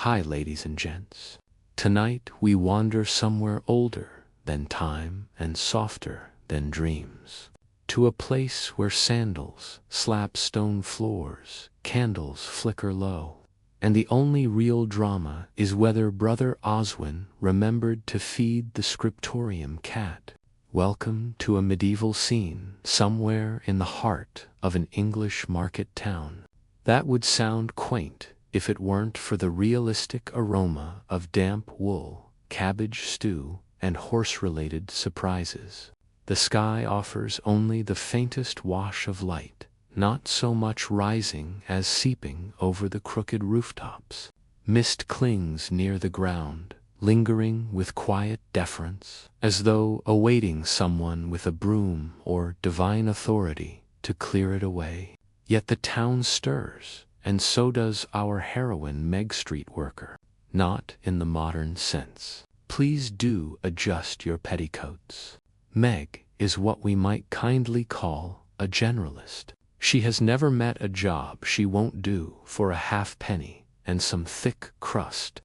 Hi, ladies and gents. Tonight we wander somewhere older than time and softer than dreams, to a place where sandals slap stone floors, candles flicker low, and the only real drama is whether Brother Oswin remembered to feed the scriptorium cat. Welcome to a medieval scene somewhere in the heart of an English market town. That would sound quaint if it weren't for the realistic aroma of damp wool, cabbage stew, and horse-related surprises. The sky offers only the faintest wash of light, not so much rising as seeping over the crooked rooftops. Mist clings near the ground, lingering with quiet deference, as though awaiting someone with a broom or divine authority to clear it away. Yet the town stirs, and so does our heroine Meg Streetworker. Not in the modern sense. Please do adjust your petticoats. Meg is what we might kindly call a generalist. She has never met a job she won't do for a halfpenny and some thick crust.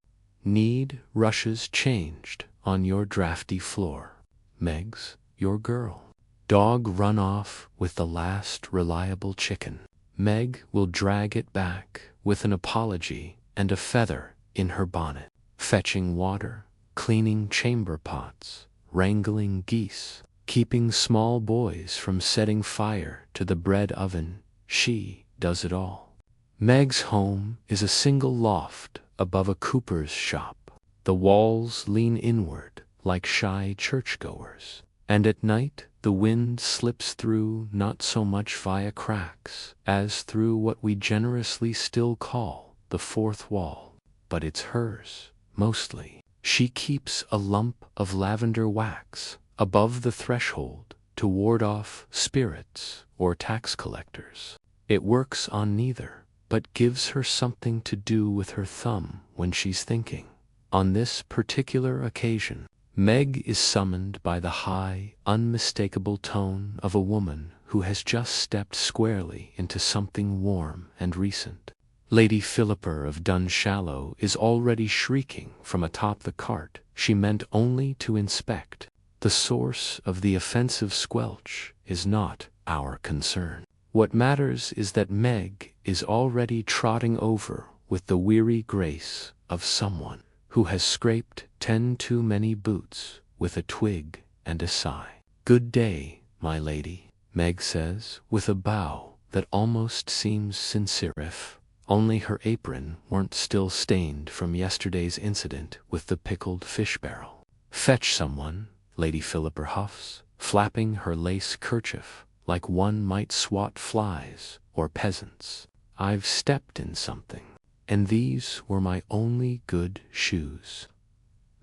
Need rushes changed on your drafty floor. Meg's your girl. Dog run off with the last reliable chicken. Meg will drag it back with an apology and a feather in her bonnet. Fetching water, cleaning chamber pots, wrangling geese, keeping small boys from setting fire to the bread oven, she does it all. Meg's home is a single loft above a cooper's shop. The walls lean inward like shy churchgoers, and at night the wind slips through not so much via cracks as through what we generously still call the fourth wall. But it's hers, mostly. She keeps a lump of lavender wax above the threshold to ward off spirits or tax collectors. It works on neither, but gives her something to do with her thumb when she's thinking. On this particular occasion, Meg is summoned by the high, unmistakable tone of a woman who has just stepped squarely into something warm and recent. Lady Philippa of Dunshallow is already shrieking from atop the cart she meant only to inspect. The source of the offensive squelch is not our concern. What matters is that Meg is already trotting over with the weary grace of someone who has scraped 10 too many boots with a twig and a sigh. "Good day, my lady," Meg says with a bow that almost seems sincere if only her apron weren't still stained from yesterday's incident with the pickled fish barrel. "Fetch someone," Lady Philippa huffs, flapping her lace kerchief like one might swat flies or peasants. "I've stepped in something, and these were my only good shoes."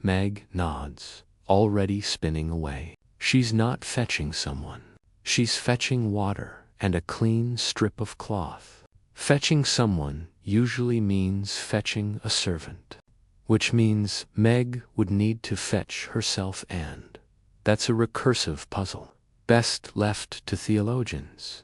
Meg nods, already spinning away. She's not fetching someone. She's fetching water and a clean strip of cloth. Fetching someone usually means fetching a servant, which means Meg would need to fetch herself, and that's a recursive puzzle, best left to theologians.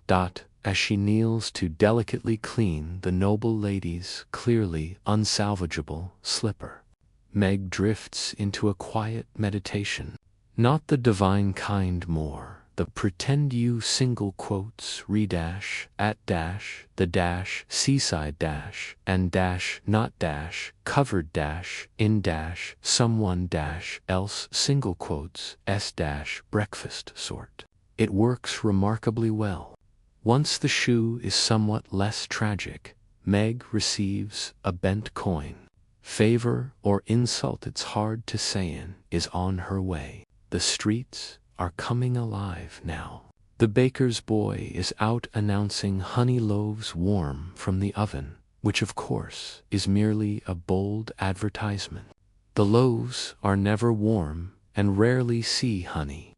As she kneels to delicately clean the noble lady's clearly unsalvageable slipper, Meg drifts into a quiet meditation. Not the divine kind more, the pretend you single quotes redash at dash the dash seaside dash and dash not dash covered dash in dash someone dash else single quotes s dash breakfast sort. It works remarkably well. Once the shoe is somewhat less tragic, Meg receives a bent coin. Favor or insult, it's hard to say, is on her way. The streets are coming alive now. The baker's boy is out announcing honey loaves warm from the oven, which of course is merely a bold advertisement. The loaves are never warm and rarely see honey.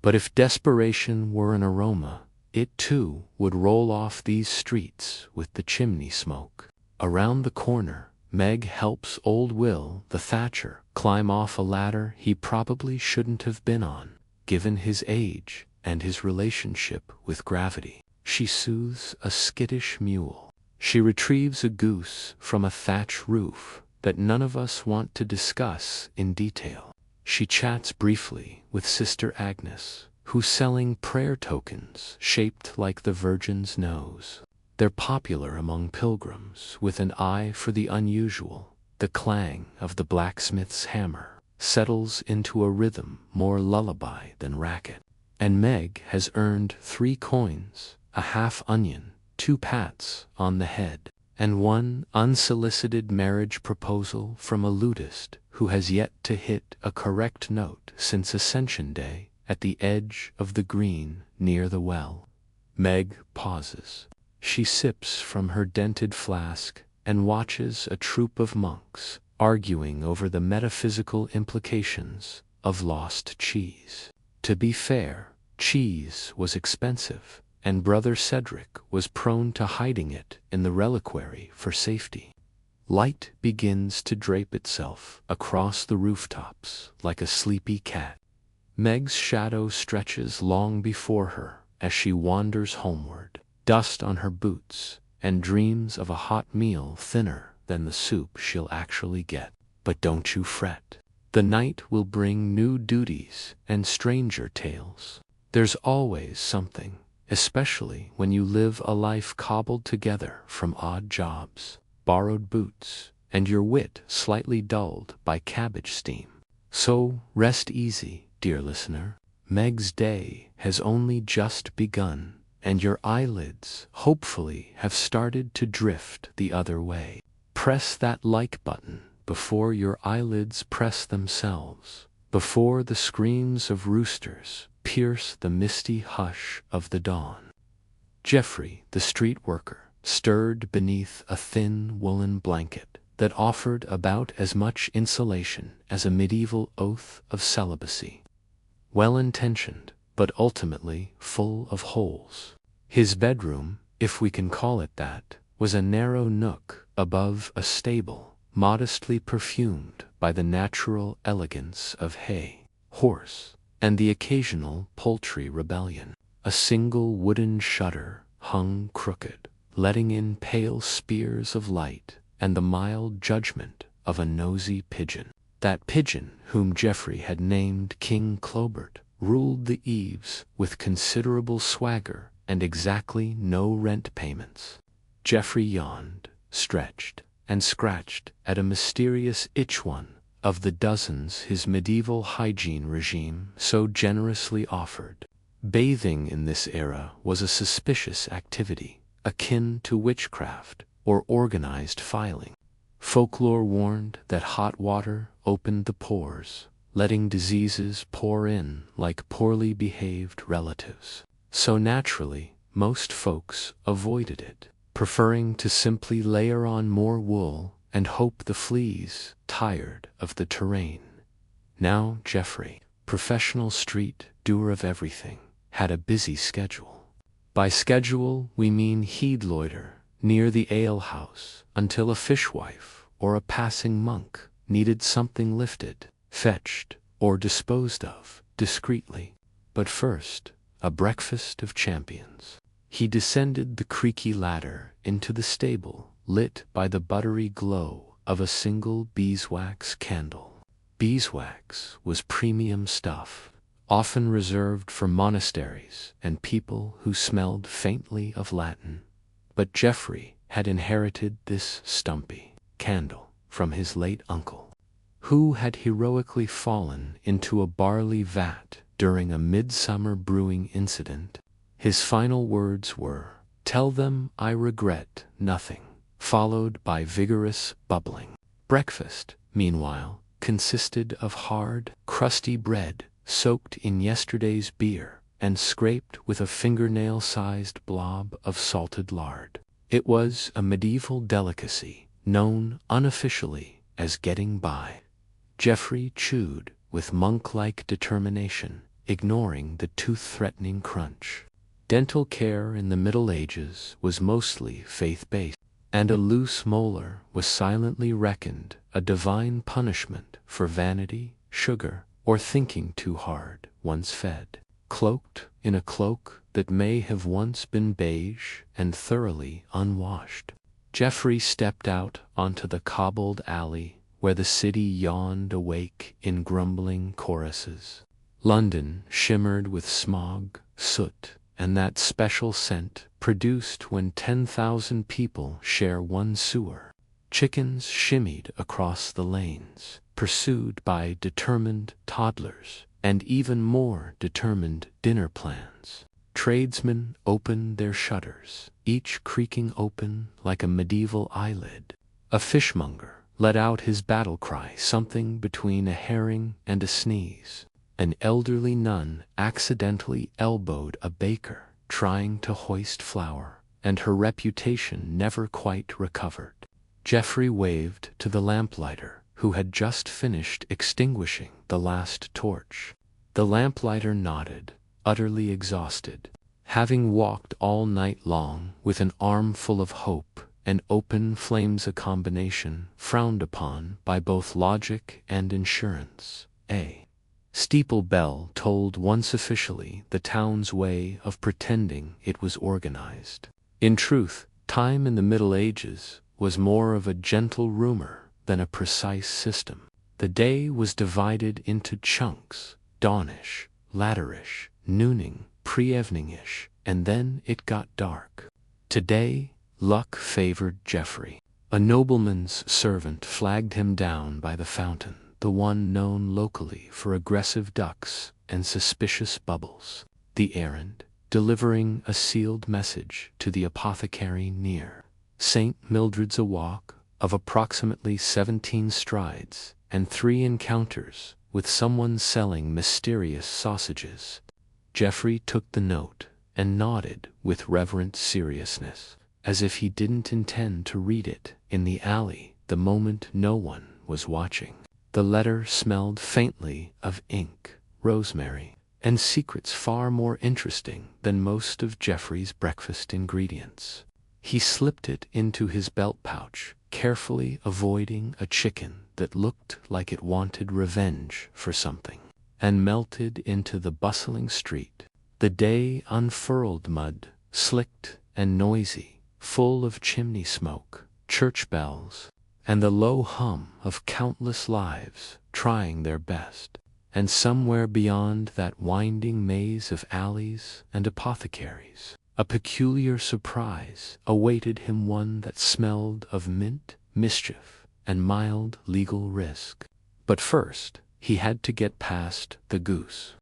But if desperation were an aroma, it too would roll off these streets with the chimney smoke. Around the corner, Meg helps old Will, the thatcher, climb off a ladder he probably shouldn't have been on, given his age and his relationship with gravity. She soothes a skittish mule. She retrieves a goose from a thatch roof that none of us want to discuss in detail. She chats briefly with Sister Agnes, who's selling prayer tokens shaped like the Virgin's nose. They're popular among pilgrims with an eye for the unusual. The clang of the blacksmith's hammer settles into a rhythm more lullaby than racket. And Meg has earned 3 coins, a half onion, 2 pats on the head, and 1 unsolicited marriage proposal from a lutist who has yet to hit a correct note since Ascension Day at the edge of the green near the well. Meg pauses. She sips from her dented flask and watches a troop of monks arguing over the metaphysical implications of lost cheese. To be fair, cheese was expensive, and Brother Cedric was prone to hiding it in the reliquary for safety. Light begins to drape itself across the rooftops like a sleepy cat. Meg's shadow stretches long before her as she wanders homeward, dust on her boots, and dreams of a hot meal thinner than the soup she'll actually get. But don't you fret. The night will bring new duties and stranger tales. There's always something, especially when you live a life cobbled together from odd jobs, borrowed boots, and your wit slightly dulled by cabbage steam. So rest easy, dear listener. Meg's day has only just begun, and your eyelids hopefully have started to drift the other way. Press that like button before your eyelids press themselves, before the screams of roosters pierce the misty hush of the dawn. Geoffrey, the street worker, stirred beneath a thin woolen blanket that offered about as much insulation as a medieval oath of celibacy. Well-intentioned, but ultimately full of holes. His bedroom, if we can call it that, was a narrow nook above a stable, modestly perfumed by the natural elegance of hay, horse, and the occasional poultry rebellion. A single wooden shutter hung crooked, letting in pale spears of light and the mild judgment of a nosy pigeon. That pigeon, whom Geoffrey had named King Clobert, ruled the eaves with considerable swagger and exactly no rent payments. Geoffrey yawned, stretched, and scratched at a mysterious itch, one of the dozens his medieval hygiene regime so generously offered. Bathing in this era was a suspicious activity, akin to witchcraft or organized filing. Folklore warned that hot water opened the pores, letting diseases pour in like poorly behaved relatives. So naturally, most folks avoided it, preferring to simply layer on more wool and hope the fleas tired of the terrain. Now Geoffrey, professional street doer of everything, had a busy schedule. By schedule we mean he'd loiter near the alehouse until a fishwife or a passing monk needed something lifted, fetched, or disposed of discreetly. But first, a breakfast of champions. He descended the creaky ladder into the stable, lit by the buttery glow of a single beeswax candle. Beeswax was premium stuff, often reserved for monasteries and people who smelled faintly of Latin. But Geoffrey had inherited this stumpy candle from his late uncle, who had heroically fallen into a barley vat during a midsummer brewing incident. His final words were, "Tell them I regret nothing," followed by vigorous bubbling. Breakfast, meanwhile, consisted of hard, crusty bread soaked in yesterday's beer and scraped with a fingernail-sized blob of salted lard. It was a medieval delicacy, known unofficially as getting by. Geoffrey chewed with monk-like determination, ignoring the tooth-threatening crunch. Dental care in the Middle Ages was mostly faith-based, and a loose molar was silently reckoned a divine punishment for vanity, sugar, or thinking too hard once fed. Cloaked in a cloak that may have once been beige and thoroughly unwashed, Geoffrey stepped out onto the cobbled alley where the city yawned awake in grumbling choruses. London shimmered with smog, soot, and that special scent produced when 10,000 people share one sewer. Chickens shimmied across the lanes, pursued by determined toddlers and even more determined dinner plans. Tradesmen opened their shutters, each creaking open like a medieval eyelid. A fishmonger let out his battle cry, something between a herring and a sneeze. An elderly nun accidentally elbowed a baker trying to hoist flour, and her reputation never quite recovered. Geoffrey waved to the lamplighter, who had just finished extinguishing the last torch. The lamplighter nodded, utterly exhausted. Having walked all night long with an armful of hope and open flames, a combination frowned upon by both logic and insurance, a steeple bell told once officially the town's way of pretending it was organized. In truth, time in the Middle Ages was more of a gentle rumor than a precise system. The day was divided into chunks: dawnish, latterish, nooning, pre-eveningish, and then it got dark. Today, luck favored Geoffrey. A nobleman's servant flagged him down by the fountain, the one known locally for aggressive ducks and suspicious bubbles. The errand, delivering a sealed message to the apothecary near St. Mildred's, a walk of approximately 17 strides and 3 encounters with someone selling mysterious sausages. Geoffrey took the note and nodded with reverent seriousness, as if he didn't intend to read it in the alley the moment no one was watching. The letter smelled faintly of ink, rosemary, and secrets far more interesting than most of Geoffrey's breakfast ingredients. He slipped it into his belt pouch, carefully avoiding a chicken that looked like it wanted revenge for something, and melted into the bustling street. The day unfurled, mud, slicked and noisy, full of chimney smoke, church bells, and the low hum of countless lives trying their best. And somewhere beyond that winding maze of alleys and apothecaries, a peculiar surprise awaited him, one that smelled of mint, mischief, and mild legal risk. But first, he had to get past the goose.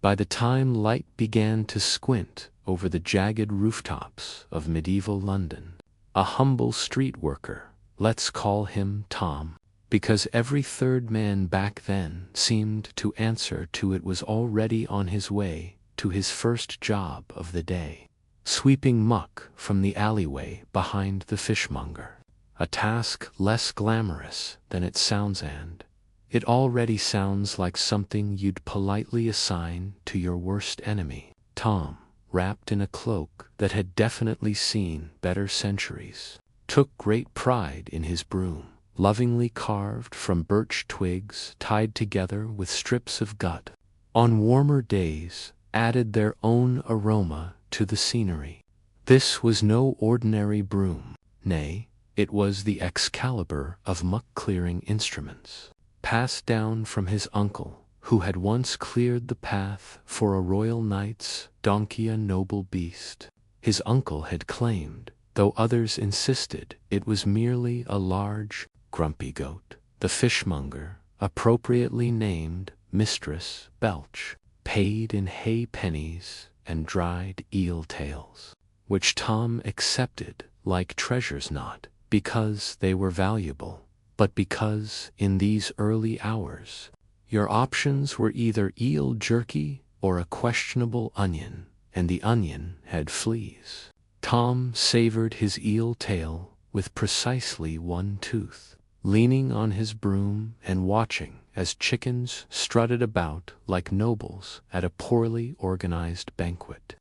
By the time light began to squint over the jagged rooftops of medieval London, a humble street worker, let's call him Tom, because every third man back then seemed to answer to it, was already on his way to his first job of the day, sweeping muck from the alleyway behind the fishmonger. A task less glamorous than it sounds, and it already sounds like something you'd politely assign to your worst enemy. Tom, wrapped in a cloak that had definitely seen better centuries, took great pride in his broom, lovingly carved from birch twigs tied together with strips of gut. On warmer days, added their own aroma to the scenery. This was no ordinary broom. Nay, it was the Excalibur of muck-clearing instruments, passed down from his uncle, who had once cleared the path for a royal knight's donkey, a noble beast. His uncle had claimed, though others insisted, it was merely a large, grumpy goat. The fishmonger, appropriately named Mistress Belch, paid in hay pennies and dried eel tails, which Tom accepted like treasures, not because they were valuable, but because in these early hours your options were either eel jerky or a questionable onion, and the onion had fleas. Tom savored his eel tail with precisely one tooth, leaning on his broom and watching as chickens strutted about like nobles at a poorly organized banquet.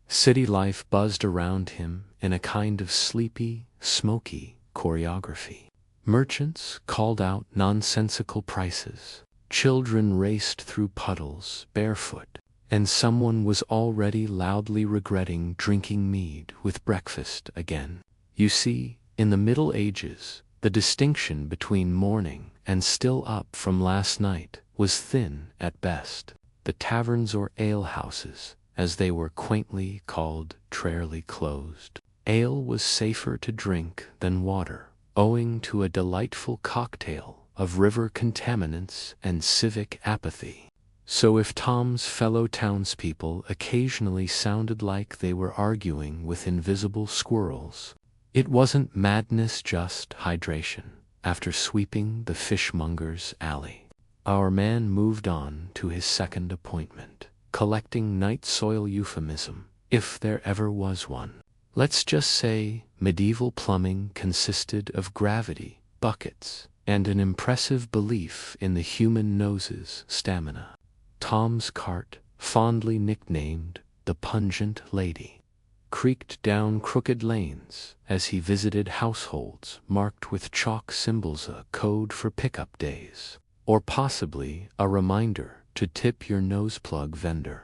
City life buzzed around him in a kind of sleepy, smoky choreography. Merchants called out nonsensical prices, children raced through puddles barefoot, and someone was already loudly regretting drinking mead with breakfast again. You see, in the Middle Ages, The distinction between morning and still up from last night was thin at best. The taverns or alehouses, as they were quaintly called, rarely closed. Ale was safer to drink than water, owing to a delightful cocktail of river contaminants and civic apathy. So if Tom's fellow townspeople occasionally sounded like they were arguing with invisible squirrels, it wasn't madness, just hydration. After sweeping the fishmonger's alley, our man moved on to his second appointment, collecting night soil euphemism, if there ever was one. Let's just say medieval plumbing consisted of gravity, buckets, and an impressive belief in the human nose's stamina. Tom's cart, fondly nicknamed the Pungent Lady, creaked down crooked lanes as he visited households marked with chalk symbols, a code for pickup days, or possibly a reminder to tip your noseplug vendor.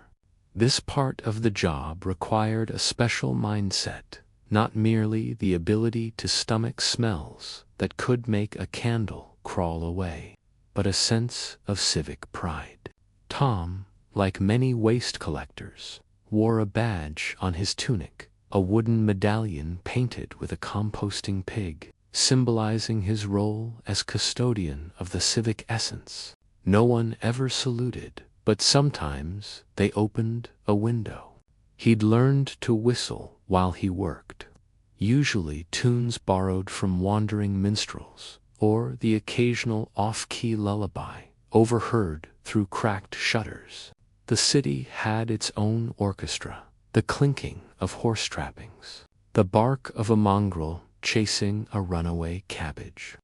This part of the job required a special mindset, not merely the ability to stomach smells that could make a candle crawl away, but a sense of civic pride. Tom, like many waste collectors, wore a badge on his tunic, a wooden medallion painted with a composting pig, symbolizing his role as custodian of the civic essence. No one ever saluted, but sometimes they opened a window. He'd learned to whistle while he worked, usually tunes borrowed from wandering minstrels, or the occasional off-key lullaby overheard through cracked shutters. The city had its own orchestra, the clinking of horse trappings, the bark of a mongrel chasing a runaway cabbage,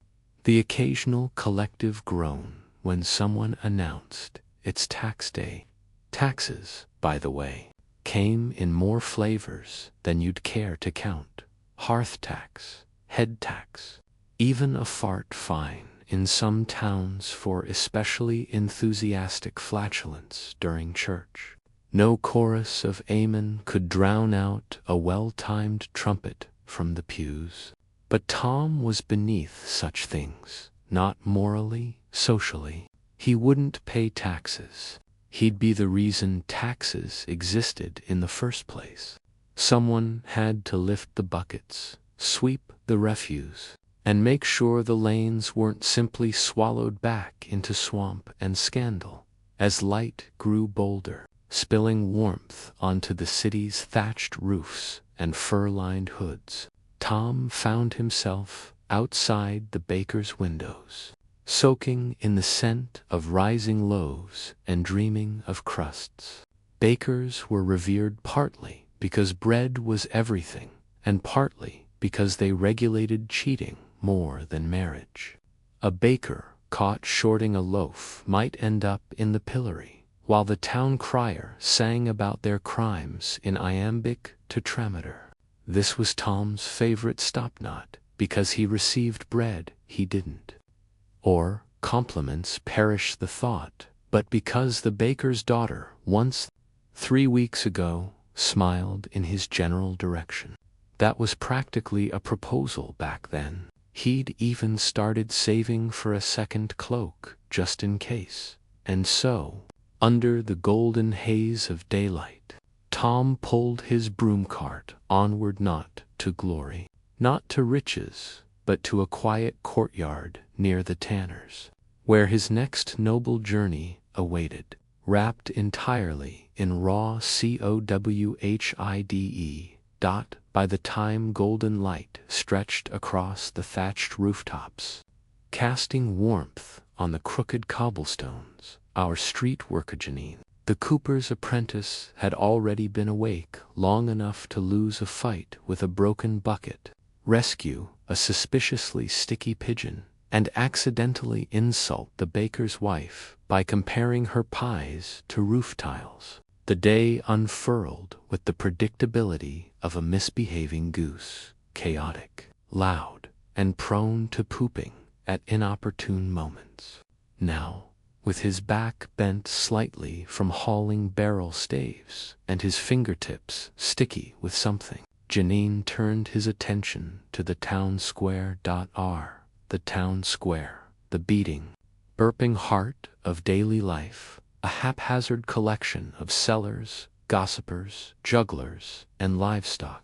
the occasional collective groan when someone announced it's tax day. Taxes, by the way, came in more flavors than you'd care to count. Hearth tax, head tax, even a fart fine in some towns for especially enthusiastic flatulence during church. No chorus of amen could drown out a well-timed trumpet from the pews. But Tom was beneath such things, not morally, socially. He wouldn't pay taxes. He'd be the reason taxes existed in the first place. Someone had to lift the buckets, sweep the refuse, and make sure the lanes weren't simply swallowed back into swamp and scandal. As light grew bolder, spilling warmth onto the city's thatched roofs and fur-lined hoods, Tom found himself outside the baker's windows, soaking in the scent of rising loaves and dreaming of crusts. Bakers were revered partly because bread was everything, and partly because they regulated cheating more than marriage. A baker caught shorting a loaf might end up in the pillory, while the town crier sang about their crimes in iambic tetrameter. This was Tom's favorite stopknot, because he received bread he didn't. Or compliments, perish the thought, but because the baker's daughter once, 3 weeks ago, smiled in his general direction. That was practically a proposal back then. He'd even started saving for a second cloak, just in case. And so, under the golden haze of daylight, Tom pulled his broom cart onward, not to glory, not to riches, but to a quiet courtyard near the tanners, where his next noble journey awaited, wrapped entirely in raw COWHIDE. By the time golden light stretched across the thatched rooftops, casting warmth on the crooked cobblestones, our street worker Janine, the cooper's apprentice, had already been awake long enough to lose a fight with a broken bucket, rescue a suspiciously sticky pigeon, and accidentally insult the baker's wife by comparing her pies to roof tiles. The day unfurled with the predictability of a misbehaving goose, chaotic, loud, and prone to pooping at inopportune moments. Now, with his back bent slightly from hauling barrel staves and his fingertips sticky with something, Janine turned his attention to the town square. The the town square, the beating, burping heart of daily life, a haphazard collection of sellers, gossipers, jugglers, and livestock,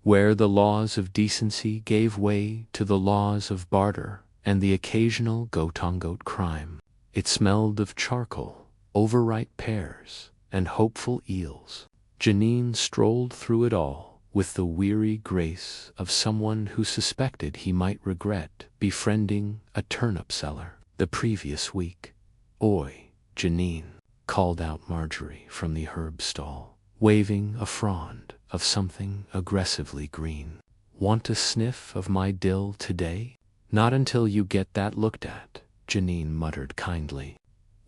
where the laws of decency gave way to the laws of barter and the occasional goat-on-goat crime. It smelled of charcoal, overripe pears, and hopeful eels. Janine strolled through it all with the weary grace of someone who suspected he might regret befriending a turnip seller the previous week. "Oi, Janine," called out Marjorie from the herb stall, waving a frond of something aggressively green. "Want a sniff of my dill today?" "Not until you get that looked at," Janine muttered kindly.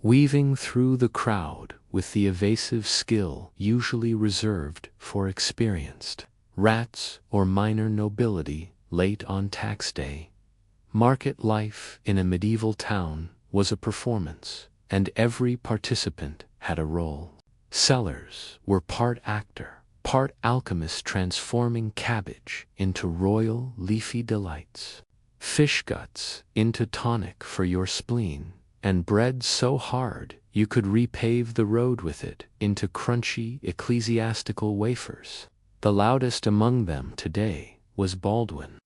Weaving through the crowd with the evasive skill usually reserved for experienced rats or minor nobility late on tax day, market life in a medieval town was a performance, and every participant had a role. Sellers were part actor, part alchemist, transforming cabbage into royal leafy delights, fish guts into tonic for your spleen, and bread so hard you could repave the road with it into crunchy ecclesiastical wafers. The loudest among them today was Baldwin,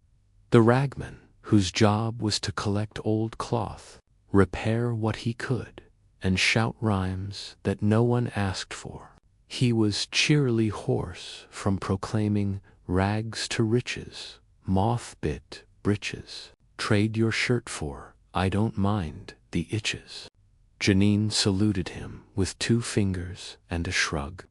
the ragman, whose job was to collect old cloth, repair what he could, and shout rhymes that no one asked for. He was cheerily hoarse from proclaiming rags to riches, moth-bit breeches. "Trade your shirt for, I don't mind the itches." Janine saluted him with 2 fingers and a shrug,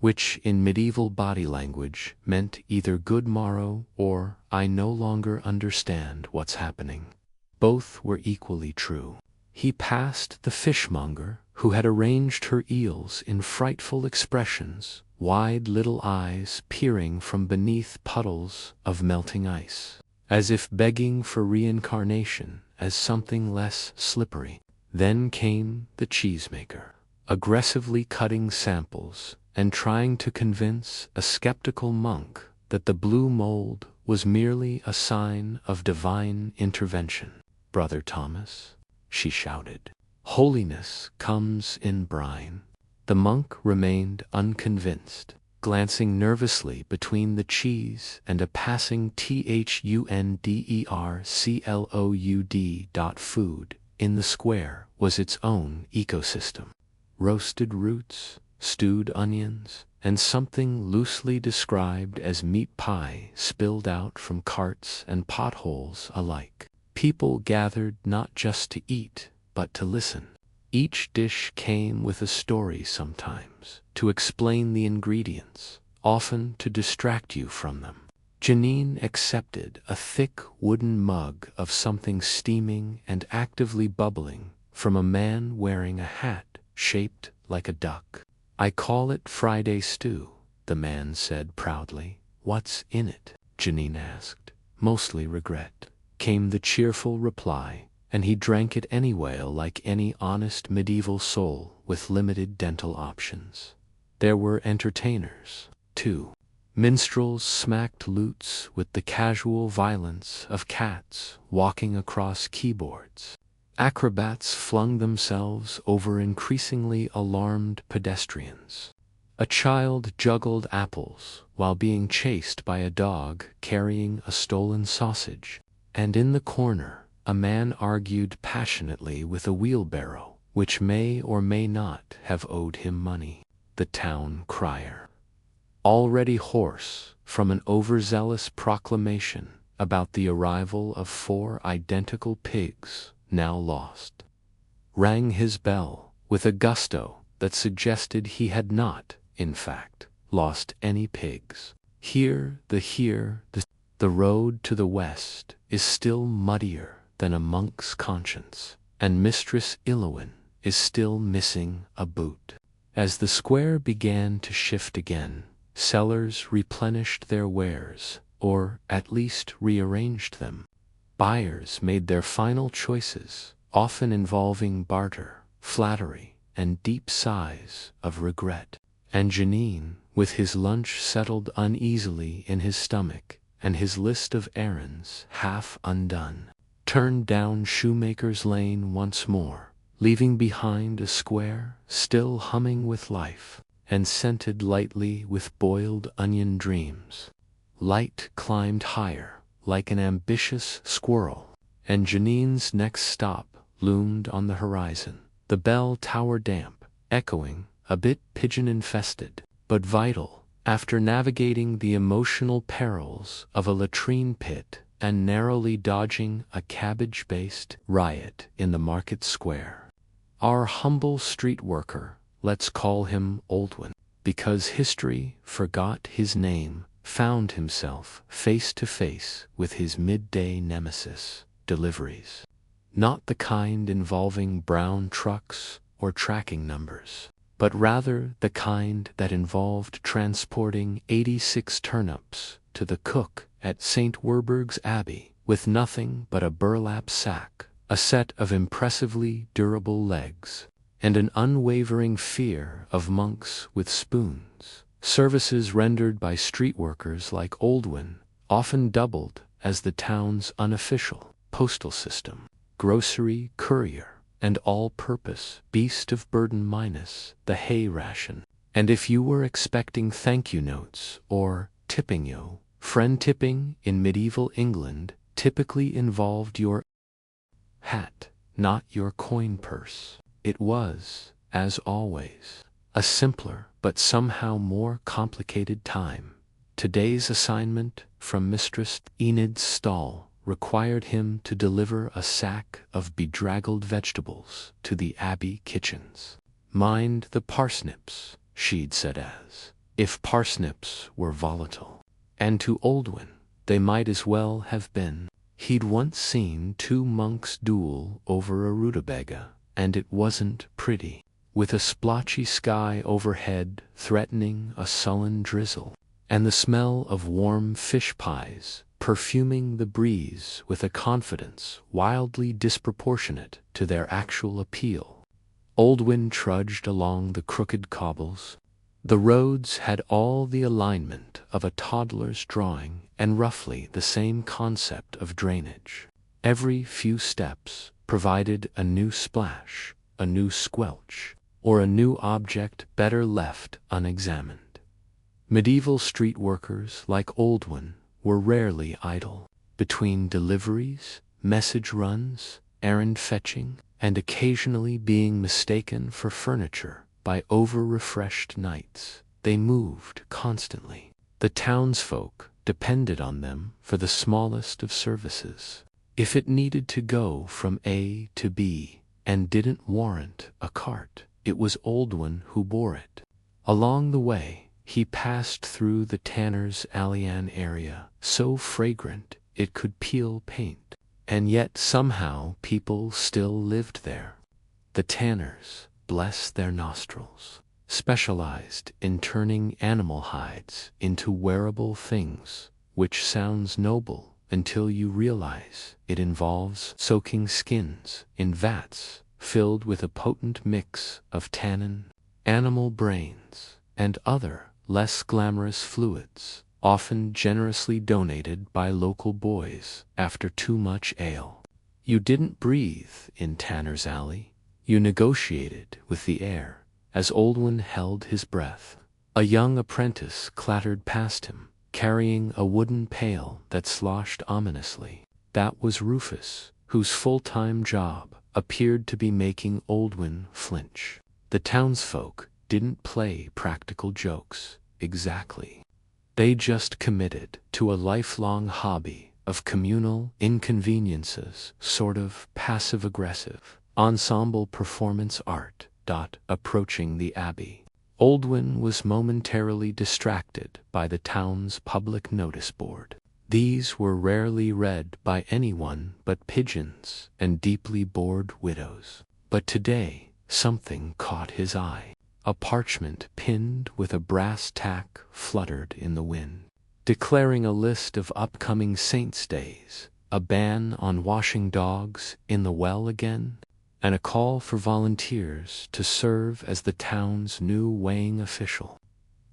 which in medieval body language meant either good morrow or I no longer understand what's happening. Both were equally true. He passed the fishmonger, who had arranged her eels in frightful expressions, wide little eyes peering from beneath puddles of melting ice, as if begging for reincarnation as something less slippery. Then came the cheesemaker, aggressively cutting samples and trying to convince a skeptical monk that the blue mold was merely a sign of divine intervention. "Brother Thomas," she shouted, "holiness comes in brine." The monk remained unconvinced, glancing nervously between the cheese and a passing THUNDERCLOUD. In the square was its own ecosystem. Roasted roots, stewed onions, and something loosely described as meat pie spilled out from carts and potholes alike. People gathered not just to eat, but to listen. Each dish came with a story, sometimes to explain the ingredients, often to distract you from them. Janine accepted a thick wooden mug of something steaming and actively bubbling from a man wearing a hat shaped like a duck. "I call it Friday stew," the man said proudly. "What's in it?" Janine asked. "Mostly regret," came the cheerful reply, and he drank it anyway like any honest medieval soul with limited dental options. There were entertainers, too. Minstrels smacked lutes with the casual violence of cats walking across keyboards. Acrobats flung themselves over increasingly alarmed pedestrians. A child juggled apples while being chased by a dog carrying a stolen sausage. And in the corner, a man argued passionately with a wheelbarrow, which may or may not have owed him money. The town crier, already hoarse from an overzealous proclamation about the arrival of 4 identical pigs, now lost, rang his bell with a gusto that suggested he had not, in fact, lost any pigs. The road to the west is still muddier than a monk's conscience, and Mistress Ilowin is still missing a boot. As the square began to shift again, sellers replenished their wares, or at least rearranged them. Buyers made their final choices, often involving barter, flattery, and deep sighs of regret. And Janine, with his lunch settled uneasily in his stomach, and his list of errands half undone, turned down Shoemaker's Lane once more, leaving behind a square still humming with life, and scented lightly with boiled onion dreams. Light climbed higher, like an ambitious squirrel, and Janine's next stop loomed on the horizon. The bell tower damp, echoing, a bit pigeon-infested, but vital, after navigating the emotional perils of a latrine pit and narrowly dodging a cabbage-based riot in the market square. Our humble street worker, let's call him Oldwin, because history forgot his name, found himself face to face with his midday nemesis, deliveries. Not the kind involving brown trucks or tracking numbers, but rather the kind that involved transporting 86 turnips to the cook at St. Werburgh's Abbey with nothing but a burlap sack, a set of impressively durable legs, and an unwavering fear of monks with spoons. Services rendered by street workers like Oldwin often doubled as the town's unofficial postal system, grocery courier, and all-purpose beast of burden minus the hay ration. And if you were expecting thank you notes or tipping yo, friend tipping in medieval England typically involved your hat, not your coin purse. It was, as always, a simpler but somehow more complicated time. Today's assignment from Mistress Enid's stall required him to deliver a sack of bedraggled vegetables to the Abbey kitchens. Mind the parsnips, she'd said, as if parsnips were volatile. And to Oldwin, they might as well have been. He'd once seen two monks duel over a rutabaga, and it wasn't pretty, with a splotchy sky overhead threatening a sullen drizzle, and the smell of warm fish pies perfuming the breeze with a confidence wildly disproportionate to their actual appeal. Oldwin trudged along the crooked cobbles. The roads had all the alignment of a toddler's drawing and roughly the same concept of drainage. Every few steps provided a new splash, a new squelch, or a new object better left unexamined. Medieval street workers like Oldwin were rarely idle. Between deliveries, message runs, errand fetching, and occasionally being mistaken for furniture by over-refreshed knights, they moved constantly. The townsfolk depended on them for the smallest of services. If it needed to go from A to B and didn't warrant a cart, it was Oldwin who bore it. Along the way, he passed through the Tanner's Allian area, so fragrant it could peel paint, and yet somehow people still lived there. The Tanners, bless their nostrils, specialized in turning animal hides into wearable things, which sounds noble until you realize it involves soaking skins in vats filled with a potent mix of tannin, animal brains, and other less glamorous fluids, often generously donated by local boys after too much ale. You didn't breathe in Tanner's Alley. You negotiated with the air as Oldwin held his breath. A young apprentice clattered past him, carrying a wooden pail that sloshed ominously. That was Rufus, whose full-time job appeared to be making Oldwin flinch. The townsfolk didn't play practical jokes, exactly. They just committed to a lifelong hobby of communal inconveniences, sort of passive-aggressive ensemble performance art. Approaching the Abbey, Oldwin was momentarily distracted by the town's public notice board. These were rarely read by anyone but pigeons and deeply bored widows. But today, something caught his eye. A parchment pinned with a brass tack fluttered in the wind, declaring a list of upcoming saints' days, a ban on washing dogs in the well again, and a call for volunteers to serve as the town's new weighing official.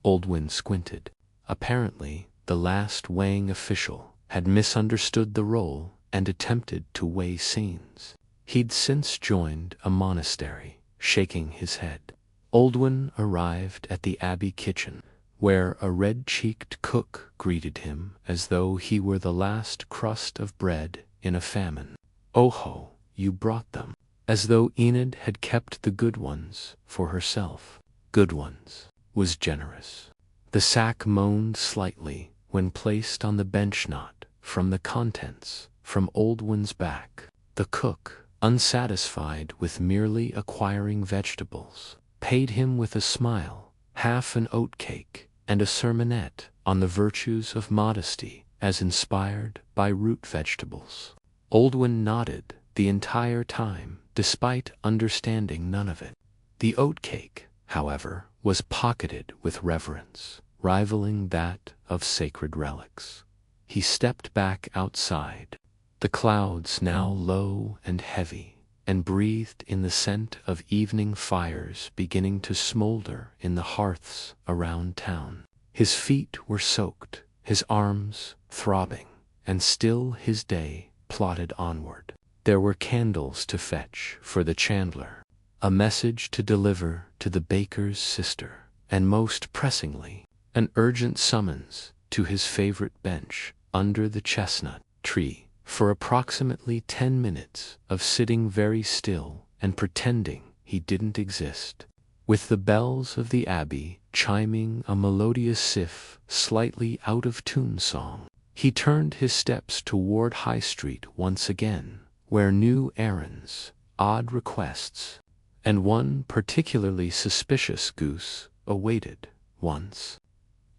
Oldwin squinted. Apparently, the last weighing official had misunderstood the role and attempted to weigh scenes. He'd since joined a monastery, shaking his head. Oldwin arrived at the abbey kitchen, where a red-cheeked cook greeted him as though he were the last crust of bread in a famine. "Oho, you brought them." As though Enid had kept the good ones for herself. "Good ones" was generous. The sack moaned slightly when placed on the bench, not from the contents, from Oldwin's back. The cook, unsatisfied with merely acquiring vegetables, paid him with a smile, half an oatcake, and a sermonette on the virtues of modesty as inspired by root vegetables. Oldwin nodded the entire time, despite understanding none of it. The oatcake, however, was pocketed with reverence, rivaling that of sacred relics. He stepped back outside, the clouds now low and heavy, and breathed in the scent of evening fires beginning to smolder in the hearths around town. His feet were soaked, his arms throbbing, and still his day plodded onward. There were candles to fetch for the chandler, a message to deliver to the baker's sister, and most pressingly, an urgent summons to his favorite bench under the chestnut tree for approximately 10 minutes of sitting very still and pretending he didn't exist. With the bells of the abbey chiming a melodious sif slightly out of tune song, he turned his steps toward High Street once again, where new errands, odd requests, and one particularly suspicious goose awaited. Once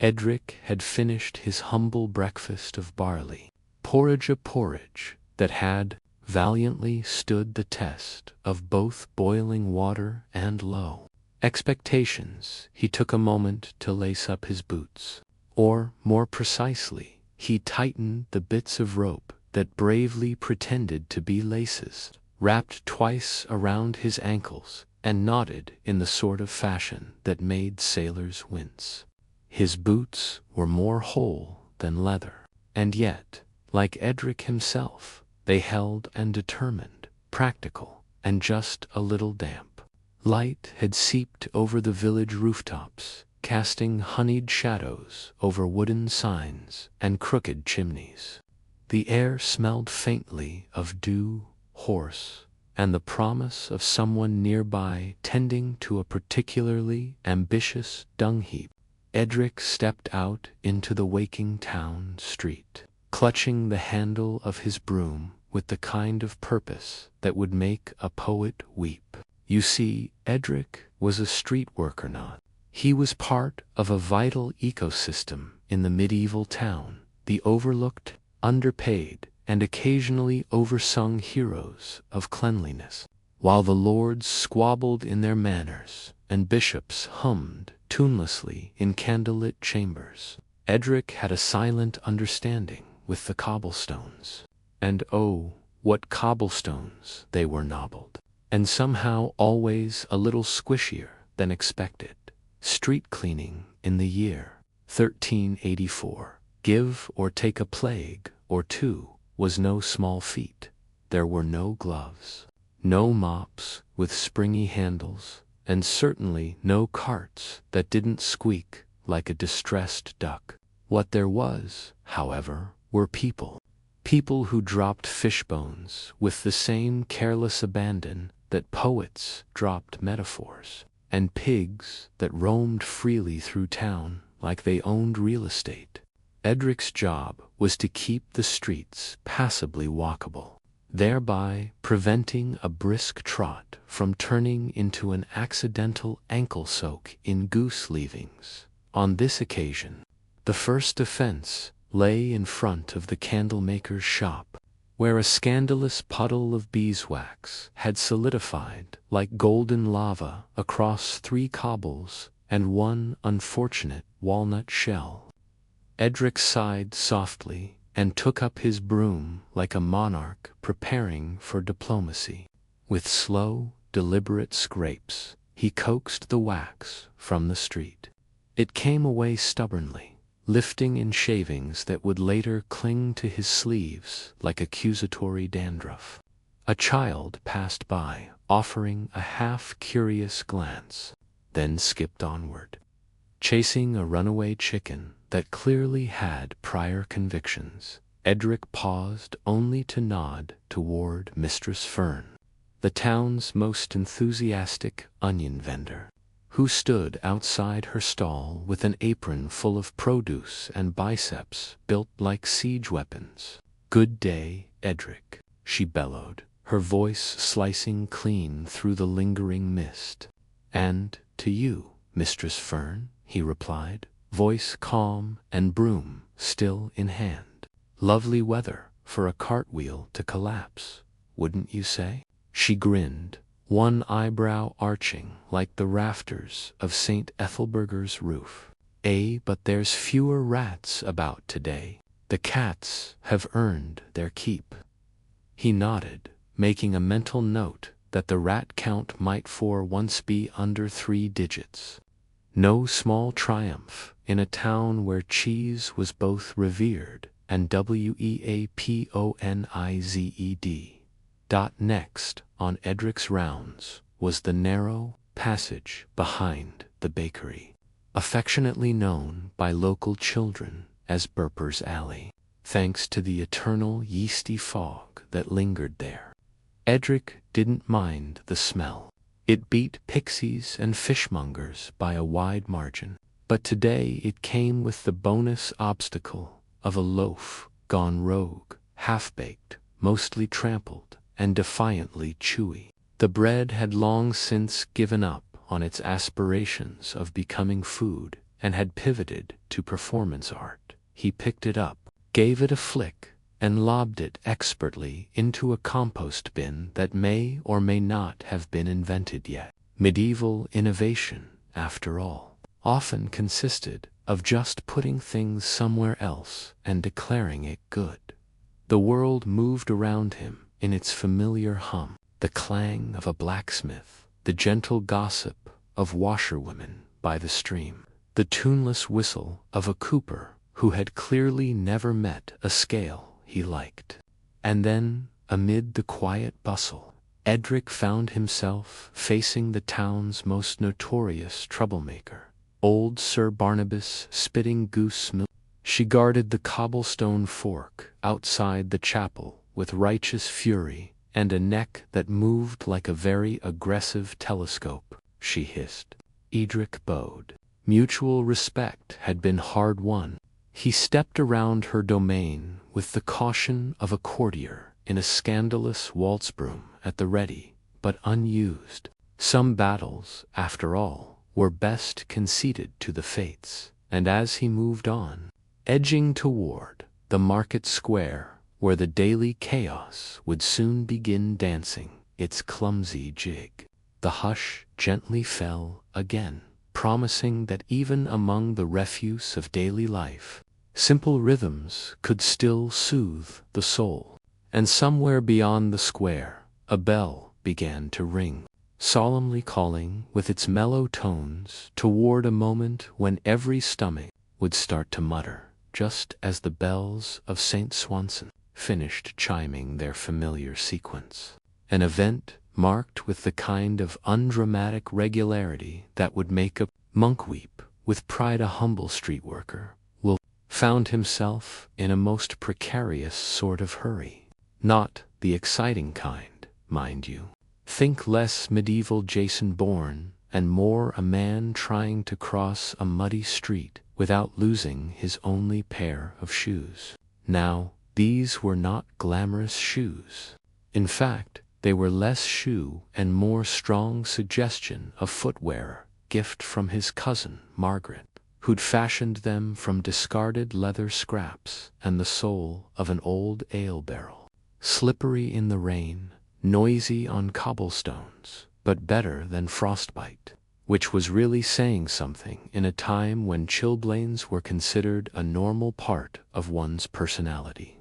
Edric had finished his humble breakfast of barley, porridge that had valiantly stood the test of both boiling water and low expectations. He took a moment to lace up his boots, or more precisely, he tightened the bits of rope that bravely pretended to be laces, wrapped twice around his ankles, and knotted in the sort of fashion that made sailors wince. His boots were more whole than leather, and yet, like Edric himself, they held and determined, practical, and just a little damp. Light had seeped over the village rooftops, casting honeyed shadows over wooden signs and crooked chimneys. The air smelled faintly of dew, horse, and the promise of someone nearby tending to a particularly ambitious dung heap. Edric stepped out into the waking town street, clutching the handle of his broom with the kind of purpose that would make a poet weep. You see, Edric was a street worker not. He was part of a vital ecosystem in the medieval town, the overlooked, underpaid, and occasionally oversung heroes of cleanliness. While the lords squabbled in their manors, and bishops hummed tunelessly in candlelit chambers, Edric had a silent understanding with the cobblestones. And oh, what cobblestones they were nobbled, and somehow always a little squishier than expected. Street cleaning in the year 1384, give or take a plague or two, was no small feat. There were no gloves, no mops with springy handles, and certainly no carts that didn't squeak like a distressed duck. What there was, however, were people. People who dropped fishbones with the same careless abandon that poets dropped metaphors, and pigs that roamed freely through town like they owned real estate. Edric's job was to keep the streets passably walkable, thereby preventing a brisk trot from turning into an accidental ankle soak in goose leavings. On this occasion, the first offense lay in front of the candlemaker's shop, where a scandalous puddle of beeswax had solidified like golden lava across 3 cobbles and 1 unfortunate walnut shell. Edric sighed softly and took up his broom like a monarch preparing for diplomacy. With slow, deliberate scrapes, he coaxed the wax from the street. It came away stubbornly, lifting in shavings that would later cling to his sleeves like accusatory dandruff. A child passed by, offering a half-curious glance, then skipped onward, chasing a runaway chicken that clearly had prior convictions. Edric paused only to nod toward Mistress Fern, the town's most enthusiastic onion vendor, who stood outside her stall with an apron full of produce and biceps built like siege weapons. "Good day, Edric," she bellowed, her voice slicing clean through the lingering mist. "And to you, Mistress Fern," he replied, voice calm and broom still in hand. "Lovely weather for a cartwheel to collapse, wouldn't you say?" She grinned, one eyebrow arching like the rafters of St. Ethelberger's roof. But there's fewer rats about today. The cats have earned their keep." He nodded, making a mental note that the rat count might for once be under 3 digits. No small triumph in a town where cheese was both revered and weaponized. Next on Edric's rounds was the narrow passage behind the bakery, affectionately known by local children as Burper's Alley, thanks to the eternal yeasty fog that lingered there. Edric didn't mind the smell. It beat pixies and fishmongers by a wide margin, but today it came with the bonus obstacle of a loaf gone rogue, half-baked, mostly trampled, and defiantly chewy. The bread had long since given up on its aspirations of becoming food and had pivoted to performance art. He picked it up, gave it a flick, and lobbed it expertly into a compost bin that may or may not have been invented yet. Medieval innovation, after all, often consisted of just putting things somewhere else and declaring it good. The world moved around him in its familiar hum, the clang of a blacksmith, the gentle gossip of washerwomen by the stream, the tuneless whistle of a cooper who had clearly never met a scale he liked. And then, amid the quiet bustle, Edric found himself facing the town's most notorious troublemaker, old Sir Barnabas Spitting Goose Milk. She guarded the cobblestone fork outside the chapel with righteous fury and a neck that moved like a very aggressive telescope. She hissed. Edric bowed. Mutual respect had been hard-won. He stepped around her domain with the caution of a courtier in a scandalous waltz broom at the ready, but unused. Some battles, after all, were best conceded to the fates, and as he moved on, edging toward the market square where the daily chaos would soon begin dancing its clumsy jig, the hush gently fell again, promising that even among the refuse of daily life, simple rhythms could still soothe the soul. And somewhere beyond the square, a bell began to ring, solemnly calling with its mellow tones toward a moment when every stomach would start to mutter, just as the bells of St. Swanson finished chiming their familiar sequence. An event marked with the kind of undramatic regularity that would make a monk weep with pride. A humble street worker found himself in a most precarious sort of hurry. Not the exciting kind, mind you. Think less medieval Jason Bourne and more a man trying to cross a muddy street without losing his only pair of shoes. Now, these were not glamorous shoes. In fact, they were less shoe and more strong suggestion of footwear, gift from his cousin, Margaret, who'd fashioned them from discarded leather scraps and the sole of an old ale barrel. Slippery in the rain, noisy on cobblestones, but better than frostbite, which was really saying something in a time when chilblains were considered a normal part of one's personality.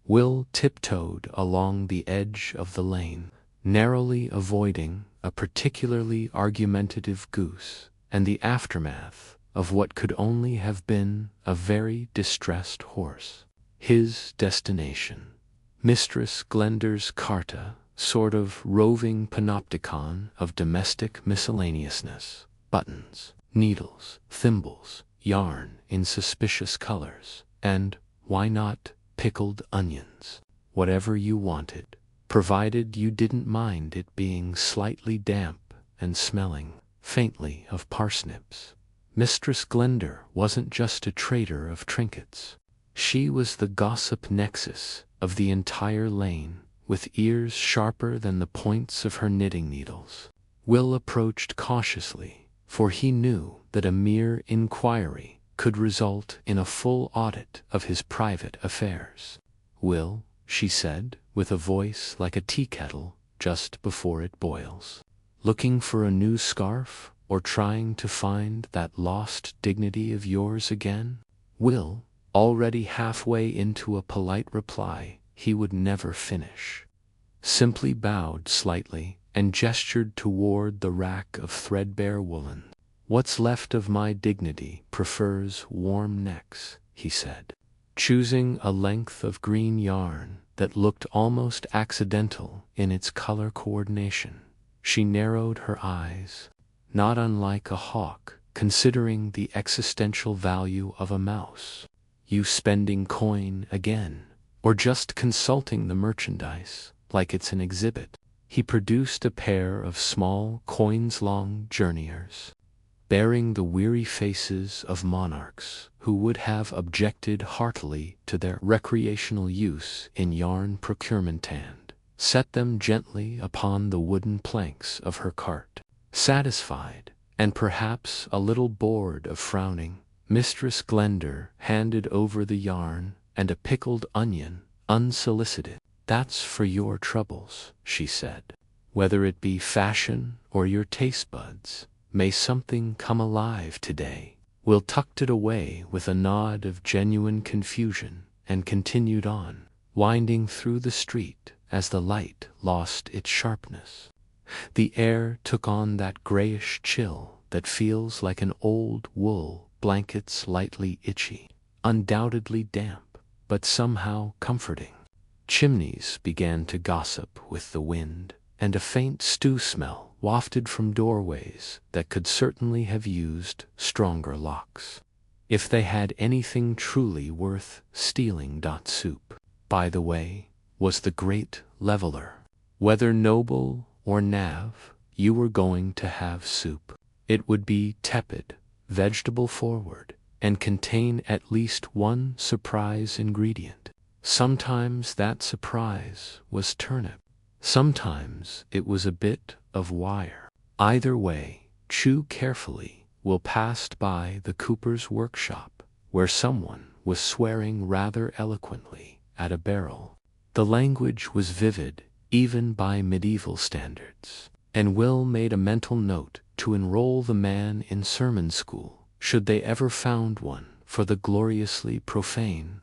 Will tiptoed along the edge of the lane, narrowly avoiding a particularly argumentative goose and the aftermath of what could only have been a very distressed horse. His destination. Mistress Glendar's carta, sort of roving panopticon of domestic miscellaneousness, buttons, needles, thimbles, yarn in suspicious colors, and, why not, pickled onions. Whatever you wanted, provided you didn't mind it being slightly damp and smelling faintly of parsnips. Mistress Glendar wasn't just a trader of trinkets. She was the gossip nexus of the entire lane, with ears sharper than the points of her knitting needles. Will approached cautiously, for he knew that a mere inquiry could result in a full audit of his private affairs. "Will," she said, with a voice like a tea kettle just before it boils, "looking for a new scarf, or trying to find that lost dignity of yours again?" Will, already halfway into a polite reply he would never finish, simply bowed slightly and gestured toward the rack of threadbare woolen. "What's left of my dignity prefers warm necks," he said, choosing a length of green yarn that looked almost accidental in its color coordination. She narrowed her eyes, not unlike a hawk considering the existential value of a mouse. "You spending coin again, or just consulting the merchandise like it's an exhibit?" He produced a pair of small coins-long journeyers, bearing the weary faces of monarchs who would have objected heartily to their recreational use in yarn procurement, and set them gently upon the wooden planks of her cart. Satisfied, and perhaps a little bored of frowning, Mistress Glendar handed over the yarn and a pickled onion, unsolicited. "That's for your troubles," she said. "Whether it be fashion or your taste buds, may something come alive today." Will tucked it away with a nod of genuine confusion and continued on, winding through the street as the light lost its sharpness. The air took on that grayish chill that feels like an old wool blanket slightly itchy, undoubtedly damp, but somehow comforting. Chimneys began to gossip with the wind, and a faint stew smell wafted from doorways that could certainly have used stronger locks, if they had anything truly worth stealing. Soup, by the way, was the great leveler. Whether noble or nav, you were going to have soup. It would be tepid, vegetable forward, and contain at least one surprise ingredient. Sometimes that surprise was turnip. Sometimes it was a bit of wire. Either way, chew carefully. Will passed by the cooper's workshop, where someone was swearing rather eloquently at a barrel. The language was vivid, even by medieval standards, and Will made a mental note to enroll the man in sermon school, should they ever found one for the gloriously profane.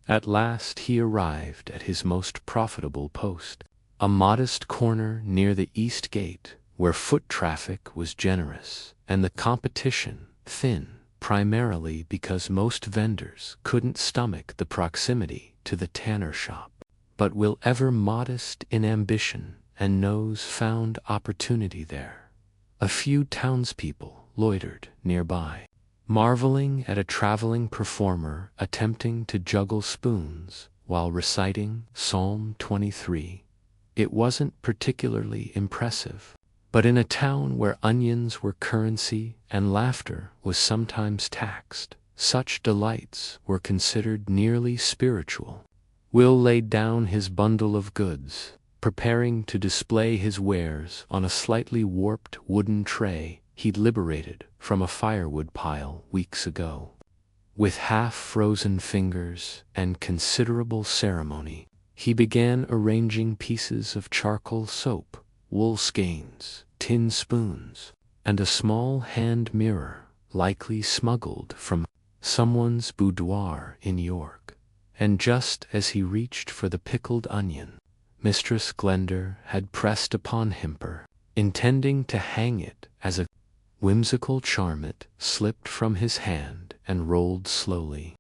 At last he arrived at his most profitable post, a modest corner near the east gate, where foot traffic was generous and the competition thin, primarily because most vendors couldn't stomach the proximity to the tanner shop. But Will, ever modest in ambition and nose, found opportunity there. A few townspeople loitered nearby, marveling at a traveling performer attempting to juggle spoons while reciting Psalm 23. It wasn't particularly impressive, but in a town where onions were currency and laughter was sometimes taxed, such delights were considered nearly spiritual. Will laid down his bundle of goods, preparing to display his wares on a slightly warped wooden tray he'd liberated from a firewood pile weeks ago. With half-frozen fingers and considerable ceremony, he began arranging pieces of charcoal soap, wool skeins, tin spoons, and a small hand mirror, likely smuggled from someone's boudoir in York. And just as he reached for the pickled onion, Mistress Glendar had pressed upon Himper, intending to hang it as a whimsical charmet slipped from his hand and rolled slowly,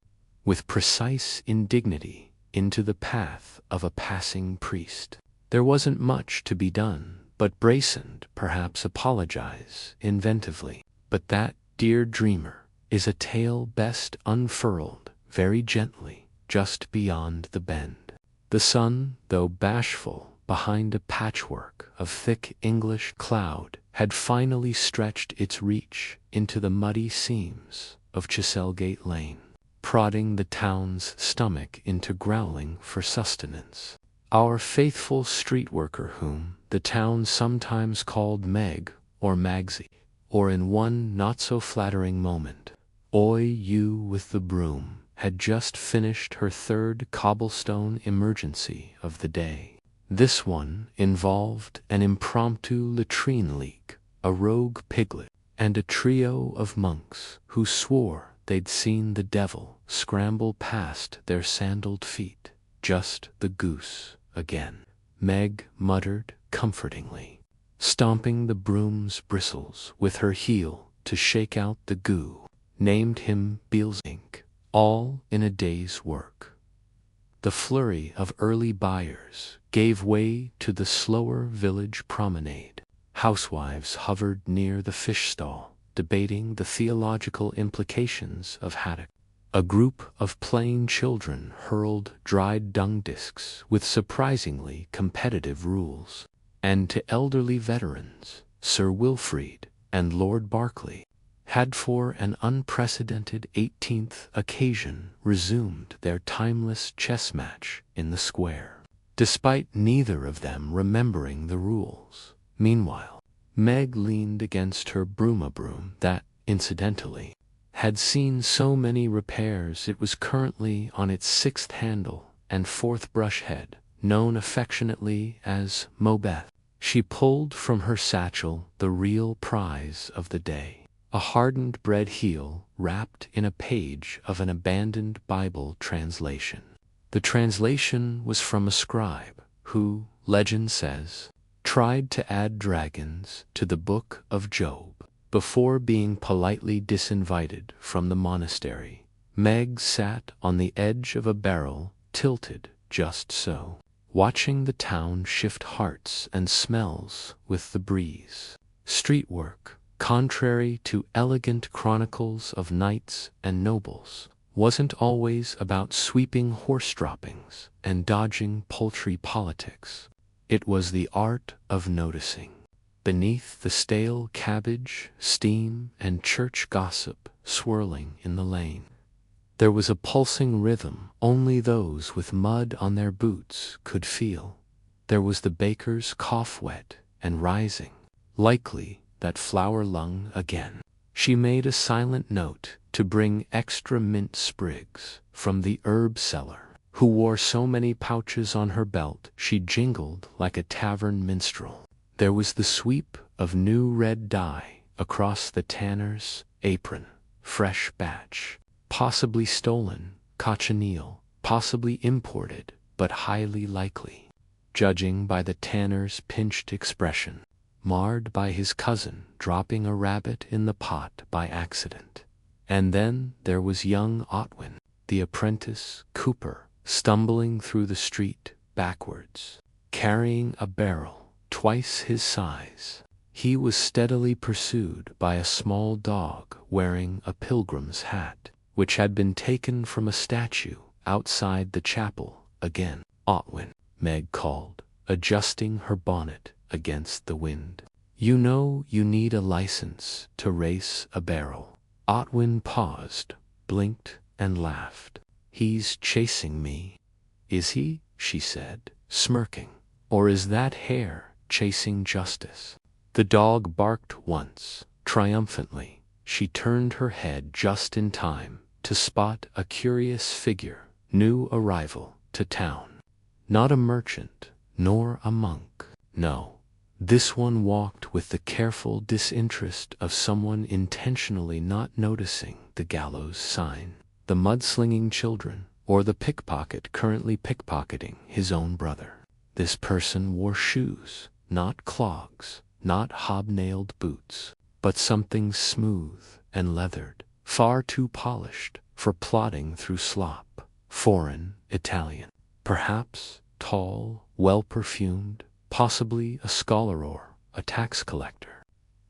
with precise indignity, into the path of a passing priest. There wasn't much to be done, but brace and perhaps apologize inventively. But that, dear dreamer, is a tale best unfurled very gently just beyond the bend. The sun, though bashful behind a patchwork of thick English cloud, had finally stretched its reach into the muddy seams of Chiselgate Lane, prodding the town's stomach into growling for sustenance. Our faithful street worker, whom the town sometimes called Meg or Magsy, or in one not-so-flattering moment, Oi you with the broom, had just finished her third cobblestone emergency of the day. This one involved an impromptu latrine leak, a rogue piglet, and a trio of monks who swore they'd seen the devil scramble past their sandaled feet. Just the goose again, Meg muttered comfortingly, stomping the broom's bristles with her heel to shake out the goo. Named him Beals Inc., all in a day's work. The flurry of early buyers gave way to the slower village promenade. Housewives hovered near the fish stall, debating the theological implications of haddock. A group of plain children hurled dried dung discs with surprisingly competitive rules. And to elderly veterans, Sir Wilfrid and Lord Berkeley had for an unprecedented 18th occasion resumed their timeless chess match in the square, despite neither of them remembering the rules. Meanwhile, Meg leaned against her broom that, incidentally, had seen so many repairs it was currently on its 6th handle and 4th brush head, known affectionately as Mobeth. She pulled from her satchel the real prize of the day, a hardened bread heel wrapped in a page of an abandoned Bible translation. The translation was from a scribe who, legend says, tried to add dragons to the book of Job before being politely disinvited from the monastery. Meg sat on the edge of a barrel, tilted just so, watching the town shift hearts and smells with the breeze. Street work, contrary to elegant chronicles of knights and nobles, wasn't always about sweeping horse droppings and dodging poultry politics. It was the art of noticing. Beneath the stale cabbage, steam, and church gossip swirling in the lane, there was a pulsing rhythm only those with mud on their boots could feel. There was the baker's cough wet and rising, likely that flower lung again. She made a silent note to bring extra mint sprigs from the herb seller, who wore so many pouches on her belt she jingled like a tavern minstrel. There was the sweep of new red dye across the tanner's apron, fresh batch, possibly stolen, cochineal, possibly imported, but highly likely, judging by the tanner's pinched expression, marred by his cousin dropping a rabbit in the pot by accident. And then there was young Otwin, the apprentice cooper, stumbling through the street backwards, carrying a barrel twice his size. He was steadily pursued by a small dog wearing a pilgrim's hat, which had been taken from a statue outside the chapel. Again, Otwin, Meg called, adjusting her bonnet against the wind. You know you need a license to race a barrel. Otwin paused, blinked, and laughed. He's chasing me. Is he? She said, smirking. Or is that hare chasing justice? The dog barked once, triumphantly. She turned her head just in time to spot a curious figure, new arrival to town. Not a merchant, nor a monk. No. This one walked with the careful disinterest of someone intentionally not noticing the gallows sign, the mudslinging children, or the pickpocket currently pickpocketing his own brother. This person wore shoes, not clogs, not hobnailed boots. but something smooth and leathered, far too polished for plodding through slop. Foreign, Italian. Perhaps tall, well-perfumed, possibly a scholar or a tax collector.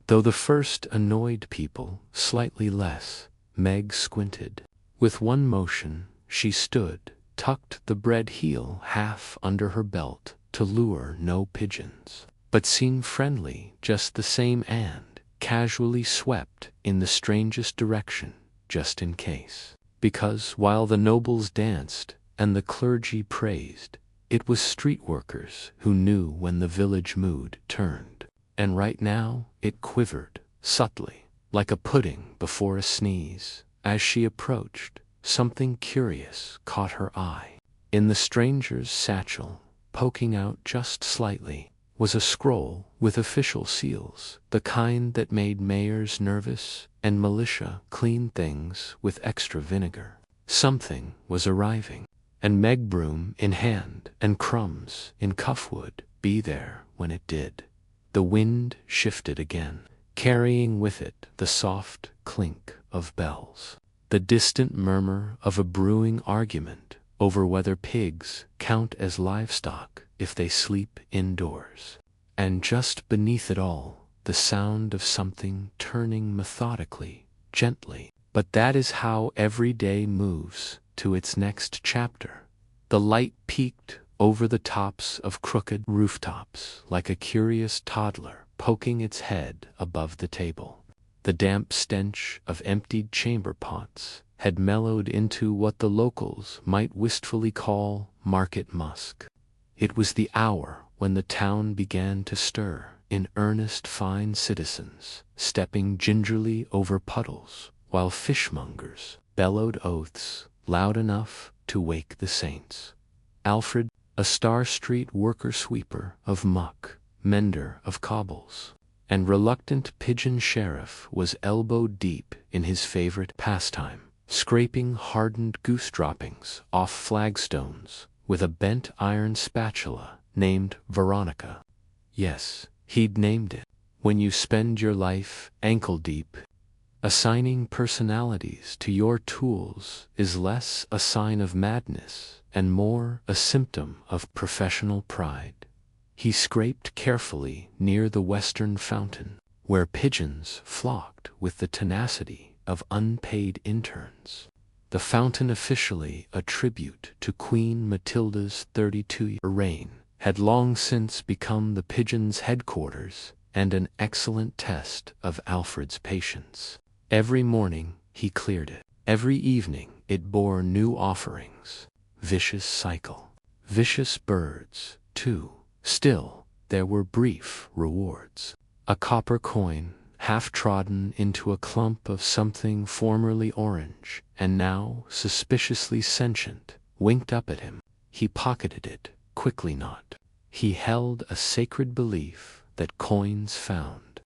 Though the first annoyed people slightly less, Meg squinted. With one motion, she stood, tucked the bread heel half under her belt to lure no pigeons, but seemed friendly just the same and casually swept in the strangest direction, just in case. Because while the nobles danced and the clergy praised, it was street workers who knew when the village mood turned. And right now it quivered, subtly, like a pudding before a sneeze. As she approached, something curious caught her eye. In the stranger's satchel, poking out just slightly, was a scroll with official seals, the kind that made mayors nervous and militia clean things with extra vinegar. Something was arriving, and Meg, broom in hand and crumbs in cuff, would be there when it did. The wind shifted again, carrying with it the soft clink of bells, the distant murmur of a brewing argument over whether pigs count as livestock if they sleep indoors. And just beneath it all, the sound of something turning methodically, gently. But that is how every day moves to its next chapter. The light peeked over the tops of crooked rooftops like a curious toddler poking its head above the table. The damp stench of emptied chamber pots had mellowed into what the locals might wistfully call market musk. It was the hour when the town began to stir, in earnest fine citizens, stepping gingerly over puddles, while fishmongers bellowed oaths loud enough to wake the saints. Alfred, a Star Street worker-sweeper of muck, mender of cobbles, and reluctant pigeon sheriff, was elbow-deep in his favorite pastime, scraping hardened goose droppings off flagstones with a bent iron spatula named Veronica. Yes, he'd named it. When you spend your life ankle-deep, assigning personalities to your tools is less a sign of madness and more a symptom of professional pride. He scraped carefully near the western fountain, where pigeons flocked with the tenacity of unpaid interns. The fountain, officially a tribute to Queen Matilda's 32-year reign, had long since become the pigeons' headquarters and an excellent test of Alfred's patience. Every morning he cleared it. Every evening it bore new offerings. Vicious cycle. Vicious birds, too. Still, there were brief rewards. A copper coin, half trodden into a clump of something formerly orange and now suspiciously sentient, winked up at him. He pocketed it, quickly not. He held a sacred belief that coins found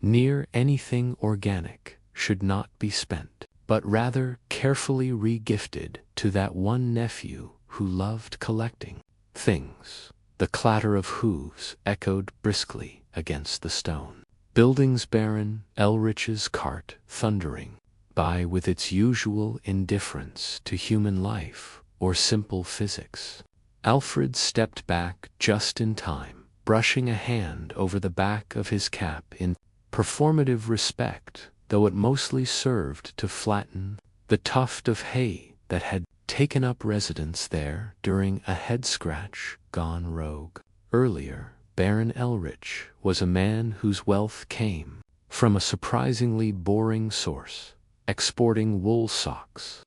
near anything organic should not be spent, but rather carefully re-gifted to that one nephew who loved collecting things. The clatter of hooves echoed briskly against the stone. Buildings barren, Elrich's cart thundering by with its usual indifference to human life or simple physics. Alfred stepped back just in time, brushing a hand over the back of his cap in performative respect, though it mostly served to flatten the tuft of hay that had taken up residence there during a head-scratch gone rogue. Earlier, Baron Elrich was a man whose wealth came from a surprisingly boring source, exporting wool socks.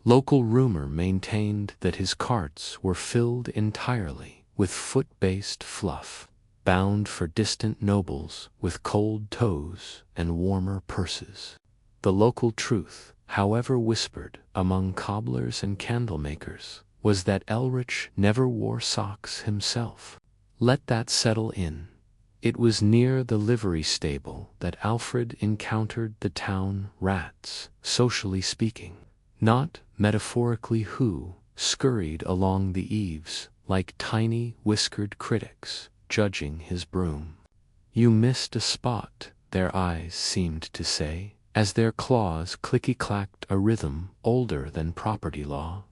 Local rumor maintained that his carts were filled entirely with foot-based fluff, bound for distant nobles with cold toes and warmer purses. The local truth, however whispered among cobblers and candlemakers, was that Elrich never wore socks himself. Let that settle in. It was near the livery stable that Alfred encountered the town rats, socially speaking, not metaphorically, who scurried along the eaves like tiny whiskered critics judging his broom. "You missed a spot," their eyes seemed to say, as their claws clicky-clacked a rhythm older than property law.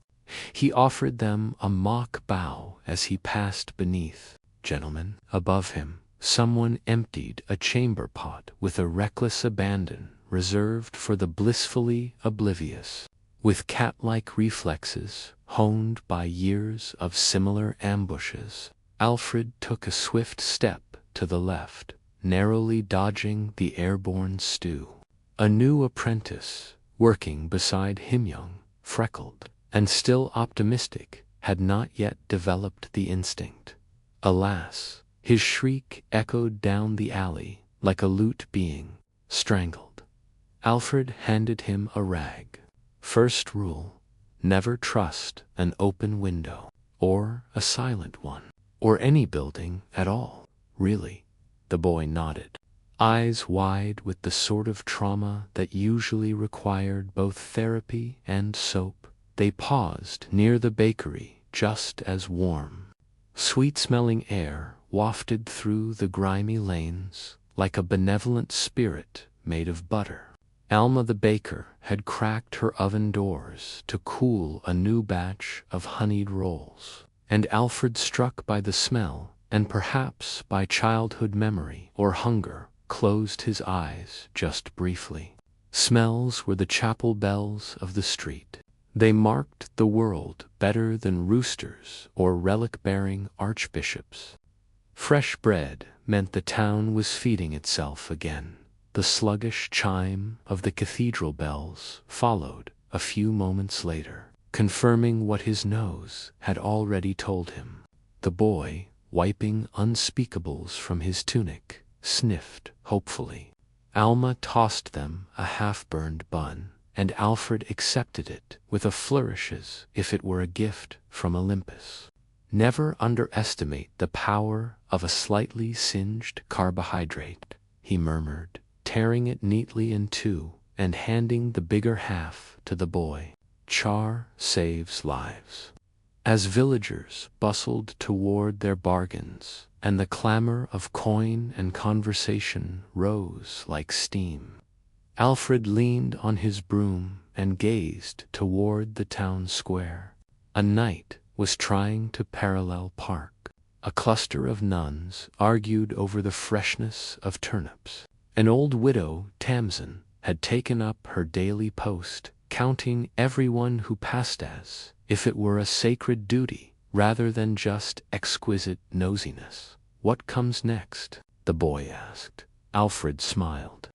He offered them a mock bow as he passed beneath. Gentlemen, above him, someone emptied a chamber pot with a reckless abandon reserved for the blissfully oblivious. With cat-like reflexes, honed by years of similar ambushes, Alfred took a swift step to the left, narrowly dodging the airborne stew. A new apprentice, working beside him, young, freckled, and still optimistic, had not yet developed the instinct. Alas, his shriek echoed down the alley like a lute being strangled. Alfred handed him a rag. First rule: never trust an open window, or a silent one, or any building at all, really. The boy nodded, eyes wide with the sort of trauma that usually required both therapy and soap. They paused near the bakery just as warm, sweet-smelling air wafted through the grimy lanes like a benevolent spirit made of butter. Alma the baker had cracked her oven doors to cool a new batch of honeyed rolls, and Alfred, struck by the smell, and perhaps by childhood memory or hunger, closed his eyes just briefly. Smells were the chapel bells of the street. They marked the world better than roosters or relic-bearing archbishops. Fresh bread meant the town was feeding itself again. The sluggish chime of the cathedral bells followed a few moments later, confirming what his nose had already told him. The boy, wiping unspeakables from his tunic, sniffed hopefully. Alma tossed them a half-burned bun, and Alfred accepted it with a flourish as if it were a gift from Olympus. Never underestimate the power of a slightly singed carbohydrate, he murmured, tearing it neatly in two and handing the bigger half to the boy. Char saves lives. As villagers bustled toward their bargains, and the clamor of coin and conversation rose like steam, Alfred leaned on his broom and gazed toward the town square. A knight was trying to parallel park. A cluster of nuns argued over the freshness of turnips. An old widow, Tamsin, had taken up her daily post, counting everyone who passed as if it were a sacred duty rather than just exquisite nosiness. "What comes next?" the boy asked. Alfred smiled.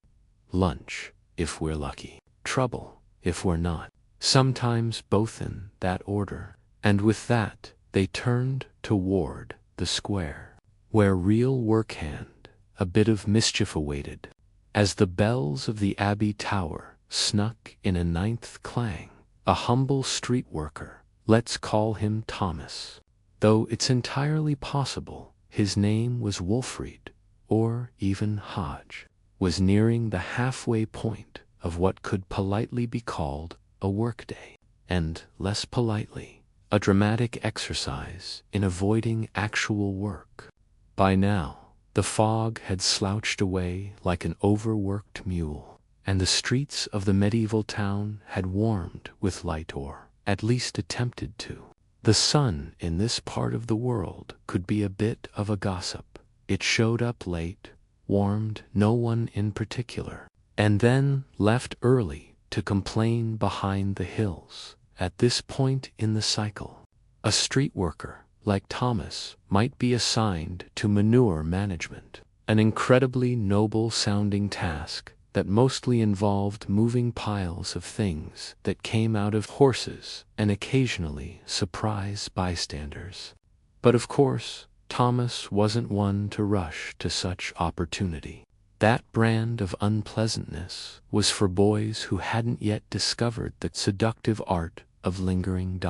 "Lunch, if we're lucky. Trouble, if we're not. Sometimes both in that order." And with that, they turned toward the square, where real work-hand, a bit of mischief awaited. As the bells of the Abbey Tower snuck in a ninth clang, a humble street worker, let's call him Thomas, though it's entirely possible his name was Wolfried, or even Hodge, was nearing the halfway point of what could politely be called a workday, and, less politely, a dramatic exercise in avoiding actual work. By now, the fog had slouched away like an overworked mule, and the streets of the medieval town had warmed with light, or at least attempted to. The sun in this part of the world could be a bit of a gossip. It showed up late, warmed no one in particular, and then left early to complain behind the hills. At this point in the cycle, a street worker like Thomas might be assigned to manure management, an incredibly noble-sounding task that mostly involved moving piles of things that came out of horses and occasionally surprise bystanders. But of course, Thomas wasn't one to rush to such opportunity. That brand of unpleasantness was for boys who hadn't yet discovered the seductive art of lingering.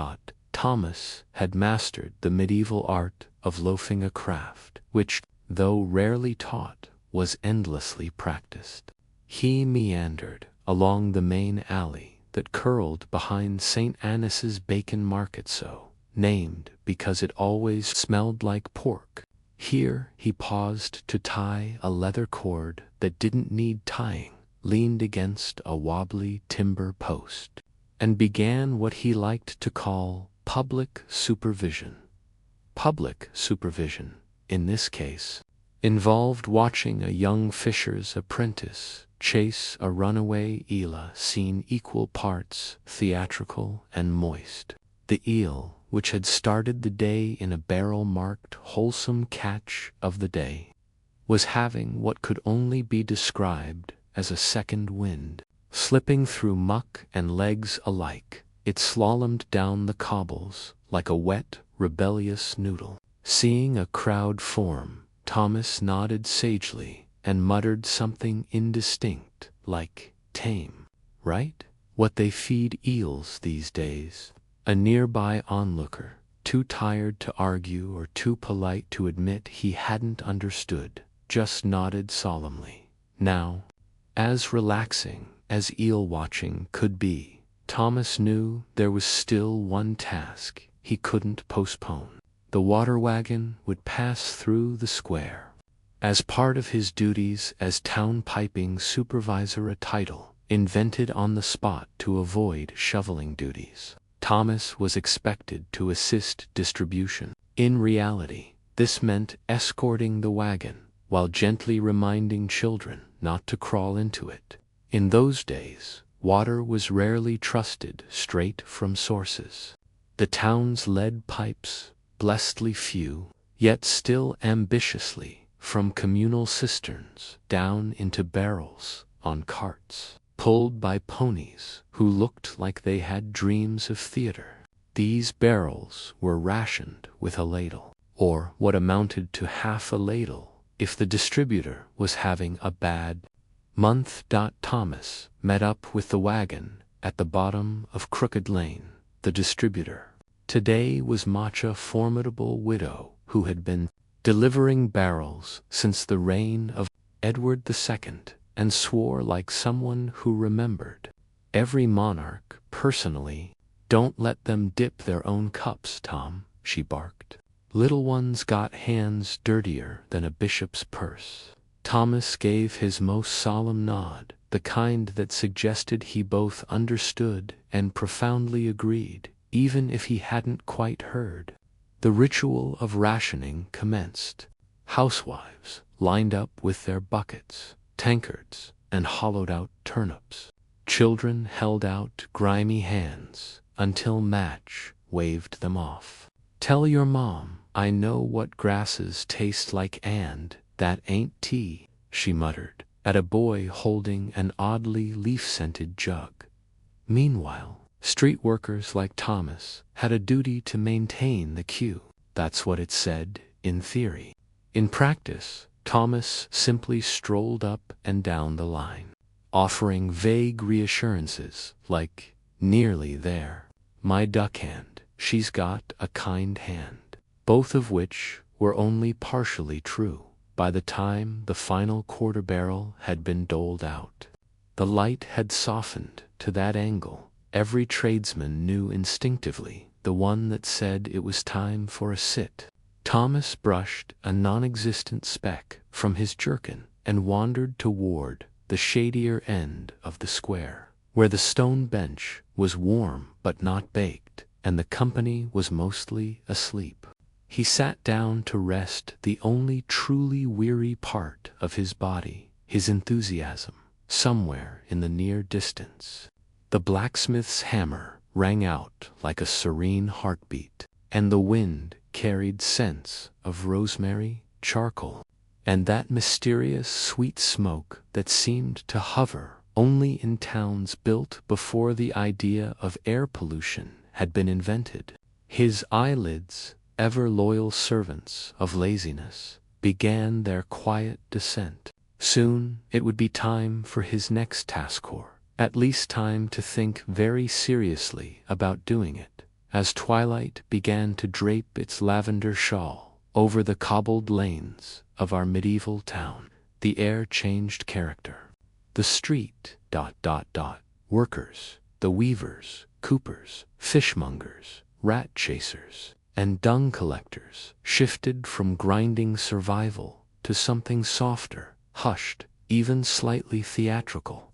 Thomas had mastered the medieval art of loafing, a craft which, though rarely taught, was endlessly practiced. He meandered along the main alley that curled behind St. Annis's Bacon Market, so named because it always smelled like pork. Here he paused to tie a leather cord that didn't need tying, leaned against a wobbly timber post, and began what he liked to call public supervision. Public supervision, in this case, involved watching a young fisher's apprentice chase a runaway eel scene equal parts theatrical and moist. The eel, which had started the day in a barrel marked wholesome catch of the day, was having what could only be described as a second wind. Slipping through muck and legs alike, it slalomed down the cobbles like a wet, rebellious noodle. Seeing a crowd form, Thomas nodded sagely and muttered something indistinct like tame. Right? What they feed eels these days. A nearby onlooker, too tired to argue or too polite to admit he hadn't understood, just nodded solemnly. Now, as relaxing as eel watching could be, Thomas knew there was still one task he couldn't postpone. The water wagon would pass through the square. As part of his duties as town piping supervisor, a title invented on the spot to avoid shoveling duties, Thomas was expected to assist distribution. In reality, this meant escorting the wagon while gently reminding children not to crawl into it. In those days, water was rarely trusted straight from sources. The town's lead pipes, blessedly few, yet still ambitiously, from communal cisterns down into barrels on carts, pulled by ponies who looked like they had dreams of theater. These barrels were rationed with a ladle, or what amounted to half a ladle, if the distributor was having a bad month. Thomas met up with the wagon at the bottom of Crooked Lane. The distributor today was Macha, formidable widow who had been delivering barrels since the reign of Edward II, and swore like someone who remembered every monarch personally. Don't let them dip their own cups, Tom, she barked. Little ones got hands dirtier than a bishop's purse. Thomas gave his most solemn nod, the kind that suggested he both understood and profoundly agreed, even if he hadn't quite heard. The ritual of rationing commenced. Housewives lined up with their buckets, tankards, and hollowed-out turnips. Children held out grimy hands until Match waved them off. "Tell your mom I know what grasses taste like, and that ain't tea," she muttered at a boy holding an oddly leaf-scented jug. Meanwhile, street workers like Thomas had a duty to maintain the queue. That's what it said in theory. In practice, Thomas simply strolled up and down the line, offering vague reassurances like, "Nearly there. My duckhand, she's got a kind hand," both of which were only partially true. By the time the final quarter barrel had been doled out, the light had softened to that angle every tradesman knew instinctively, the one that said it was time for a sit. Thomas brushed a non-existent speck from his jerkin and wandered toward the shadier end of the square, where the stone bench was warm but not baked, and the company was mostly asleep. He sat down to rest the only truly weary part of his body, his enthusiasm, somewhere in the near distance. The blacksmith's hammer rang out like a serene heartbeat, and the wind carried scents of rosemary, charcoal, and that mysterious sweet smoke that seemed to hover only in towns built before the idea of air pollution had been invented. His eyelids, ever loyal servants of laziness, began their quiet descent. Soon it would be time for his next task, or at least time to think very seriously about doing it. As twilight began to drape its lavender shawl over the cobbled lanes of our medieval town, the air changed character. The street, workers, the weavers, coopers, fishmongers, rat chasers, and dung collectors shifted from grinding survival to something softer, hushed, even slightly theatrical.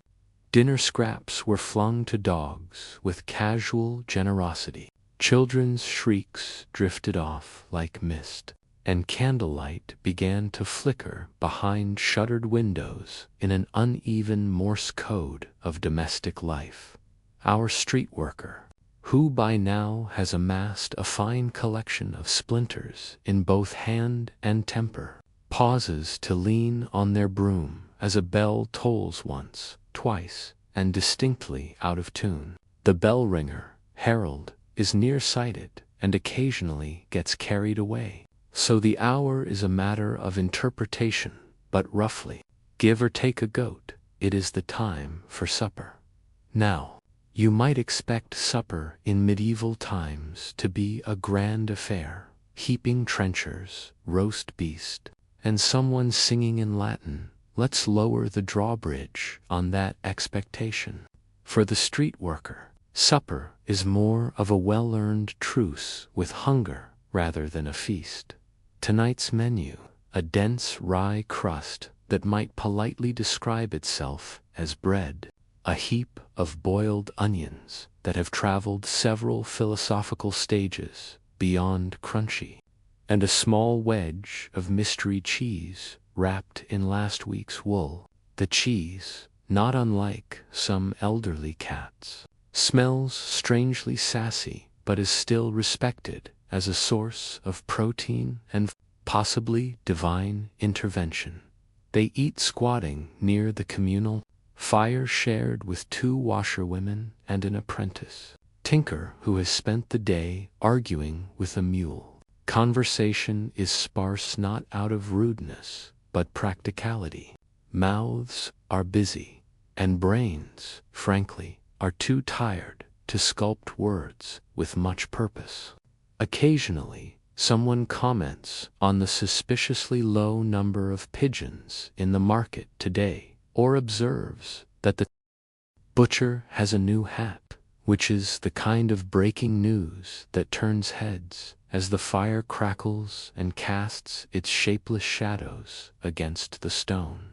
Dinner scraps were flung to dogs with casual generosity. Children's shrieks drifted off like mist, and candlelight began to flicker behind shuttered windows in an uneven Morse code of domestic life. Our street worker, who by now has amassed a fine collection of splinters in both hand and temper, pauses to lean on their broom as a bell tolls once, twice, and distinctly out of tune. The bell ringer, Harold, is nearsighted and occasionally gets carried away. So the hour is a matter of interpretation, but roughly, give or take a goat, it is the time for supper. Now, you might expect supper in medieval times to be a grand affair, heaping trenchers, roast beast, and someone singing in Latin. Let's lower the drawbridge on that expectation. For the street worker, supper is more of a well-earned truce with hunger rather than a feast. Tonight's menu, a dense rye crust that might politely describe itself as bread, a heap of boiled onions that have traveled several philosophical stages beyond crunchy, and a small wedge of mystery cheese wrapped in last week's wool. The cheese, not unlike some elderly cats, smells strangely sassy but is still respected as a source of protein and possibly divine intervention. They eat squatting near the communal fire shared with 2 washerwomen and an apprentice tinker who has spent the day arguing with a mule. Conversation is sparse not out of rudeness, but practicality. Mouths are busy, and brains, frankly, are too tired to sculpt words with much purpose. Occasionally, someone comments on the suspiciously low number of pigeons in the market today, or observes that the butcher has a new hat, which is the kind of breaking news that turns heads as the fire crackles and casts its shapeless shadows against the stone.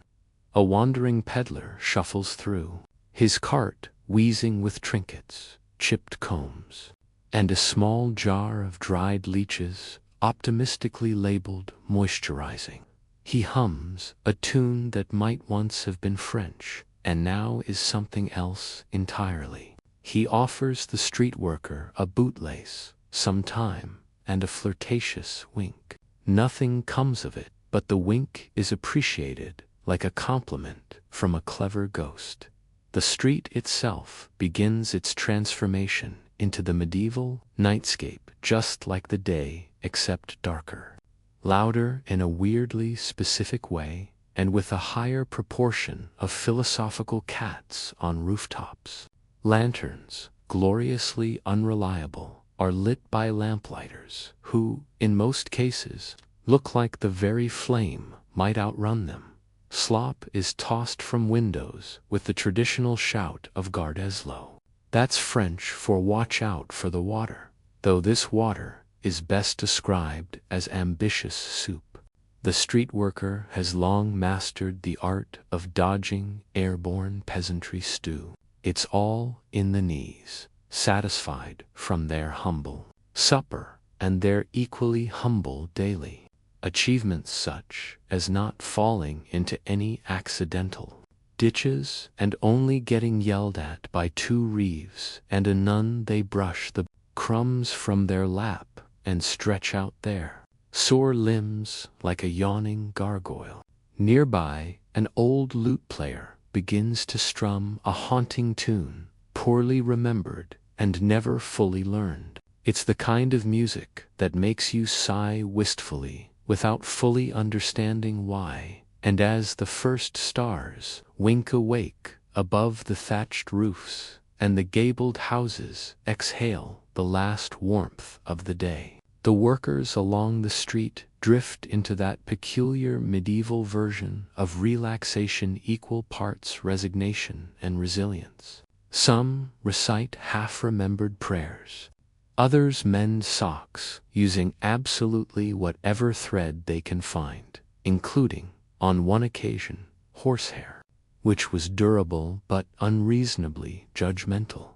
A wandering peddler shuffles through, his cart wheezing with trinkets, chipped combs, and a small jar of dried leeches optimistically labeled moisturizing. He hums a tune that might once have been French and now is something else entirely. He offers the street worker a bootlace, some time, and a flirtatious wink. Nothing comes of it, but the wink is appreciated like a compliment from a clever ghost. The street itself begins its transformation into the medieval nightscape, just like the day, except darker. Louder in a weirdly specific way, and with a higher proportion of philosophical cats on rooftops. Lanterns, gloriously unreliable, are lit by lamplighters who, in most cases, look like the very flame might outrun them. Slop is tossed from windows with the traditional shout of Gardeslo. That's French for watch out for the water, though this water is best described as ambitious soup. The street worker has long mastered the art of dodging airborne peasantry stew. It's all in the knees, satisfied from their humble supper and their equally humble daily achievements, such as not falling into any accidental ditches and only getting yelled at by 2 reeves and a nun. They brush the crumbs from their lap and stretch out their sore limbs like a yawning gargoyle. Nearby, an old lute player begins to strum a haunting tune, poorly remembered and never fully learned. It's the kind of music that makes you sigh wistfully without fully understanding why, and as the first stars wink awake above the thatched roofs and the gabled houses exhale the last warmth of the day, the workers along the street drift into that peculiar medieval version of relaxation, equal parts resignation and resilience. Some recite half-remembered prayers, Others mend socks, using absolutely whatever thread they can find, including, on one occasion, horsehair, which was durable but unreasonably judgmental.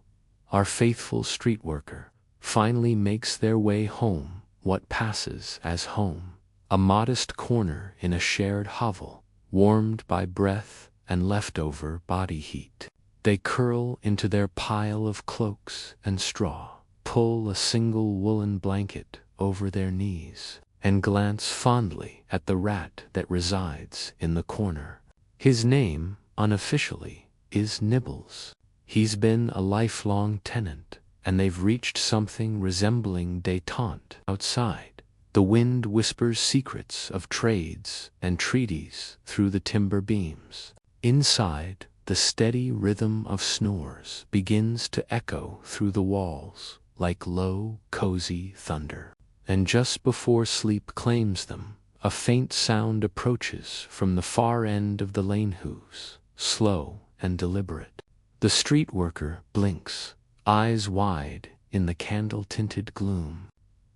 Our faithful street worker finally makes their way home, what passes as home, a modest corner in a shared hovel, warmed by breath and leftover body heat. They curl into their pile of cloaks and straw, pull a single woolen blanket over their knees, and glance fondly at the rat that resides in the corner. His name, unofficially, is Nibbles. He's been a lifelong tenant, and they've reached something resembling détente outside. The wind whispers secrets of trades and treaties through the timber beams. Inside, the steady rhythm of snores begins to echo through the walls like low, cozy thunder. And just before sleep claims them, a faint sound approaches from the far end of the lane hooves, slow and deliberate. The street worker blinks, eyes wide in the candle-tinted gloom.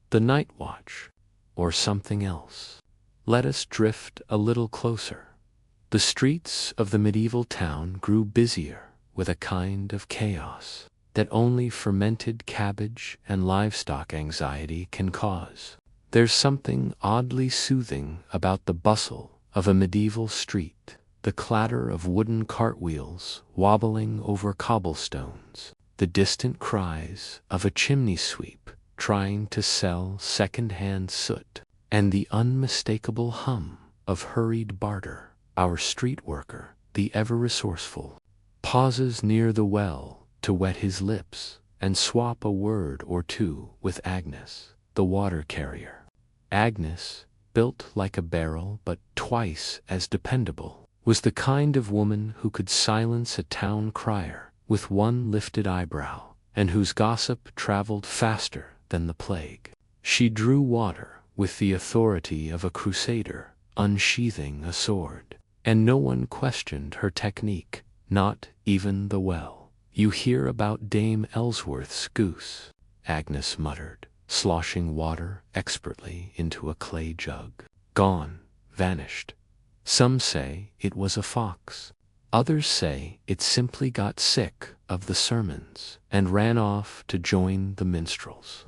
The night watch, or something else. Let us drift a little closer. The streets of the medieval town grew busier with a kind of chaos that only fermented cabbage and livestock anxiety can cause. There's something oddly soothing about the bustle of a medieval street, the clatter of wooden cartwheels wobbling over cobblestones, the distant cries of a chimney sweep trying to sell second-hand soot, and the unmistakable hum of hurried barter. Our street worker, the ever-resourceful, pauses near the well to wet his lips and swap a word or two with Agnes, the water carrier. Agnes, built like a barrel but twice as dependable, was the kind of woman who could silence a town crier with one lifted eyebrow, and whose gossip traveled faster than the plague. She drew water with the authority of a crusader unsheathing a sword, and no one questioned her technique, not even the well. "You hear about Dame Ellsworth's goose," Agnes muttered, sloshing water expertly into a clay jug. "Gone, vanished. Some say it was a fox. Others say it simply got sick of the sermons and ran off to join the minstrels."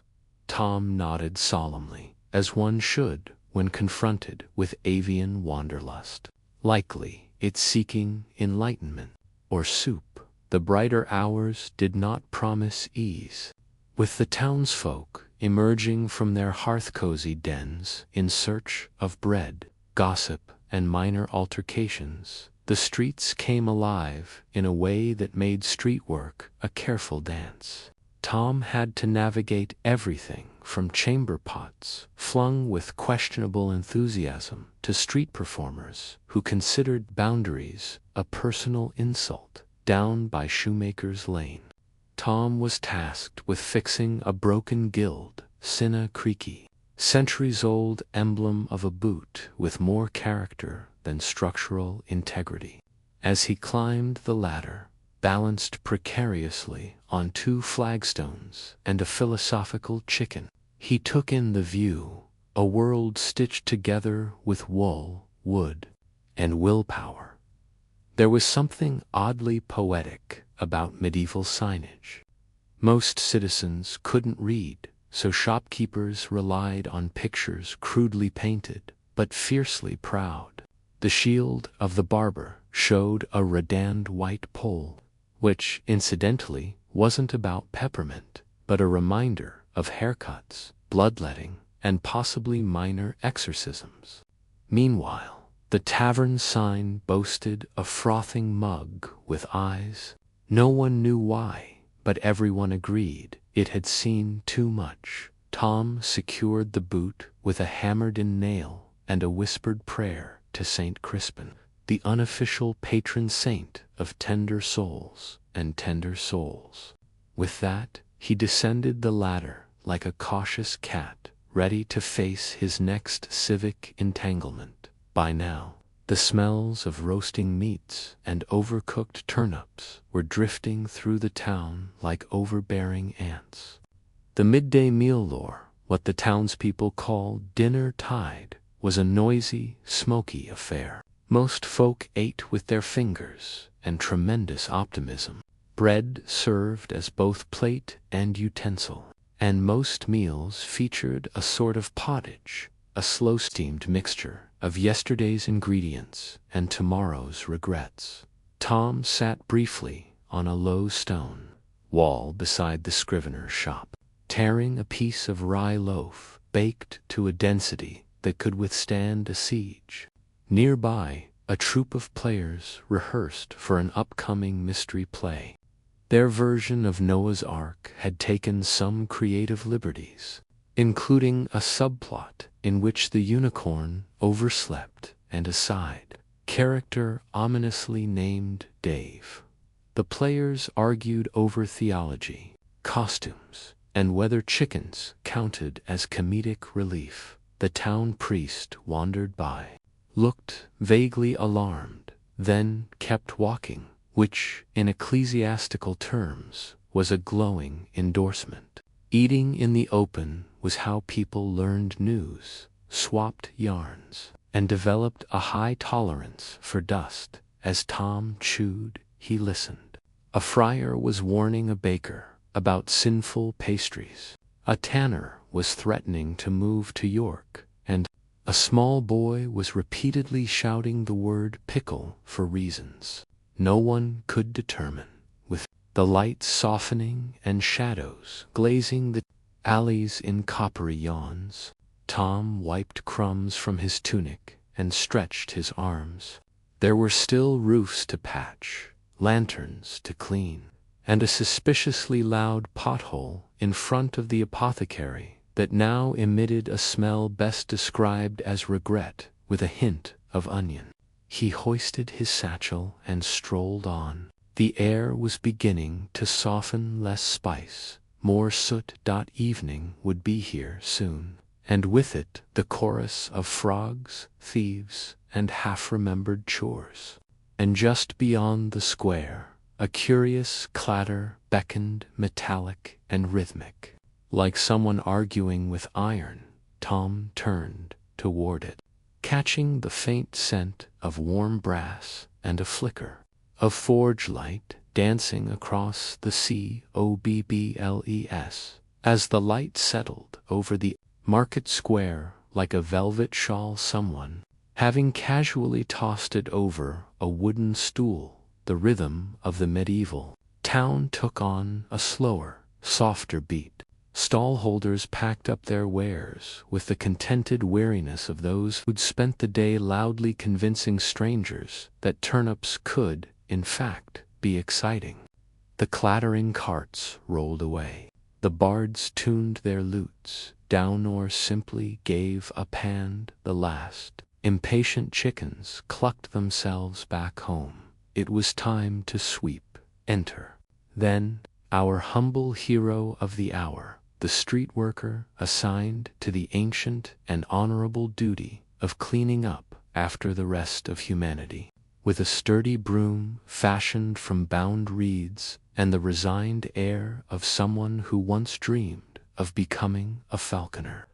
Tom nodded solemnly, as one should when confronted with avian wanderlust. Likely it's seeking enlightenment or soup. The brighter hours did not promise ease. With the townsfolk emerging from their hearth-cozy dens in search of bread, gossip, and minor altercations, the streets came alive in a way that made street work a careful dance. Tom had to navigate everything from chamber pots flung with questionable enthusiasm to street performers who considered boundaries a personal insult down by Shoemaker's Lane. Tom was tasked with fixing a broken guild, Sina Creaky, centuries-old emblem of a boot with more character than structural integrity. As he climbed the ladder, balanced precariously on 2 flagstones and a philosophical chicken, he took in the view, a world stitched together with wool, wood, and willpower. There was something oddly poetic about medieval signage. Most citizens couldn't read, so shopkeepers relied on pictures crudely painted, but fiercely proud. The shield of the barber showed a redanned white pole, which, incidentally, wasn't about peppermint, but a reminder of haircuts, bloodletting, and possibly minor exorcisms. Meanwhile, the tavern sign boasted a frothing mug with eyes. No one knew why, but everyone agreed it had seen too much. Tom secured the boot with a hammered-in nail and a whispered prayer to Saint Crispin, the unofficial patron saint of tender souls and tender souls. With that, he descended the ladder like a cautious cat, ready to face his next civic entanglement. By now, the smells of roasting meats and overcooked turnips were drifting through the town like overbearing ants. The midday meal lore, what the townspeople call dinner tide, was a noisy, smoky affair. Most folk ate with their fingers, and tremendous optimism. Bread served as both plate and utensil, and most meals featured a sort of pottage, a slow-steamed mixture of yesterday's ingredients and tomorrow's regrets. Tom sat briefly on a low stone wall beside the scrivener's shop, tearing a piece of rye loaf baked to a density that could withstand a siege. Nearby, a troupe of players rehearsed for an upcoming mystery play. Their version of Noah's Ark had taken some creative liberties, including a subplot in which the unicorn overslept and a side character ominously named Dave. The players argued over theology, costumes, and whether chickens counted as comedic relief. The town priest wandered by, looked vaguely alarmed, then kept walking, which, in ecclesiastical terms, was a glowing endorsement. Eating in the open was how people learned news, swapped yarns, and developed a high tolerance for dust. As Tom chewed, he listened. A friar was warning a baker about sinful pastries. A tanner was threatening to move to York, and a small boy was repeatedly shouting the word pickle for reasons no one could determine. With the light softening and shadows glazing the alleys in coppery yawns, Tom wiped crumbs from his tunic and stretched his arms. There were still roofs to patch, lanterns to clean, and a suspiciously loud pothole in front of the apothecary that now emitted a smell best described as regret with a hint of onion. He hoisted his satchel and strolled on. The air was beginning to soften, less spice, more soot. Evening would be here soon, and with it the chorus of frogs, thieves, and half-remembered chores. And just beyond the square, a curious clatter beckoned, metallic and rhythmic. Like someone arguing with iron, Tom turned toward it, catching the faint scent of warm brass and a flicker of forge light dancing across the cobbles. As the light settled over the market square like a velvet shawl, someone, having casually tossed it over a wooden stool, the rhythm of the medieval town took on a slower, softer beat. Stallholders packed up their wares with the contented weariness of those who'd spent the day loudly convincing strangers that turnips could, in fact, be exciting. The clattering carts rolled away. The bards tuned their lutes down or simply gave up hand. The last impatient chickens clucked themselves back home. It was time to sweep. Enter. Then, our humble hero of the hour, the street worker assigned to the ancient and honorable duty of cleaning up after the rest of humanity. With a sturdy broom fashioned from bound reeds and the resigned air of someone who once dreamed of becoming a falconer,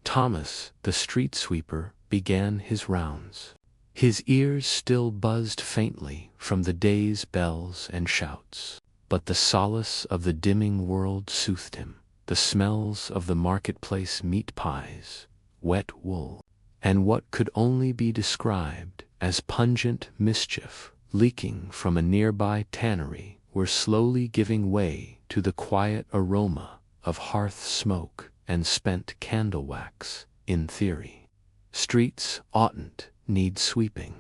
Thomas, the street sweeper, began his rounds. His ears still buzzed faintly from the day's bells and shouts, but the solace of the dimming world soothed him. The smells of the marketplace meat pies, wet wool, and what could only be described as pungent mischief leaking from a nearby tannery were slowly giving way to the quiet aroma of hearth smoke and spent candle wax. In theory, streets oughtn't need sweeping.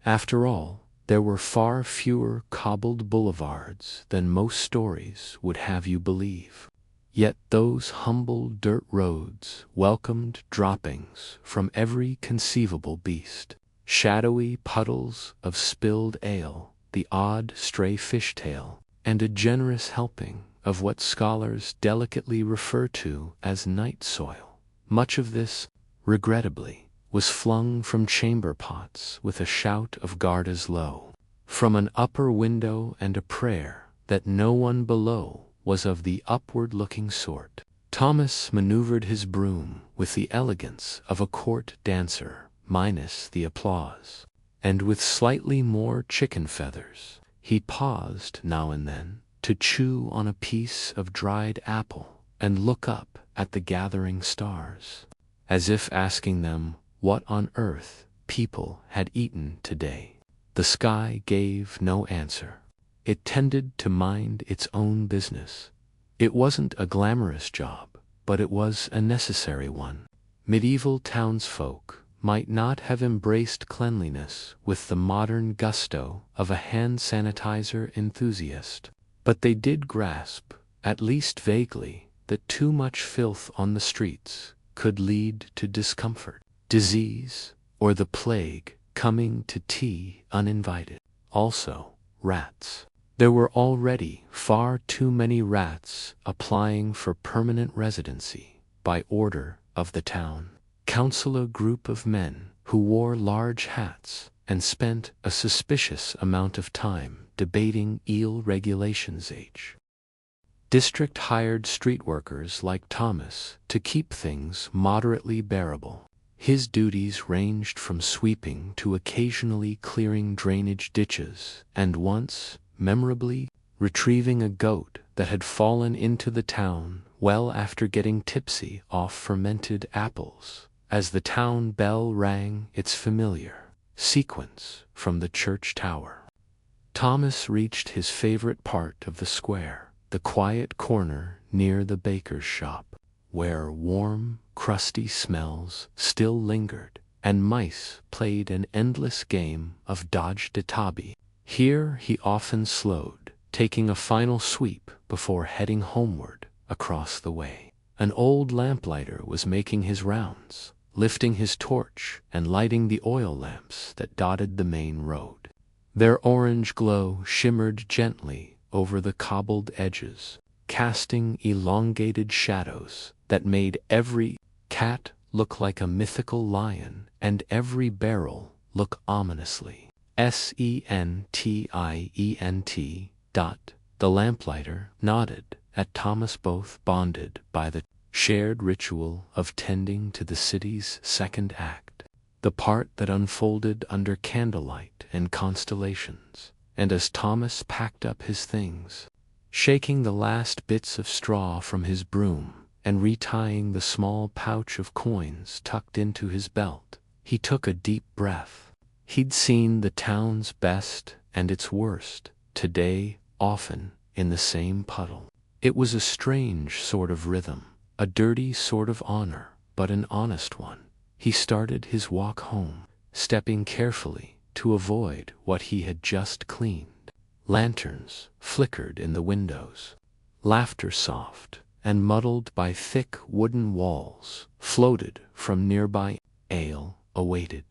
After all, there were far fewer cobbled boulevards than most stories would have you believe. Yet those humble dirt roads welcomed droppings from every conceivable beast. Shadowy puddles of spilled ale, the odd stray fishtail, and a generous helping of what scholars delicately refer to as night soil. Much of this, regrettably, was flung from chamber pots with a shout of Garda's low, from an upper window and a prayer that no one below was of the upward-looking sort. Thomas maneuvered his broom with the elegance of a court dancer, minus the applause. And with slightly more chicken feathers, he paused now and then to chew on a piece of dried apple and look up at the gathering stars, as if asking them what on earth people had eaten today. The sky gave no answer. It tended to mind its own business. It wasn't a glamorous job, but it was a necessary one. Medieval townsfolk might not have embraced cleanliness with the modern gusto of a hand sanitizer enthusiast, but they did grasp, at least vaguely, that too much filth on the streets could lead to discomfort, disease, or the plague coming to tea uninvited. Also, rats. There were already far too many rats applying for permanent residency by order of the town council. A group of men who wore large hats and spent a suspicious amount of time debating eel regulations. District hired street workers like Thomas to keep things moderately bearable. His duties ranged from sweeping to occasionally clearing drainage ditches, and once, memorably, retrieving a goat that had fallen into the town well after getting tipsy off fermented apples, as the town bell rang its familiar sequence from the church tower. Thomas reached his favorite part of the square, the quiet corner near the baker's shop, where warm, crusty smells still lingered, and mice played an endless game of dodge-de-tabby. Here he often slowed, taking a final sweep before heading homeward across the way. An old lamplighter was making his rounds, lifting his torch and lighting the oil lamps that dotted the main road. Their orange glow shimmered gently over the cobbled edges, casting elongated shadows that made every cat look like a mythical lion and every barrel look ominously sentient. The lamplighter nodded at Thomas, both bonded by the shared ritual of tending to the city's second act, the part that unfolded under candlelight and constellations. And as Thomas packed up his things, shaking the last bits of straw from his broom and retying the small pouch of coins tucked into his belt, he took a deep breath. He'd seen the town's best and its worst, today often in the same puddle. It was a strange sort of rhythm, a dirty sort of honor, but an honest one. He started his walk home, stepping carefully to avoid what he had just cleaned. Lanterns flickered in the windows. Laughter, soft and muddled by thick wooden walls, floated from nearby. Ale awaited.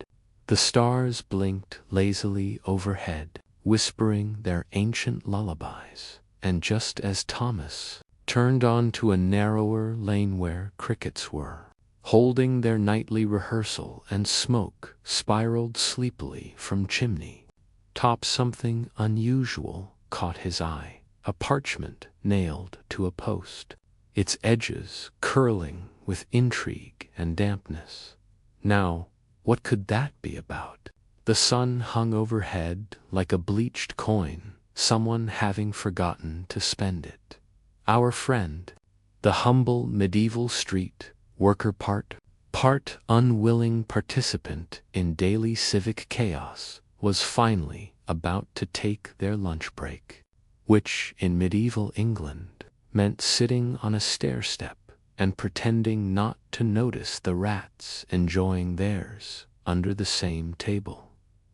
The stars blinked lazily overhead, whispering their ancient lullabies, and just as Thomas turned onto a narrower lane where crickets were holding their nightly rehearsal and smoke spiraled sleepily from chimney top, something unusual caught his eye. A parchment nailed to a post, its edges curling with intrigue and dampness. Now, what could that be about? The sun hung overhead like a bleached coin, someone having forgotten to spend it. Our friend, the humble medieval street worker, part unwilling participant in daily civic chaos, was finally about to take their lunch break, which in medieval England meant sitting on a stair-step and pretending not to notice the rats enjoying theirs under the same table.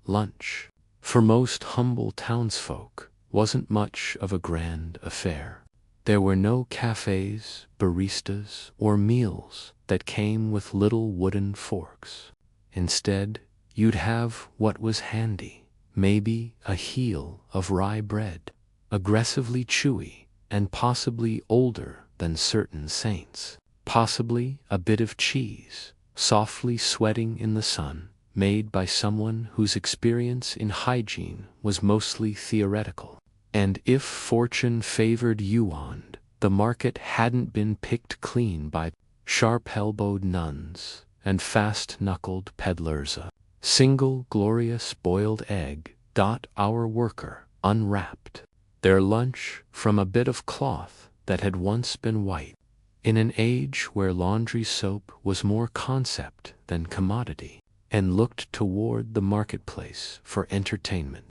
Lunch, for most humble townsfolk, wasn't much of a grand affair. There were no cafes, baristas, or meals that came with little wooden forks. Instead, you'd have what was handy, maybe a heel of rye bread, aggressively chewy and possibly older than certain saints, possibly a bit of cheese, softly sweating in the sun, made by someone whose experience in hygiene was mostly theoretical, and if fortune favored you, The market hadn't been picked clean by sharp-elbowed nuns and fast-knuckled peddlers. A single glorious boiled egg. Our worker unwrapped their lunch from a bit of cloth that had once been white. In an age where laundry soap was more concept than commodity, and looked toward the marketplace for entertainment,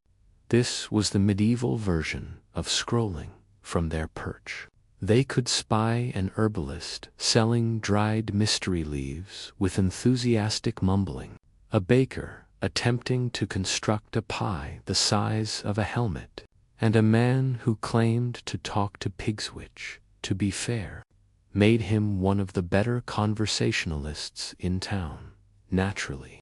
this was the medieval version of scrolling from their perch. They could spy an herbalist selling dried mystery leaves with enthusiastic mumbling, a baker attempting to construct a pie the size of a helmet, and a man who claimed to talk to pigs, which, to be fair, made him one of the better conversationalists in town. Naturally,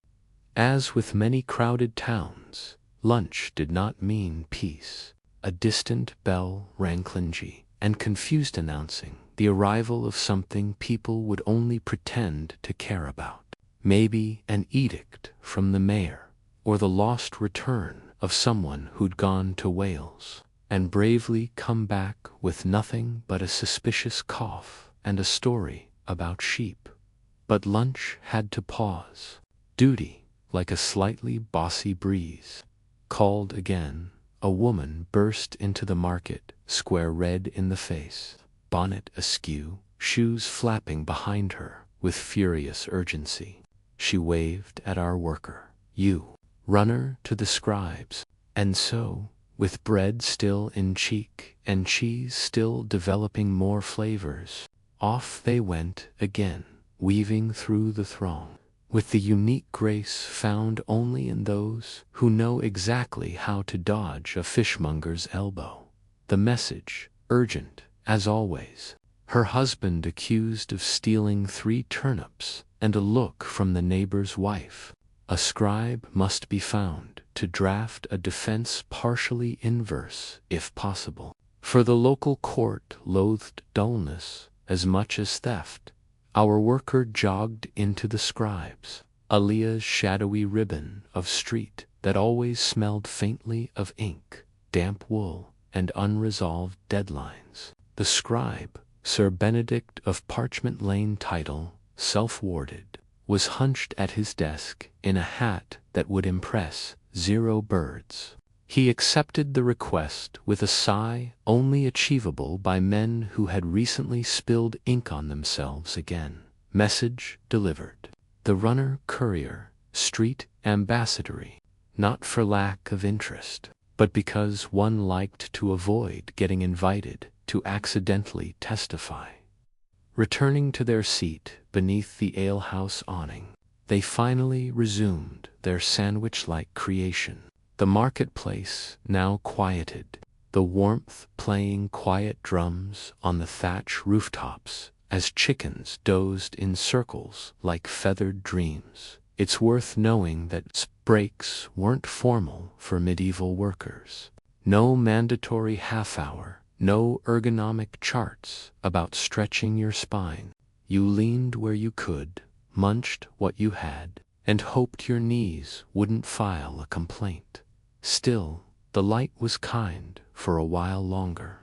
as with many crowded towns, lunch did not mean peace. A distant bell rang clingy and confused, announcing the arrival of something people would only pretend to care about. Maybe an edict from the mayor, or the lost return of someone who'd gone to Wales and bravely come back with nothing but a suspicious cough and a story about sheep. But lunch had to pause. Duty, like a slightly bossy breeze, called again. A woman burst into the market square, red in the face, bonnet askew, shoes flapping behind her with furious urgency. She waved at our worker. "You, runner to the scribes." And so, with bread still in cheek and cheese still developing more flavors, off they went again, weaving through the throng, with the unique grace found only in those who know exactly how to dodge a fishmonger's elbow. The message, urgent, as always. Her husband accused of stealing 3 turnips, and a look from the neighbor's wife. A scribe must be found to draft a defense partially inverse, if possible. For the local court loathed dullness as much as theft. Our worker jogged into the scribes, Aaliyah's shadowy ribbon of street that always smelled faintly of ink, damp wool, and unresolved deadlines. The scribe, Sir Benedict of Parchment Lane, title, self-warded, was hunched at his desk in a hat that would impress 0 birds. He accepted the request with a sigh only achievable by men who had recently spilled ink on themselves again. Message delivered. The runner courier, street ambassadory, not for lack of interest, but because one liked to avoid getting invited to accidentally testify. Returning to their seat beneath the alehouse awning, they finally resumed their sandwich-like creation. The marketplace now quieted, the warmth playing quiet drums on the thatch rooftops as chickens dozed in circles like feathered dreams. It's worth knowing that breaks weren't formal for medieval workers. No mandatory half-hour, no ergonomic charts about stretching your spine. You leaned where you could, munched what you had, and hoped your knees wouldn't file a complaint. Still, the light was kind for a while longer.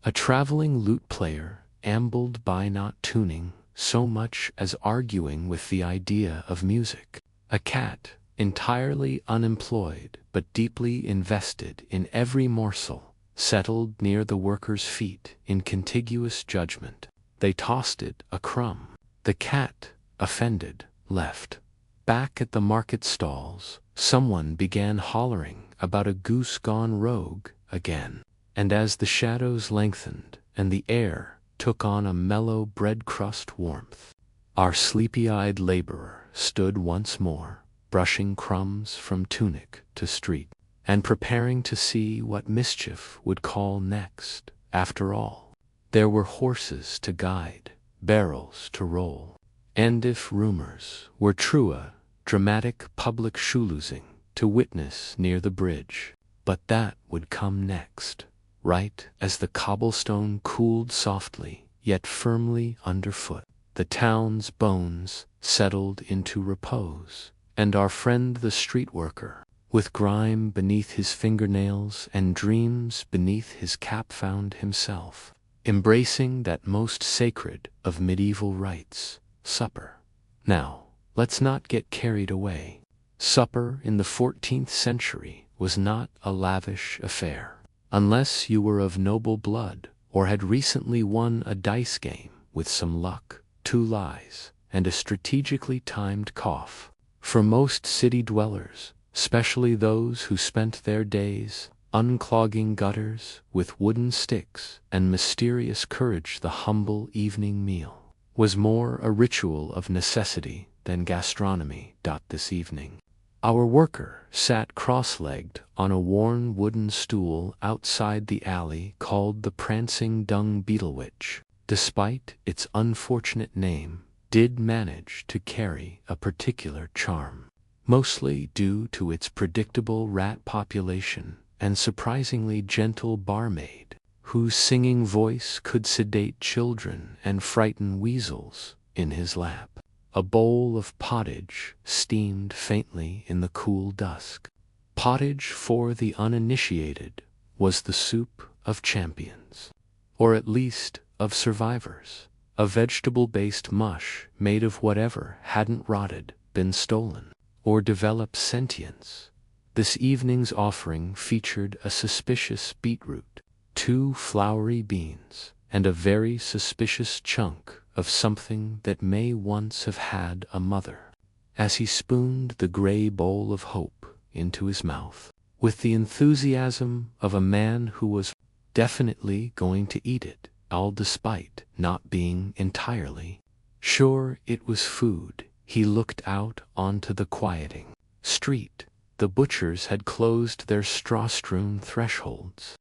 A traveling lute player ambled by, not tuning so much as arguing with the idea of music. A cat, entirely unemployed but deeply invested in every morsel, settled near the worker's feet in contiguous judgment. They tossed it a crumb. The cat, offended, left. Back at the market stalls, someone began hollering about a goose gone rogue again. And as the shadows lengthened and the air took on a mellow bread crust warmth, our sleepy-eyed laborer stood once more, brushing crumbs from tunic to street, and preparing to see what mischief would call next. After all, there were horses to guide, barrels to roll, and if rumors were true, a dramatic public shoelosing to witness near the bridge. But that would come next, right as the cobblestone cooled softly yet firmly underfoot. The town's bones settled into repose, and our friend the street worker, with grime beneath his fingernails and dreams beneath his cap, found himself embracing that most sacred of medieval rites, supper. Now, let's not get carried away. Supper in the 14th century was not a lavish affair. Unless you were of noble blood or had recently won a dice game with some luck, 2 lies, and a strategically timed cough. For most city dwellers, especially those who spent their days unclogging gutters with wooden sticks and mysterious courage, the humble evening meal was more a ritual of necessity than gastronomy. This evening, our worker sat cross-legged on a worn wooden stool outside the alley called the Prancing Dung Beetle, which, despite its unfortunate name, did manage to carry a particular charm, mostly due to its predictable rat population and surprisingly gentle barmaid, whose singing voice could sedate children and frighten weasels in his lap. A bowl of pottage steamed faintly in the cool dusk. Pottage, for the uninitiated, was the soup of champions, or at least of survivors, a vegetable-based mush made of whatever hadn't rotted, been stolen, or developed sentience. This evening's offering featured a suspicious beetroot, 2 floury beans, and a very suspicious chunk of something that may once have had a mother. As he spooned the gray bowl of hope into his mouth, with the enthusiasm of a man who was definitely going to eat it, all despite not being entirely sure it was food, he looked out onto the quieting street. The butchers had closed their straw-strewn thresholds,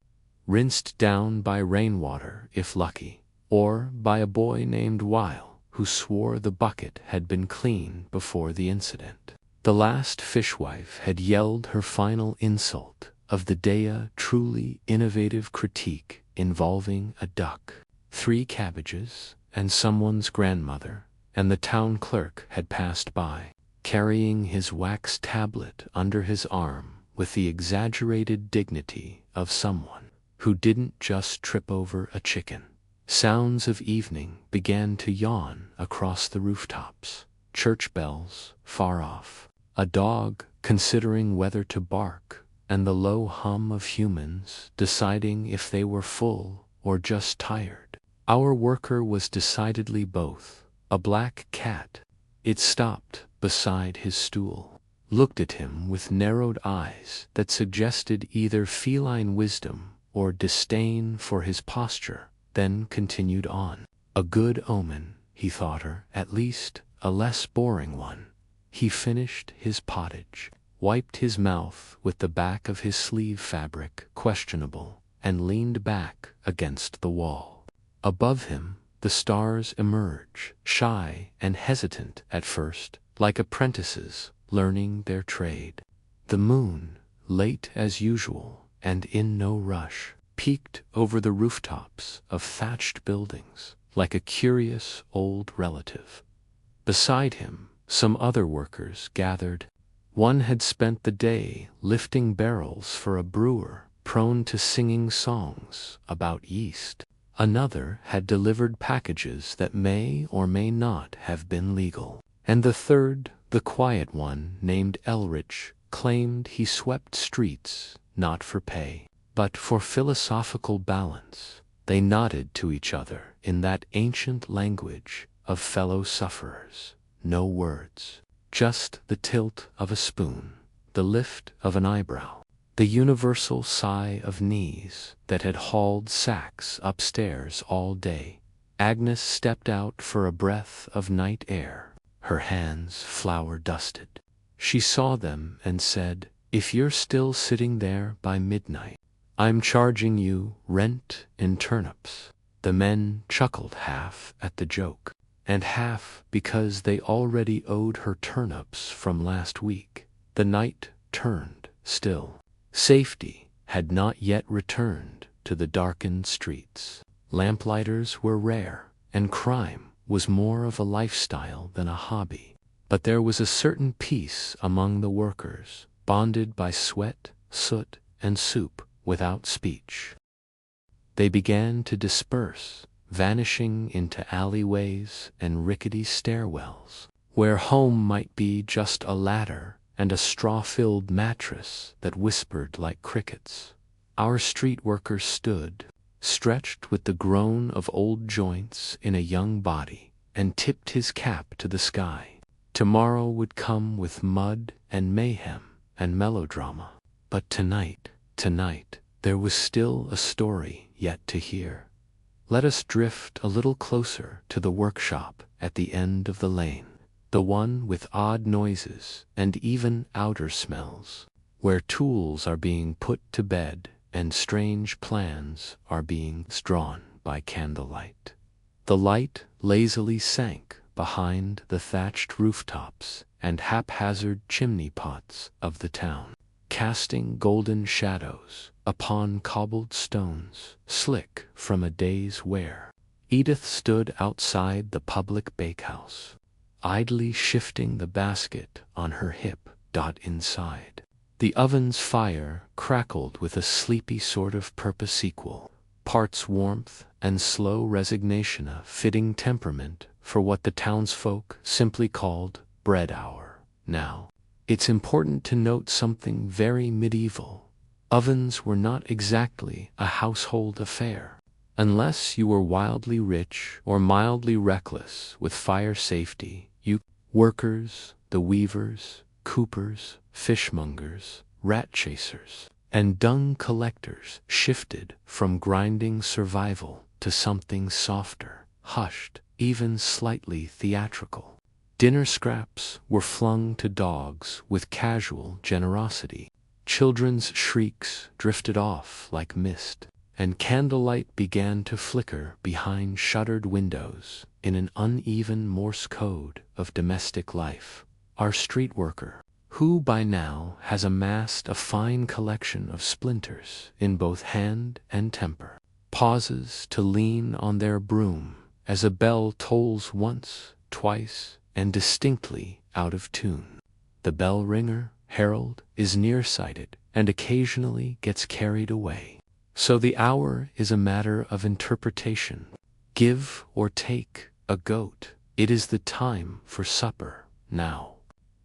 rinsed down by rainwater if lucky, or by a boy named Weil, who swore the bucket had been clean before the incident. The last fishwife had yelled her final insult of the day, a truly innovative critique involving a duck, 3 cabbages, and someone's grandmother, and the town clerk had passed by, carrying his wax tablet under his arm with the exaggerated dignity of someone who didn't just trip over a chicken. Sounds of evening began to yawn across the rooftops, church bells far off, a dog considering whether to bark, and the low hum of humans deciding if they were full or just tired. Our worker was decidedly both. A black cat. It stopped beside his stool, looked at him with narrowed eyes that suggested either feline wisdom or disdain for his posture, then continued on. A good omen, he thought her, at least a less boring one. He finished his pottage, wiped his mouth with the back of his sleeve fabric, questionable, and leaned back against the wall. Above him, the stars emerge, shy and hesitant at first, like apprentices learning their trade. The moon, late as usual and in no rush, peeked over the rooftops of thatched buildings like a curious old relative. Beside him, some other workers gathered. One had spent the day lifting barrels for a brewer prone to singing songs about yeast. Another had delivered packages that may or may not have been legal. And the third, the quiet one named Elrich, claimed he swept streets not for pay, but for philosophical balance. They nodded to each other in that ancient language of fellow sufferers. No words, just the tilt of a spoon, the lift of an eyebrow, the universal sigh of knees that had hauled sacks upstairs all day. Agnes stepped out for a breath of night air, her hands flour-dusted. She saw them and said, "If you're still sitting there by midnight, I'm charging you rent in turnips." The men chuckled, half at the joke, and half because they already owed her turnips from last week. The night turned still. Safety had not yet returned to the darkened streets. Lamplighters were rare, and crime was more of a lifestyle than a hobby. But there was a certain peace among the workers, bonded by sweat, soot, and soup, without speech. They began to disperse, vanishing into alleyways and rickety stairwells, where home might be just a ladder and a straw-filled mattress that whispered like crickets. Our street worker stood, stretched with the groan of old joints in a young body, and tipped his cap to the sky. Tomorrow would come with mud and mayhem and melodrama. But tonight, there was still a story yet to hear. Let us drift a little closer to the workshop at the end of the lane, the one with odd noises and even outer smells, where tools are being put to bed and strange plans are being drawn by candlelight. The light lazily sank behind the thatched rooftops and haphazard chimney pots of the town, casting golden shadows upon cobbled stones, slick from a day's wear. Edith stood outside the public bakehouse, idly shifting the basket on her hip. Inside, the oven's fire crackled with a sleepy sort of purpose equal, parts warmth and slow resignation, a fitting temperament for what the townsfolk simply called bread hour. Now, it's important to note something very medieval. Ovens were not exactly a household affair. Unless you were wildly rich or mildly reckless with fire safety, you workers, the weavers, coopers, fishmongers, rat chasers, and dung collectors shifted from grinding survival to something softer, hushed, even slightly theatrical. Dinner scraps were flung to dogs with casual generosity. Children's shrieks drifted off like mist, and candlelight began to flicker behind shuttered windows in an uneven Morse code of domestic life. Our street worker, who by now has amassed a fine collection of splinters in both hand and temper, pauses to lean on their broom as a bell tolls once, twice, and distinctly out of tune. The bell ringer, herald, is nearsighted and occasionally gets carried away. So the hour is a matter of interpretation. Give or take a goat, it is the time for supper now.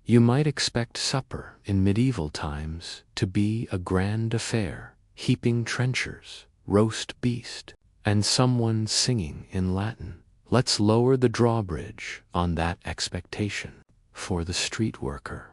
You might expect supper in medieval times to be a grand affair, heaping trenchers, roast beast, and someone singing in Latin. Let's lower the drawbridge on that expectation. For the street worker,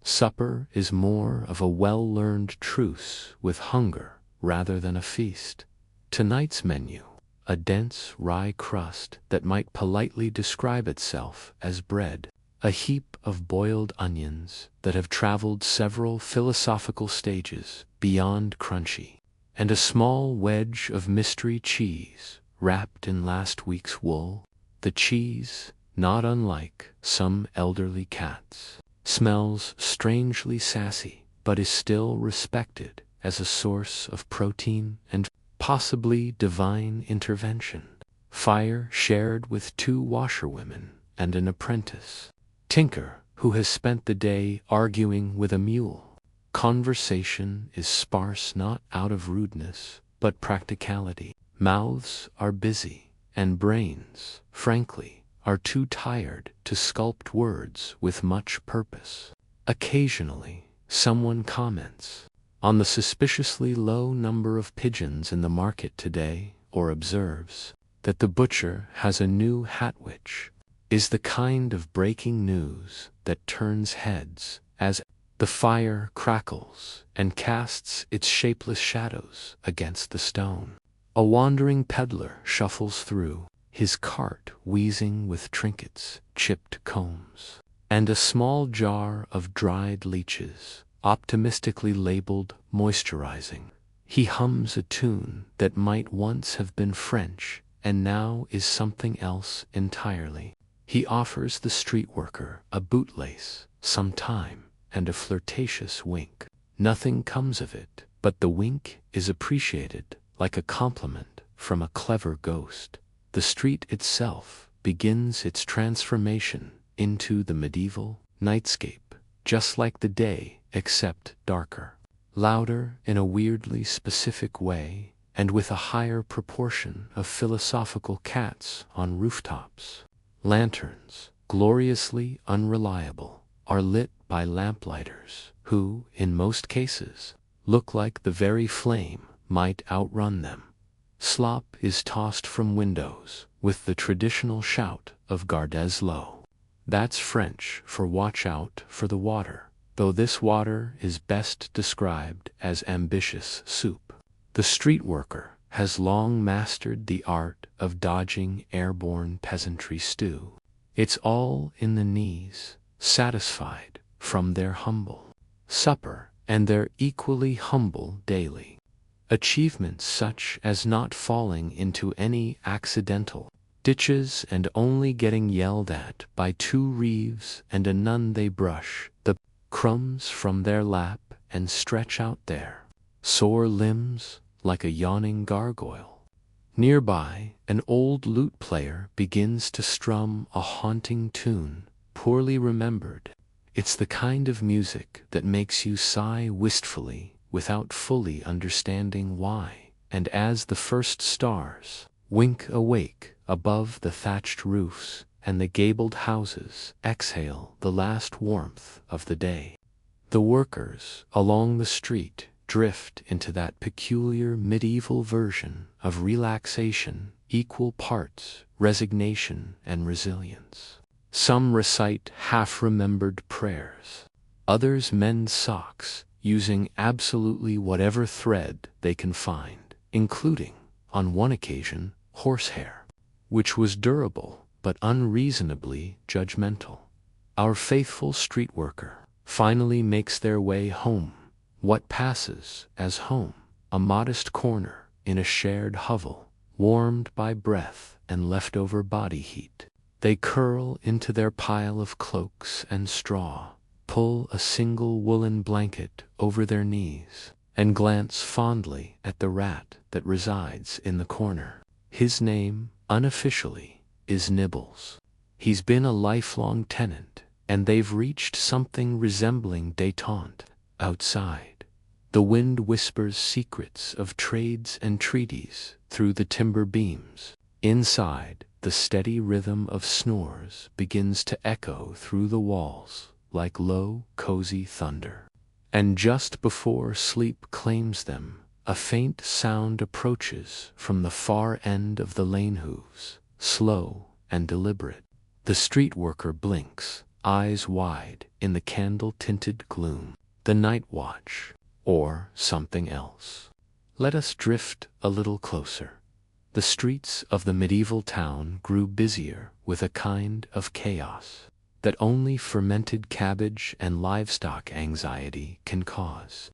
supper is more of a well-learned truce with hunger rather than a feast. Tonight's menu, a dense rye crust that might politely describe itself as bread, a heap of boiled onions that have traveled several philosophical stages beyond crunchy, and a small wedge of mystery cheese wrapped in last week's wool. The cheese, not unlike some elderly cats, smells strangely sassy, but is still respected as a source of protein and possibly divine intervention. Fire shared with 2 washerwomen and an apprentice. Tinker, who has spent the day arguing with a mule. Conversation is sparse not out of rudeness, but practicality. Mouths are busy, and brains, frankly, are too tired to sculpt words with much purpose. Occasionally, someone comments on the suspiciously low number of pigeons in the market today, or observes that the butcher has a new hat, which is the kind of breaking news that turns heads as the fire crackles and casts its shapeless shadows against the stone. A wandering peddler shuffles through, his cart wheezing with trinkets, chipped combs, and a small jar of dried leeches, optimistically labeled moisturizing. He hums a tune that might once have been French and now is something else entirely. He offers the street worker a bootlace, some time, and a flirtatious wink. Nothing comes of it, but the wink is appreciated like a compliment from a clever ghost. The street itself begins its transformation into the medieval nightscape, just like the day, except darker. Louder in a weirdly specific way, and with a higher proportion of philosophical cats on rooftops. Lanterns, gloriously unreliable, are lit by lamplighters who, in most cases, look like the very flame might outrun them. Slop is tossed from windows with the traditional shout of Gardez l'eau. That's French for watch out for the water, though this water is best described as ambitious soup. The street worker has long mastered the art of dodging airborne peasantry stew. It's all in the knees, satisfied from their humble supper and their equally humble daily achievements, such as not falling into any accidental ditches and only getting yelled at by two reeves and a nun. They brush the crumbs from their lap and stretch out their sore limbs like a yawning gargoyle. Nearby, an old lute player begins to strum a haunting tune, poorly remembered. It's the kind of music that makes you sigh wistfully without fully understanding why, and as the first stars wink awake above the thatched roofs and the gabled houses exhale the last warmth of the day, the workers along the street drift into that peculiar medieval version of relaxation, equal parts resignation and resilience. Some recite half-remembered prayers. Others mend socks using absolutely whatever thread they can find, including, on one occasion, horsehair, which was durable but unreasonably judgmental. Our faithful street worker finally makes their way home, what passes as home, a modest corner in a shared hovel, warmed by breath and leftover body heat. They curl into their pile of cloaks and straw, pull a single woolen blanket over their knees, and glance fondly at the rat that resides in the corner. His name, unofficially, is Nibbles. He's been a lifelong tenant, and they've reached something resembling détente outside. The wind whispers secrets of trades and treaties through the timber beams. Inside, the steady rhythm of snores begins to echo through the walls like low, cozy thunder. And just before sleep claims them, a faint sound approaches from the far end of the lane hooves, slow and deliberate. The street worker blinks, eyes wide in the candle-tinted gloom. The night watch, or something else. Let us drift a little closer. The streets of the medieval town grew busier with a kind of chaos that only fermented cabbage and livestock anxiety can cause.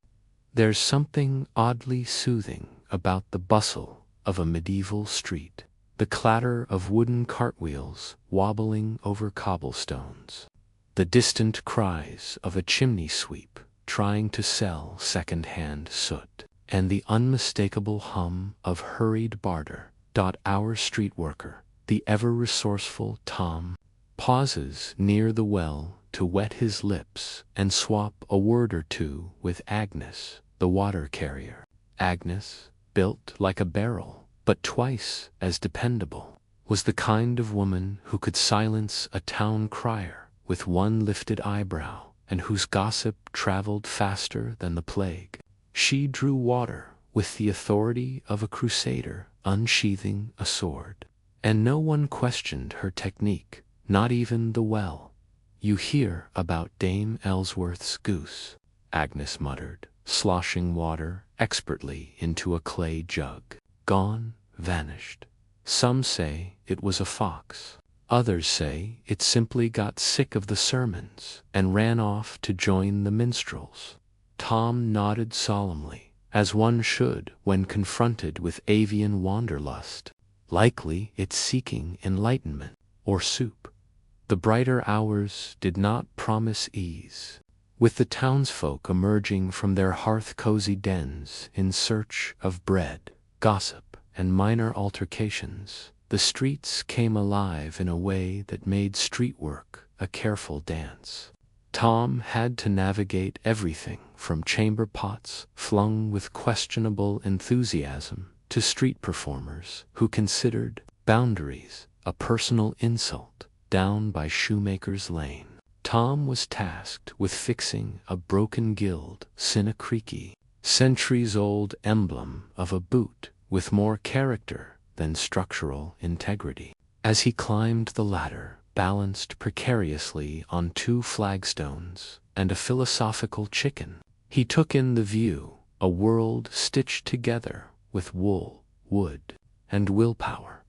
There's something oddly soothing about the bustle of a medieval street, the clatter of wooden cartwheels wobbling over cobblestones, the distant cries of a chimney sweep trying to sell second-hand soot, and the unmistakable hum of hurried barter. Our street worker, the ever-resourceful Tom, pauses near the well to wet his lips and swap a word or two with Agnes, the water carrier. Agnes, built like a barrel, but twice as dependable, was the kind of woman who could silence a town crier with one lifted eyebrow, and whose gossip traveled faster than the plague. She drew water with the authority of a crusader unsheathing a sword, and no one questioned her technique, not even the well. "You hear about Dame Ellsworth's goose," Agnes muttered, sloshing water expertly into a clay jug. "Gone, vanished. Some say it was a fox. Others say it simply got sick of the sermons and ran off to join the minstrels." Tom nodded solemnly, as one should when confronted with avian wanderlust. Likely it's seeking enlightenment, or soup. The brighter hours did not promise ease. With the townsfolk emerging from their hearth-cozy dens in search of bread, gossip, and minor altercations, the streets came alive in a way that made street work a careful dance. Tom had to navigate everything from chamber pots flung with questionable enthusiasm to street performers who considered boundaries a personal insult down by Shoemaker's Lane. Tom was tasked with fixing a broken guild sine creaky, centuries-old emblem of a boot with more character than structural integrity. As he climbed the ladder, balanced precariously on 2 flagstones and a philosophical chicken, he took in the view, a world stitched together with wool, wood, and willpower.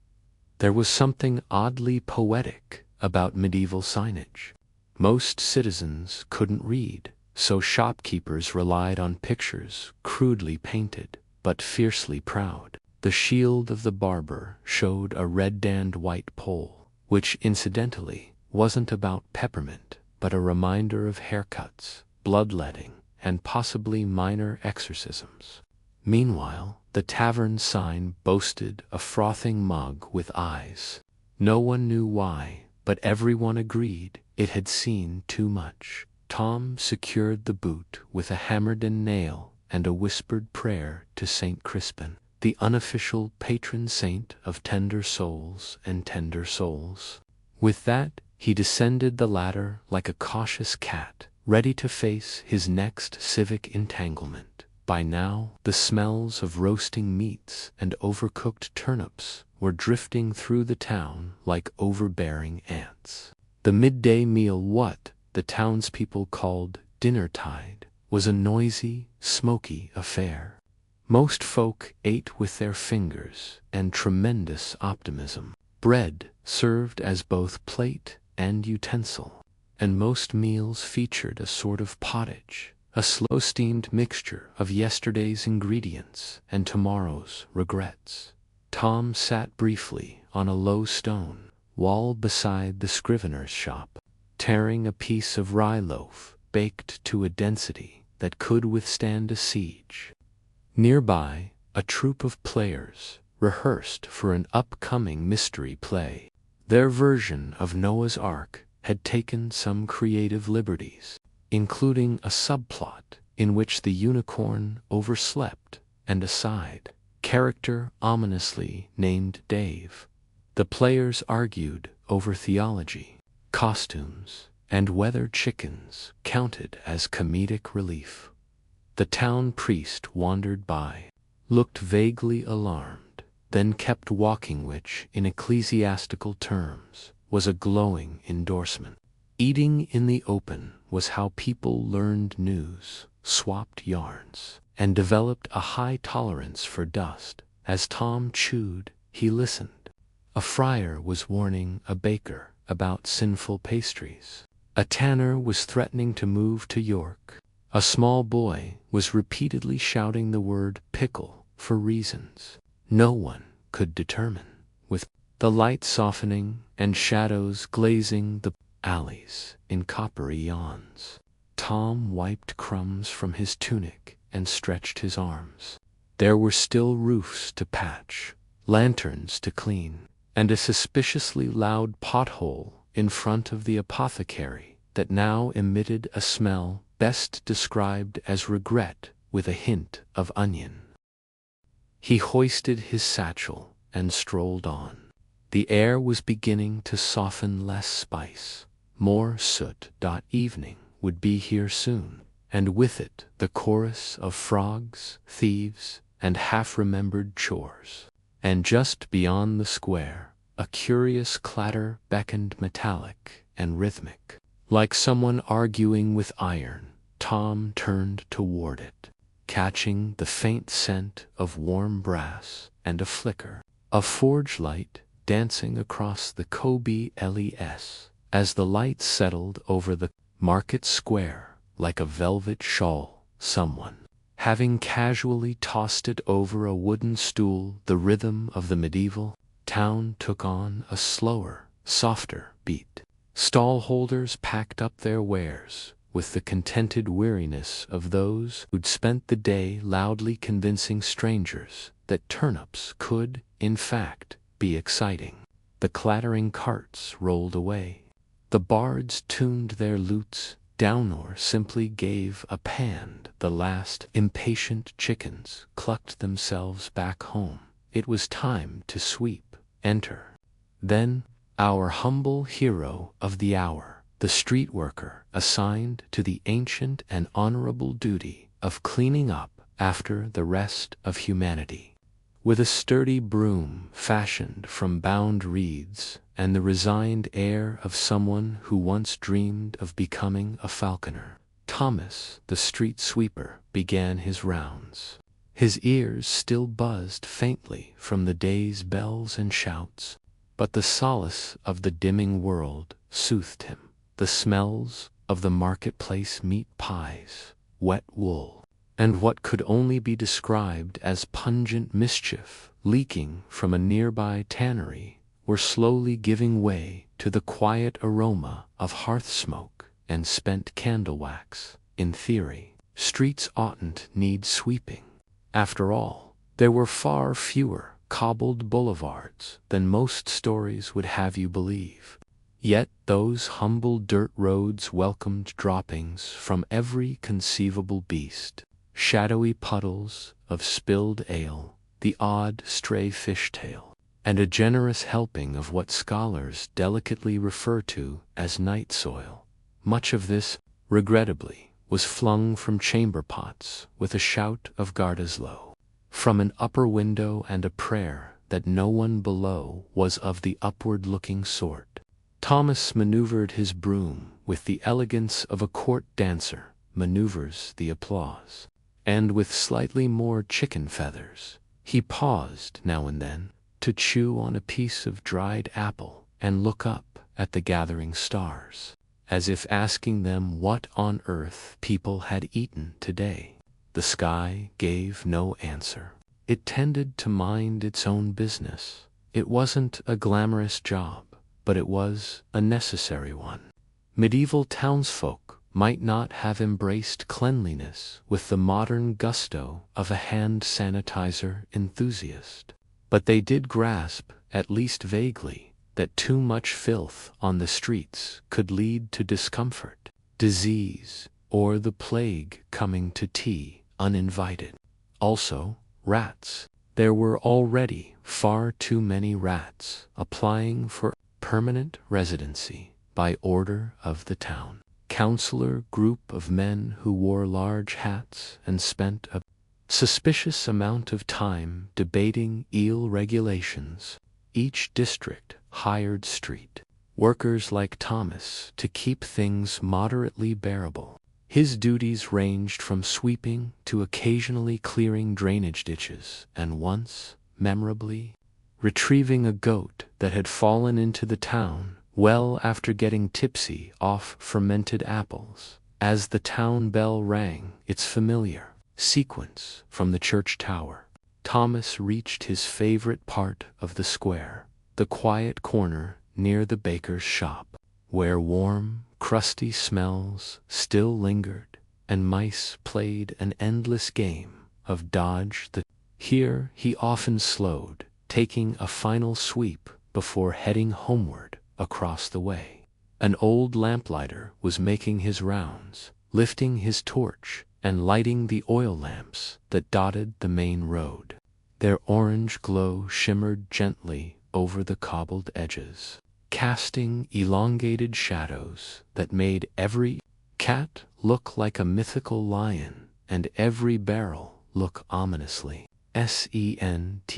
There was something oddly poetic about medieval signage. Most citizens couldn't read, so shopkeepers relied on pictures crudely painted but fiercely proud. The shield of the barber showed a red-danned white pole, which incidentally wasn't about peppermint, but a reminder of haircuts, bloodletting, and possibly minor exorcisms. Meanwhile, the tavern sign boasted a frothing mug with eyes. No one knew why, but everyone agreed it had seen too much. Tom secured the boot with a hammered-in nail and a whispered prayer to Saint Crispin, the unofficial patron saint of tender souls and tender souls. With that, he descended the ladder like a cautious cat, ready to face his next civic entanglement. By now, the smells of roasting meats and overcooked turnips were drifting through the town like overbearing ants. The midday meal, what the townspeople called dinner-tide, was a noisy, smoky affair. Most folk ate with their fingers and tremendous optimism. Bread served as both plate and utensil, and most meals featured a sort of pottage, a slow-steamed mixture of yesterday's ingredients and tomorrow's regrets. Tom sat briefly on a low stone wall beside the scrivener's shop, tearing a piece of rye loaf baked to a density that could withstand a siege. Nearby, a troupe of players rehearsed for an upcoming mystery play. Their version of Noah's Ark had taken some creative liberties, including a subplot in which the unicorn overslept and a side character ominously named Dave. The players argued over theology, costumes, and whether chickens counted as comedic relief. The town priest wandered by, looked vaguely alarmed, then kept walking, which, in ecclesiastical terms, was a glowing endorsement. Eating in the open was how people learned news, swapped yarns, and developed a high tolerance for dust. As Tom chewed, he listened. A friar was warning a baker about sinful pastries. A tanner was threatening to move to York. A small boy was repeatedly shouting the word pickle for reasons no one could determine. With the light softening and shadows glazing the alleys in coppery yawns, Tom wiped crumbs from his tunic and stretched his arms. There were still roofs to patch, lanterns to clean, and a suspiciously loud pothole in front of the apothecary that now emitted a smell best described as regret with a hint of onion. He hoisted his satchel and strolled on. The air was beginning to soften, less spice, more soot. Evening would be here soon, and with it the chorus of frogs, thieves, and half-remembered chores. And just beyond the square, a curious clatter beckoned, metallic and rhythmic. Like someone arguing with iron, Tom turned toward it, catching the faint scent of warm brass and a flicker of forge light dancing across the Kobe LES as the light settled over the market square like a velvet shawl. Someone, having casually tossed it over a wooden stool, the rhythm of the medieval town took on a slower, softer beat. Stallholders packed up their wares with the contented weariness of those who'd spent the day loudly convincing strangers that turnips could, in fact, be exciting. The clattering carts rolled away. The bards tuned their lutes down or simply gave a pand. The last impatient chickens clucked themselves back home it was time to sweep. Enter. Then, our humble hero of the hour, the street worker assigned to the ancient and honorable duty of cleaning up after the rest of humanity. With a sturdy broom fashioned from bound reeds and the resigned air of someone who once dreamed of becoming a falconer, Thomas, the street sweeper, began his rounds. His ears still buzzed faintly from the day's bells and shouts, but the solace of the dimming world soothed him. The smells of the marketplace meat pies, wet wool, and what could only be described as pungent mischief leaking from a nearby tannery were slowly giving way to the quiet aroma of hearth smoke and spent candle wax. In theory, streets oughtn't need sweeping. After all, there were far fewer cobbled boulevards than most stories would have you believe. Yet those humble dirt roads welcomed droppings from every conceivable beast. Shadowy puddles of spilled ale, the odd stray fishtail, and a generous helping of what scholars delicately refer to as night soil. Much of this, regrettably, was flung from chamber pots with a shout of Gardaslow, from an upper window and a prayer that no one below was of the upward-looking sort. Thomas maneuvered his broom with the elegance of a court dancer maneuvers the applause. And with slightly more chicken feathers, he paused now and then to chew on a piece of dried apple and look up at the gathering stars, as if asking them what on earth people had eaten today. The sky gave no answer. It tended to mind its own business. It wasn't a glamorous job, but it was a necessary one. Medieval townsfolk might not have embraced cleanliness with the modern gusto of a hand sanitizer enthusiast, but they did grasp, at least vaguely, that too much filth on the streets could lead to discomfort, disease, or the plague coming to tea uninvited. Also, rats. There were already far too many rats applying for permanent residency by order of the town councilor group of men who wore large hats and spent a suspicious amount of time debating eel regulations. Each district hired street workers like Thomas to keep things moderately bearable. His duties ranged from sweeping to occasionally clearing drainage ditches and once, memorably, retrieving a goat that had fallen into the town well after getting tipsy off fermented apples. As the town bell rang its familiar sequence from the church tower, Thomas reached his favorite part of the square, the quiet corner near the baker's shop, where warm, crusty smells still lingered and mice played an endless game of dodge the. Here he often slowed, taking a final sweep before heading homeward across the way. An old lamplighter was making his rounds, lifting his torch and lighting the oil lamps that dotted the main road. Their orange glow shimmered gently over the cobbled edges, casting elongated shadows that made every cat look like a mythical lion and every barrel look ominously sentient.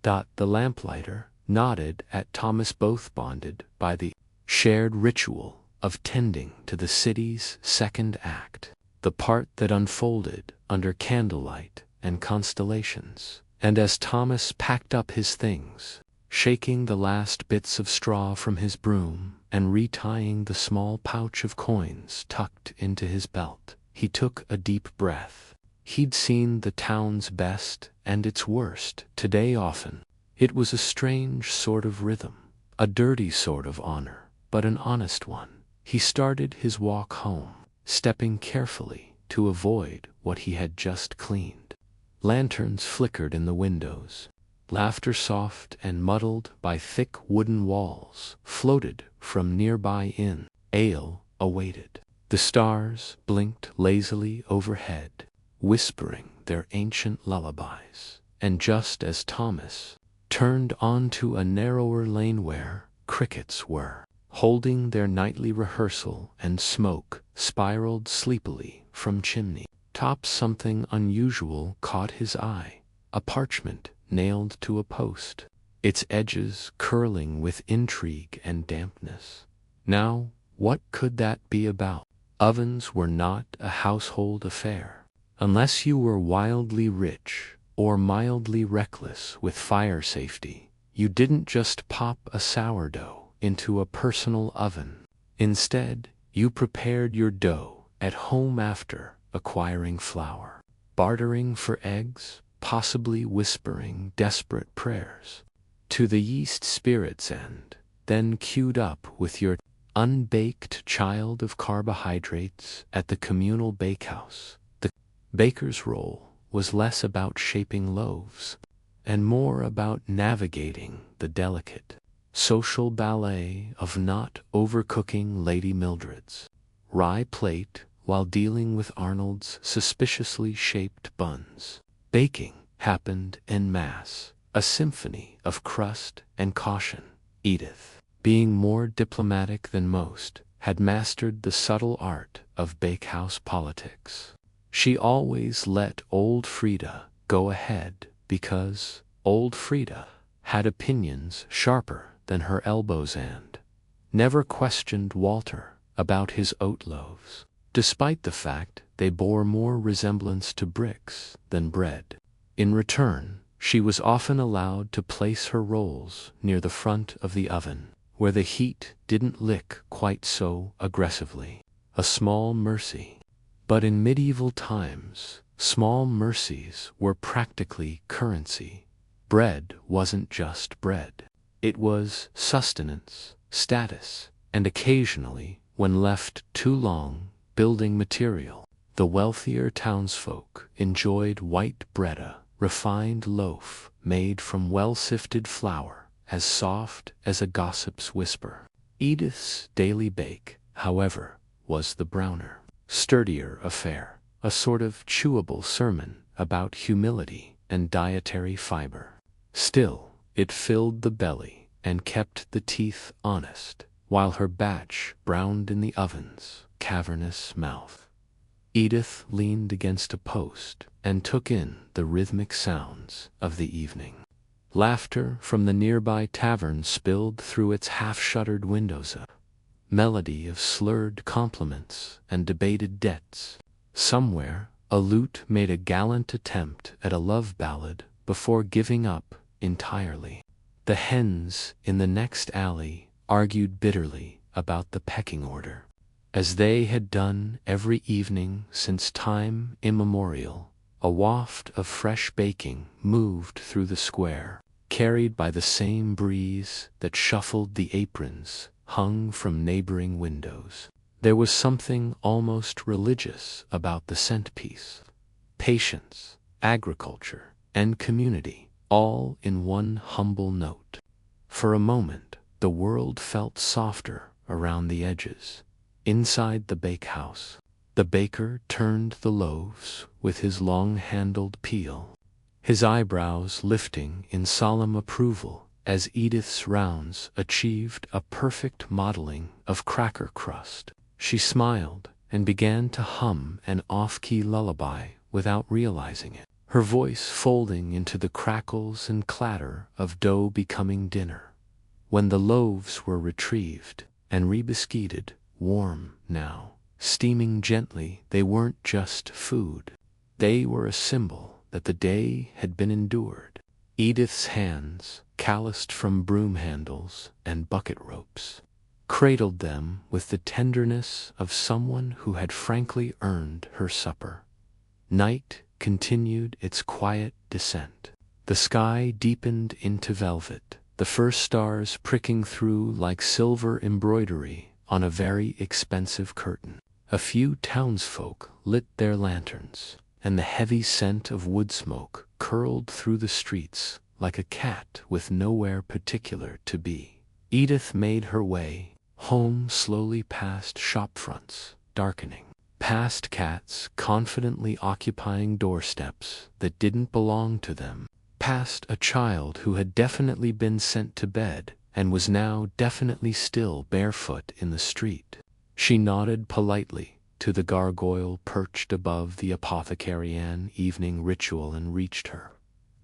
The lamplighter nodded at Thomas, both bonded by the shared ritual of tending to the city's second act, the part that unfolded under candlelight and constellations. And as Thomas packed up his things, shaking the last bits of straw from his broom and retying the small pouch of coins tucked into his belt, he took a deep breath. He'd seen the town's best and its worst today often. It was a strange sort of rhythm, a dirty sort of honor, but an honest one. He started his walk home, stepping carefully to avoid what he had just cleaned. Lanterns flickered in the windows. Laughter, soft and muddled by thick wooden walls, floated from nearby inn. Ale awaited. The stars blinked lazily overhead, whispering their ancient lullabies, and just as Thomas turned onto a narrower lane where crickets were holding their nightly rehearsal and smoke spiraled sleepily from chimney tops, something unusual caught his eye: a parchment nailed to a post, its edges curling with intrigue and dampness. Now, what could that be about? Ovens were not a household affair. Unless you were wildly rich or mildly reckless with fire safety, you didn't just pop a sourdough into a personal oven. Instead, you prepared your dough at home after acquiring flour, bartering for eggs, possibly whispering desperate prayers to the yeast spirits, and then queued up with your unbaked child of carbohydrates at the communal bakehouse. The baker's role was less about shaping loaves and more about navigating the delicate social ballet of not overcooking Lady Mildred's rye plate while dealing with Arnold's suspiciously shaped buns. Baking happened en masse, a symphony of crust and caution. Edith, being more diplomatic than most, had mastered the subtle art of bakehouse politics. She always let old Frida go ahead because old Frida had opinions sharper than her elbows and never questioned Walter about his oat loaves, despite the fact they bore more resemblance to bricks than bread. In return, she was often allowed to place her rolls near the front of the oven, where the heat didn't lick quite so aggressively. A small mercy. But in medieval times, small mercies were practically currency. Bread wasn't just bread. It was sustenance, status, and occasionally, when left too long, building material. The wealthier townsfolk enjoyed white bread, a refined loaf made from well-sifted flour, as soft as a gossip's whisper. Edith's daily bake, however, was the browner, sturdier affair, a sort of chewable sermon about humility and dietary fiber. Still, it filled the belly and kept the teeth honest, while her batch browned in the oven's cavernous mouth. Edith leaned against a post and took in the rhythmic sounds of the evening. Laughter from the nearby tavern spilled through its half-shuttered windows, a melody of slurred compliments and debated debts. Somewhere, a lute made a gallant attempt at a love ballad before giving up entirely. The hens in the next alley argued bitterly about the pecking order, as they had done every evening since time immemorial. A waft of fresh baking moved through the square, carried by the same breeze that shuffled the aprons hung from neighboring windows. There was something almost religious about the scent-piece. Patience, agriculture, and community, all in one humble note. For a moment, the world felt softer around the edges. Inside the bakehouse, the baker turned the loaves with his long-handled peel, his eyebrows lifting in solemn approval as Edith's rounds achieved a perfect modeling of cracker crust. She smiled and began to hum an off-key lullaby without realizing it, her voice folding into the crackles and clatter of dough becoming dinner. When the loaves were retrieved and rebiscuited, warm now, steaming gently, they weren't just food. They were a symbol that the day had been endured. Edith's hands, calloused from broom handles and bucket ropes, cradled them with the tenderness of someone who had frankly earned her supper. Night continued its quiet descent. The sky deepened into velvet, the first stars pricking through like silver embroidery on a very expensive curtain. A few townsfolk lit their lanterns, and the heavy scent of wood smoke curled through the streets like a cat with nowhere particular to be. Edith made her way home slowly, past shop fronts darkening, past cats confidently occupying doorsteps that didn't belong to them, past a child who had definitely been sent to bed and was now definitely still barefoot in the street. She nodded politely to the gargoyle perched above the apothecarian evening ritual and reached her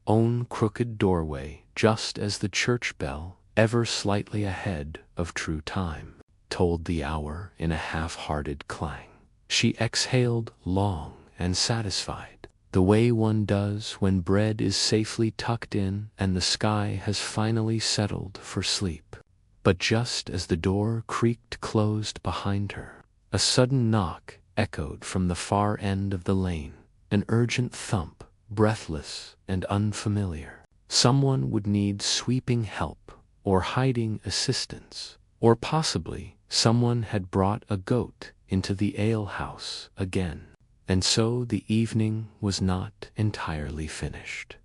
own crooked doorway just as the church bell, ever slightly ahead of true time, told the hour in a half-hearted clang. She exhaled long and satisfied, the way one does when bread is safely tucked in and the sky has finally settled for sleep. But just as the door creaked closed behind her, a sudden knock echoed from the far end of the lane, an urgent thump, breathless and unfamiliar. Someone would need sweeping help, or hiding assistance, or possibly someone had brought a goat into the alehouse again. And so the evening was not entirely finished.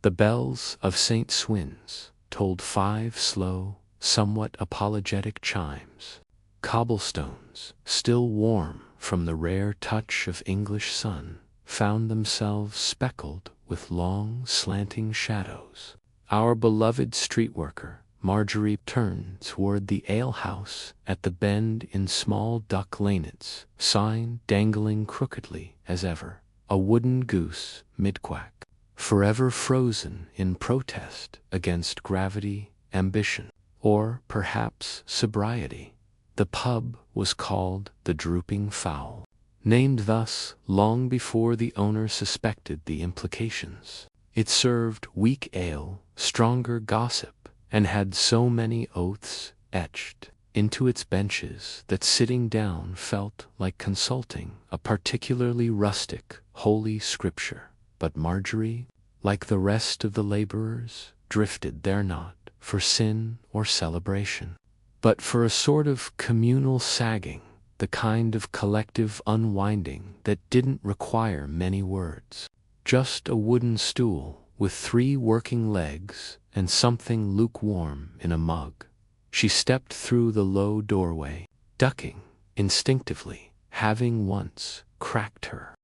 The bells of St. Swin's tolled 5 slow, somewhat apologetic chimes. Cobblestones, still warm from the rare touch of English sun, found themselves speckled with long, slanting shadows. Our beloved street worker, Marjorie, turned toward the alehouse at the bend in small duck lanets, sign dangling crookedly as ever, a wooden goose mid-quack, forever frozen in protest against gravity, ambition, or perhaps sobriety. The pub was called the Drooping Fowl, named thus long before the owner suspected the implications. It served weak ale, stronger gossip, and had so many oaths etched into its benches that sitting down felt like consulting a particularly rustic, holy scripture. But Marjorie, like the rest of the laborers, drifted there not for sin or celebration, but for a sort of communal sagging, the kind of collective unwinding that didn't require many words. Just a wooden stool with 3 working legs and something lukewarm in a mug. She stepped through the low doorway, ducking instinctively, having once cracked her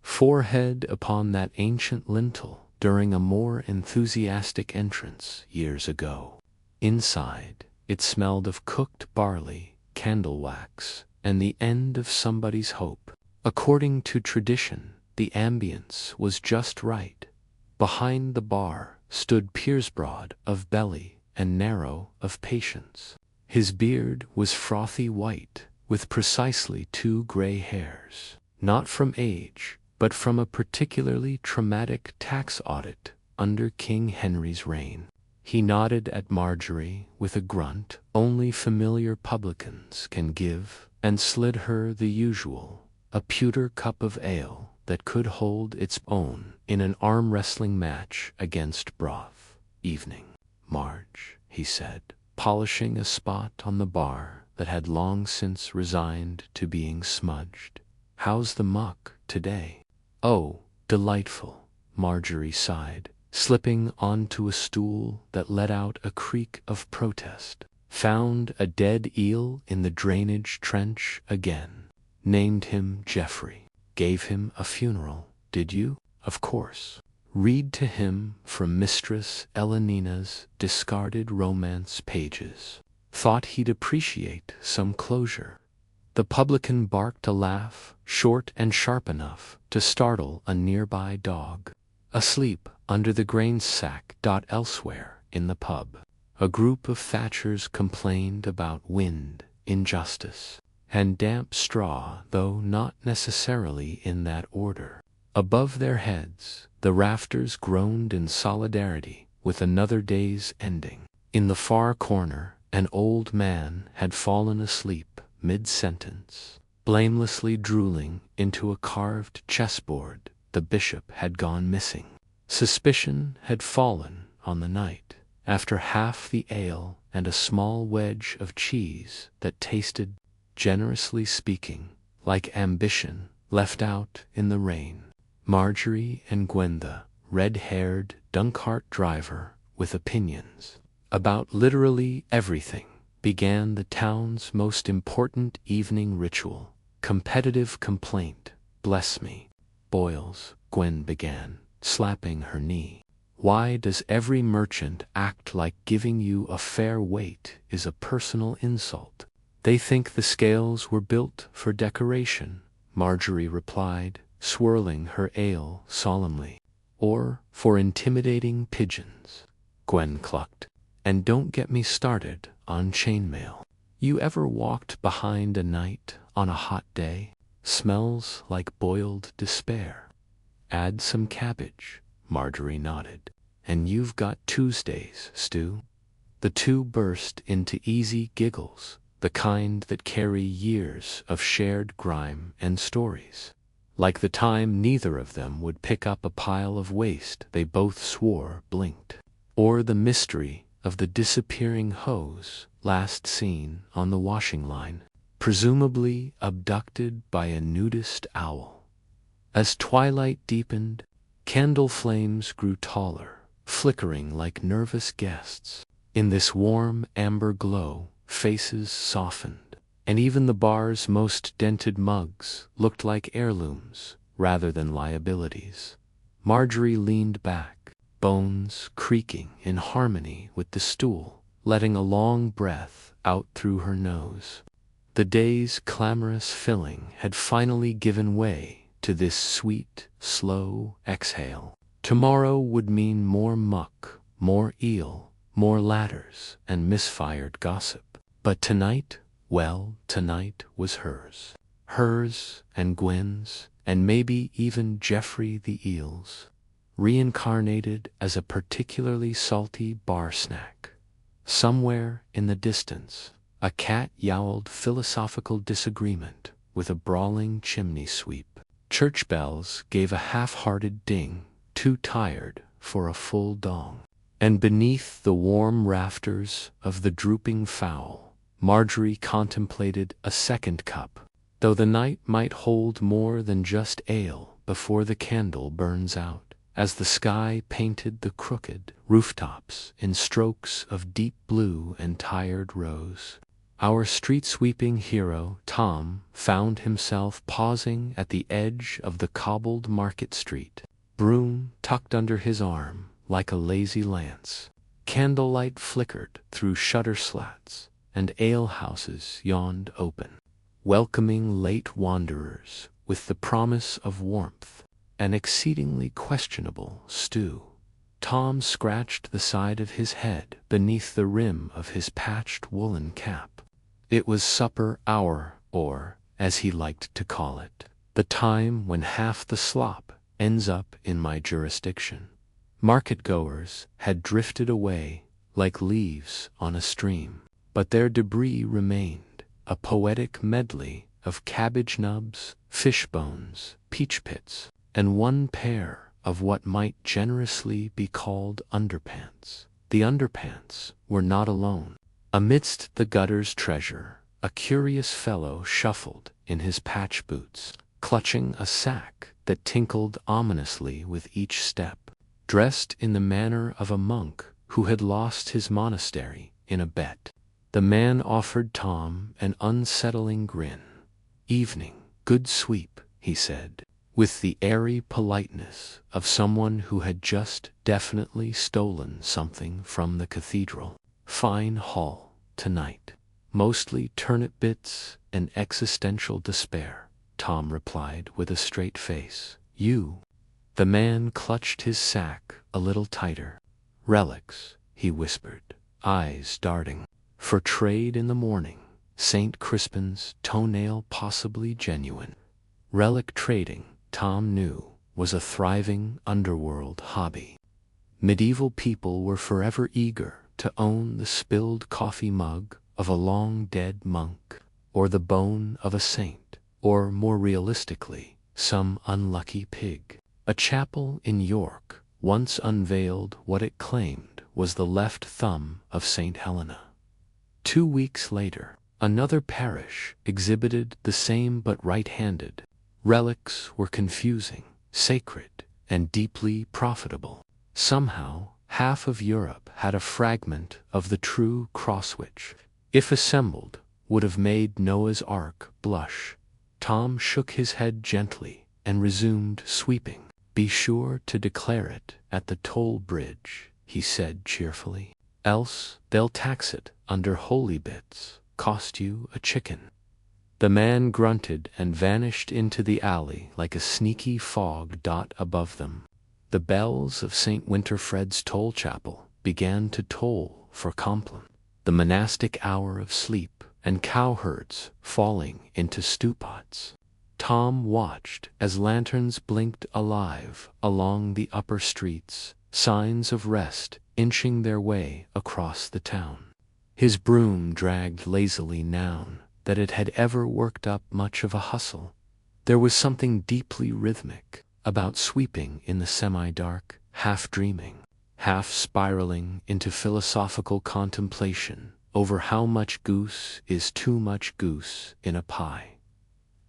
forehead upon that ancient lintel during a more enthusiastic entrance years ago. Inside, it smelled of cooked barley, candle wax, and the end of somebody's hope. According to tradition, the ambience was just right. Behind the bar stood Piersbroad of belly and Narrow of patience. His beard was frothy white, with precisely 2 gray hairs, not from age, but from a particularly traumatic tax audit under King Henry's reign. He nodded at Marjorie with a grunt only familiar publicans can give, and slid her the usual, a pewter cup of ale that could hold its own in an arm-wrestling match against broth. "Evening, Marge," he said, polishing a spot on the bar that had long since resigned to being smudged. "How's the muck today?" "Oh, delightful," Marjorie sighed, slipping onto a stool that let out a creak of protest. "Found a dead eel in the drainage trench again. Named him Geoffrey. Gave him a funeral, did you? Of course. Read to him from Mistress Elenina's discarded romance pages. Thought he'd appreciate some closure." The publican barked a laugh, short and sharp enough to startle a nearby dog. Asleep under the grain sack. Elsewhere in the pub, a group of thatchers complained about wind, injustice, and damp straw, though not necessarily in that order. Above their heads, the rafters groaned in solidarity with another day's ending. In the far corner, an old man had fallen asleep mid-sentence, blamelessly drooling into a carved chessboard. The bishop had gone missing. Suspicion had fallen on the night, after half the ale and a small wedge of cheese that tasted, generously speaking, like ambition left out in the rain. Marjorie and Gwenda, red-haired Duncart driver with opinions about literally everything, began the town's most important evening ritual. "Competitive complaint, bless me. Boils," Gwen began, slapping her knee. Why does every merchant act like giving you a fair weight is a personal insult? They think the scales were built for decoration, Marjorie replied, swirling her ale solemnly. Or for intimidating pigeons, Gwen clucked. And don't get me started on chainmail. You ever walked behind a night on a hot day? Smells like boiled despair. Add some cabbage, Marjorie nodded. And you've got Tuesday's stew. The two burst into easy giggles, the kind that carry years of shared grime and stories. Like the time neither of them would pick up a pile of waste they both swore blinked. Or the mystery of the disappearing hose last seen on the washing line, presumably abducted by a nudist owl. As twilight deepened, candle flames grew taller, flickering like nervous guests. In this warm amber glow, faces softened, and even the bar's most dented mugs looked like heirlooms rather than liabilities. Marjorie leaned back, bones creaking in harmony with the stool, letting a long breath out through her nose. The day's clamorous filling had finally given way to this sweet, slow exhale. Tomorrow would mean more muck, more eel, more ladders, and misfired gossip. But tonight, well, tonight was hers. Hers and Gwen's, and maybe even Geoffrey the eel's, reincarnated as a particularly salty bar snack. Somewhere in the distance, a cat yowled philosophical disagreement with a brawling chimney sweep. Church bells gave a half-hearted ding, too tired for a full dong. And beneath the warm rafters of the drooping fowl, Marjorie contemplated a second cup, though the night might hold more than just ale before the candle burns out, as the sky painted the crooked rooftops in strokes of deep blue and tired rose. Our street-sweeping hero, Tom, found himself pausing at the edge of the cobbled market street, broom tucked under his arm like a lazy lance. Candlelight flickered through shutter slats, and alehouses yawned open, welcoming late wanderers with the promise of warmth, an exceedingly questionable stew. Tom scratched the side of his head beneath the rim of his patched woolen cap. It was supper hour, or, as he liked to call it, the time when half the slop ends up in my jurisdiction. Market-goers had drifted away like leaves on a stream, but their debris remained, a poetic medley of cabbage nubs, fish bones, peach pits, and one pair of what might generously be called underpants. The underpants were not alone. Amidst the gutter's treasure, a curious fellow shuffled in his patch boots, clutching a sack that tinkled ominously with each step, dressed in the manner of a monk who had lost his monastery in a bet. The man offered Tom an unsettling grin. "Evening, good sweep," he said, with the airy politeness of someone who had just definitely stolen something from the cathedral. "Fine haul tonight." "Mostly turnip bits and existential despair," Tom replied with a straight face. "You?" The man clutched his sack a little tighter. "Relics," he whispered, eyes darting. "For trade in the morning. St. Crispin's toenail possibly genuine." Relic trading, Tom knew, was a thriving underworld hobby. Medieval people were forever eager to own the spilled coffee mug of a long-dead monk, or the bone of a saint, or, more realistically, some unlucky pig. A chapel in York once unveiled what it claimed was the left thumb of St. Helena. 2 weeks later, another parish exhibited the same but right-handed. Relics were confusing, sacred, and deeply profitable. Somehow, half of Europe had a fragment of the true cross which, if assembled, would have made Noah's Ark blush. Tom shook his head gently and resumed sweeping. "Be sure to declare it at the toll bridge," he said cheerfully. "Else they'll tax it under holy bits, cost you a chicken." The man grunted and vanished into the alley like a sneaky fog dot above them. The bells of St. Winterfred's toll chapel began to toll for Compline, the monastic hour of sleep, and cowherds falling into stewpots. Tom watched as lanterns blinked alive along the upper streets, signs of rest inching their way across the town. His broom dragged lazily now that it had ever worked up much of a hustle. There was something deeply rhythmic about sweeping in the semi-dark, half-dreaming, half-spiraling into philosophical contemplation over how much goose is too much goose in a pie.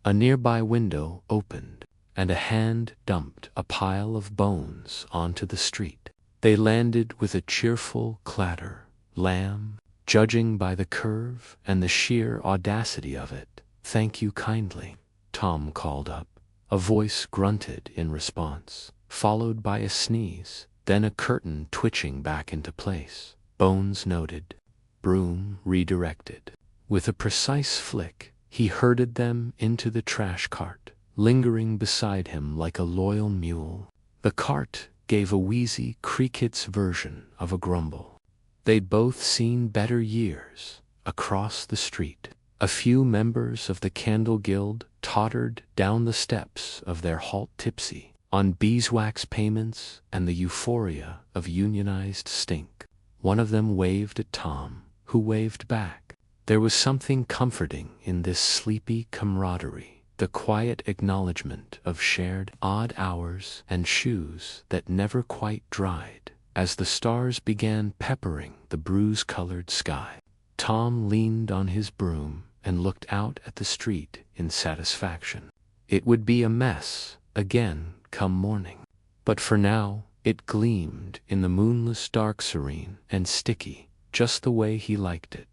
A nearby window opened, and a hand dumped a pile of bones onto the street. They landed with a cheerful clatter. "Lamb, judging by the curve and the sheer audacity of it, thank you kindly," Tom called up. A voice grunted in response, followed by a sneeze, then a curtain twitching back into place. "Bones noted. Broom redirected." With a precise flick, he herded them into the trash cart, lingering beside him like a loyal mule. The cart gave a wheezy cricket's version of a grumble. They'd both seen better years. Across the street, a few members of the Candle Guild tottered down the steps of their halt tipsy, on beeswax payments and the euphoria of unionized stink. One of them waved at Tom, who waved back. There was something comforting in this sleepy camaraderie, the quiet acknowledgement of shared odd hours and shoes that never quite dried. As the stars began peppering the bruise-colored sky, Tom leaned on his broom and looked out at the street in satisfaction. It would be a mess again come morning, but for now it gleamed in the moonless dark, serene and sticky, just the way he liked it.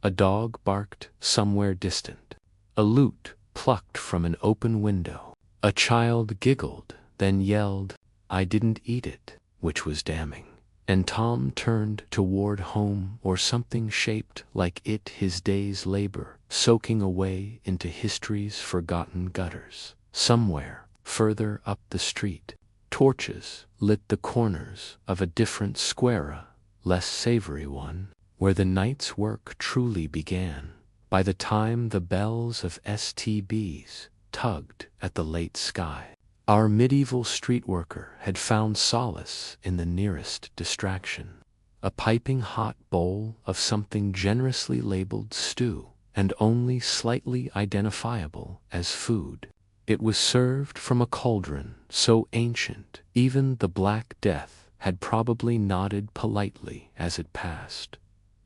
A dog barked somewhere distant. A lute plucked from an open window. A child giggled, then yelled, "I didn't eat it," which was damning. And Tom turned toward home or something shaped like it, his day's labor soaking away into history's forgotten gutters. Somewhere further up the street, torches lit the corners of a different square, less savory one, where the night's work truly began. By the time the bells of STBs tugged at the late sky, our medieval street worker had found solace in the nearest distraction. A piping hot bowl of something generously labeled stew, and only slightly identifiable as food. It was served from a cauldron so ancient even the Black Death had probably nodded politely as it passed.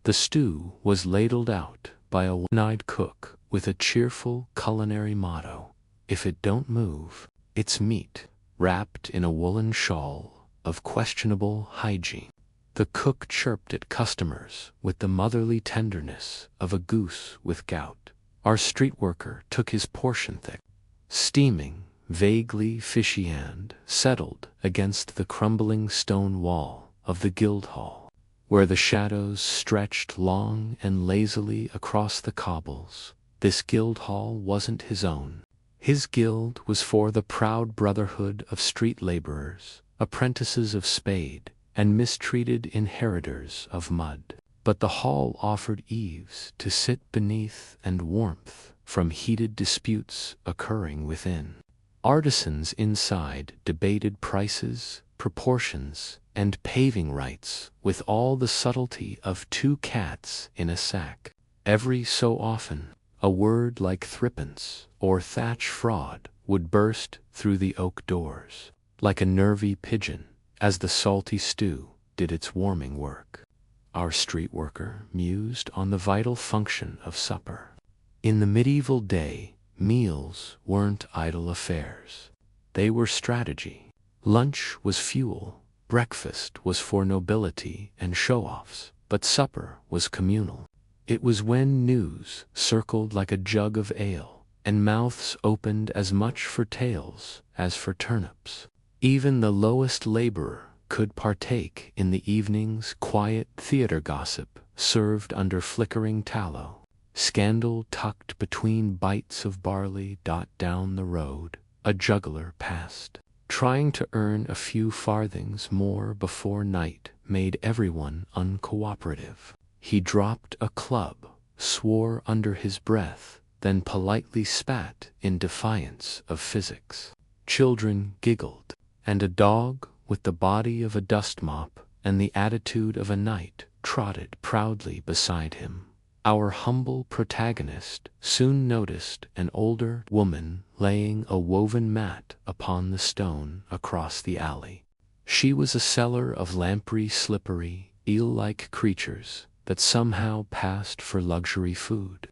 The stew was ladled out by a one-eyed cook with a cheerful culinary motto: "If it don't move, it's meat," wrapped in a woolen shawl of questionable hygiene. The cook chirped at customers with the motherly tenderness of a goose with gout. Our street worker took his portion thick, steaming, vaguely fishy, and settled against the crumbling stone wall of the guild hall, where the shadows stretched long and lazily across the cobbles. This guild hall wasn't his own. His guild was for the proud brotherhood of street laborers, apprentices of spade, and mistreated inheritors of mud. But the hall offered eaves to sit beneath and warmth from heated disputes occurring within. Artisans inside debated prices, proportions, and paving rights with all the subtlety of two cats in a sack. Every so often, a word like threepence or thatch fraud would burst through the oak doors, like a nervy pigeon, as the salty stew did its warming work. Our street worker mused on the vital function of supper. In the medieval day, meals weren't idle affairs. They were strategy. Lunch was fuel, breakfast was for nobility and show-offs, but supper was communal. It was when news circled like a jug of ale, and mouths opened as much for tales as for turnips. Even the lowest laborer could partake in the evening's quiet theater gossip served under flickering tallow. Scandal tucked between bites of barley. Down the road, a juggler passed, trying to earn a few farthings more before night made everyone uncooperative. He dropped a club, swore under his breath, then politely spat in defiance of physics. Children giggled, and a dog with the body of a dust mop and the attitude of a knight trotted proudly beside him. Our humble protagonist soon noticed an older woman laying a woven mat upon the stone across the alley. She was a seller of lamprey, slippery, eel-like creatures that somehow passed for luxury food,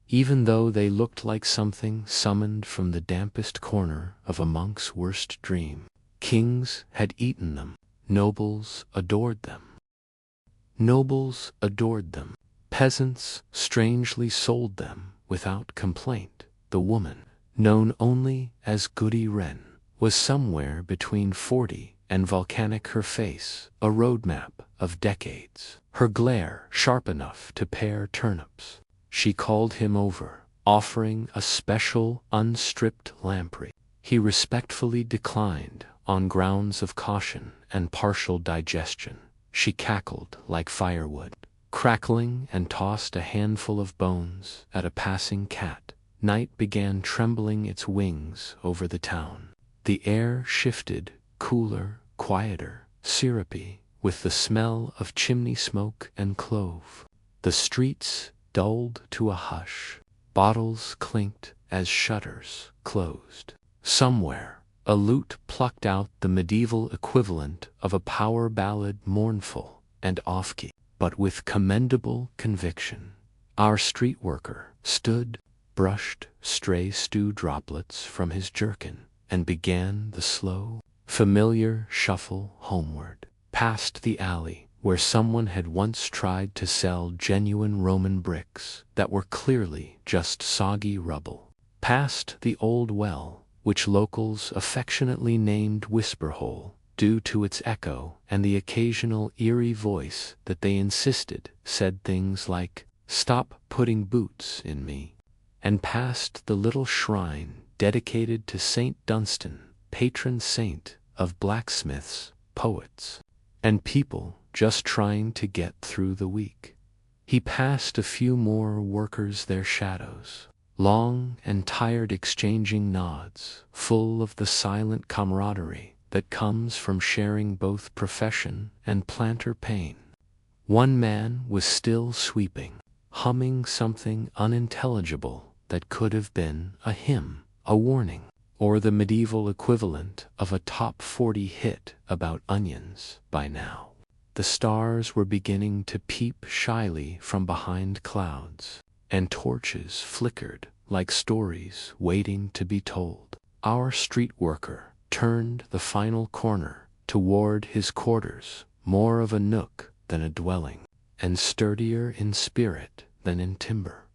even though they looked like something summoned from the dampest corner of a monk's worst dream. Kings had eaten them. Nobles adored them. Nobles adored them. Peasants strangely sold them without complaint. The woman, known only as Goody Wren, was somewhere between 40 and volcanic, her face a roadmap of decades, her glare sharp enough to pare turnips. She called him over, offering a special unstripped lamprey. He respectfully declined on grounds of caution and partial digestion. She cackled like firewood, crackling, and tossed a handful of bones at a passing cat. Night began trembling its wings over the town. The air shifted, cooler, quieter, syrupy, with the smell of chimney smoke and clove. The streets dulled to a hush. Bottles clinked as shutters closed. Somewhere, a lute plucked out the medieval equivalent of a power ballad, mournful and off-key, but with commendable conviction. Our street worker stood, brushed stray stew droplets from his jerkin, and began the slow, familiar shuffle homeward, past the alley where someone had once tried to sell genuine Roman bricks that were clearly just soggy rubble, past the old well, which locals affectionately named Whisperhole, due to its echo and the occasional eerie voice that they insisted said things like, "Stop putting boots in me," and past the little shrine dedicated to St. Dunstan, patron saint of blacksmiths, poets, and people just trying to get through the week. He passed a few more workers, their shadows, long and tired, exchanging nods, full of the silent camaraderie that comes from sharing both profession and planter pain. One man was still sweeping, humming something unintelligible that could have been a hymn, a warning, or the medieval equivalent of a top 40 hit about onions by now. The stars were beginning to peep shyly from behind clouds, and torches flickered like stories waiting to be told. Our street worker turned the final corner toward his quarters, more of a nook than a dwelling, and sturdier in spirit than in timber.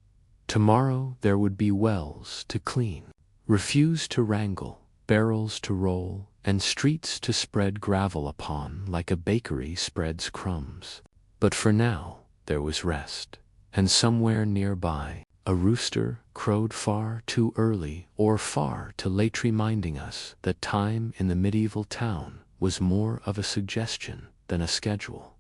Tomorrow there would be wells to clean, refuse to wrangle, barrels to roll, and streets to spread gravel upon like a bakery spreads crumbs. But for now there was rest, and somewhere nearby a rooster crowed far too early or far too late, reminding us that time in the medieval town was more of a suggestion than a schedule.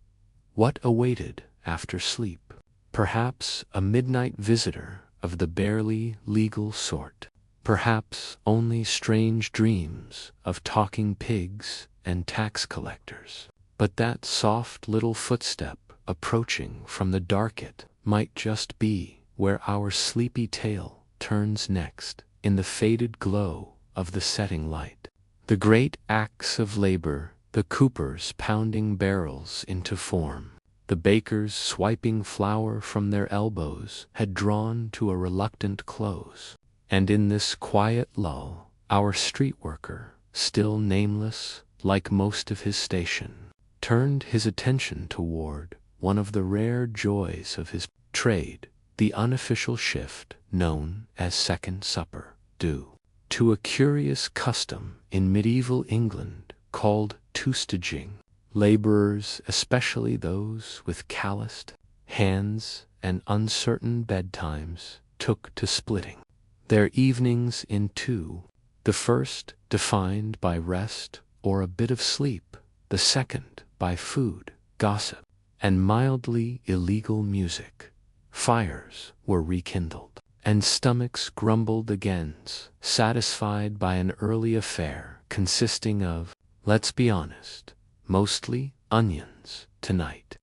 What awaited after sleep? Perhaps a midnight visitor of the barely legal sort. Perhaps only strange dreams of talking pigs and tax collectors. But that soft little footstep approaching from the darket might just be where our sleepy tale turns next, in the faded glow of the setting light. The great axe of labor, the coopers pounding barrels into form, the bakers swiping flour from their elbows, had drawn to a reluctant close. And in this quiet lull, our street worker, still nameless like most of his station, turned his attention toward one of the rare joys of his trade, the unofficial shift known as second supper, due to a curious custom in medieval England called toostaging. Laborers, especially those with calloused hands and uncertain bedtimes, took to splitting their evenings in two, the first defined by rest or a bit of sleep, the second by food, gossip, and mildly illegal music. Fires were rekindled, and stomachs grumbled again, satisfied by an early affair consisting of, let's be honest, mostly onions tonight.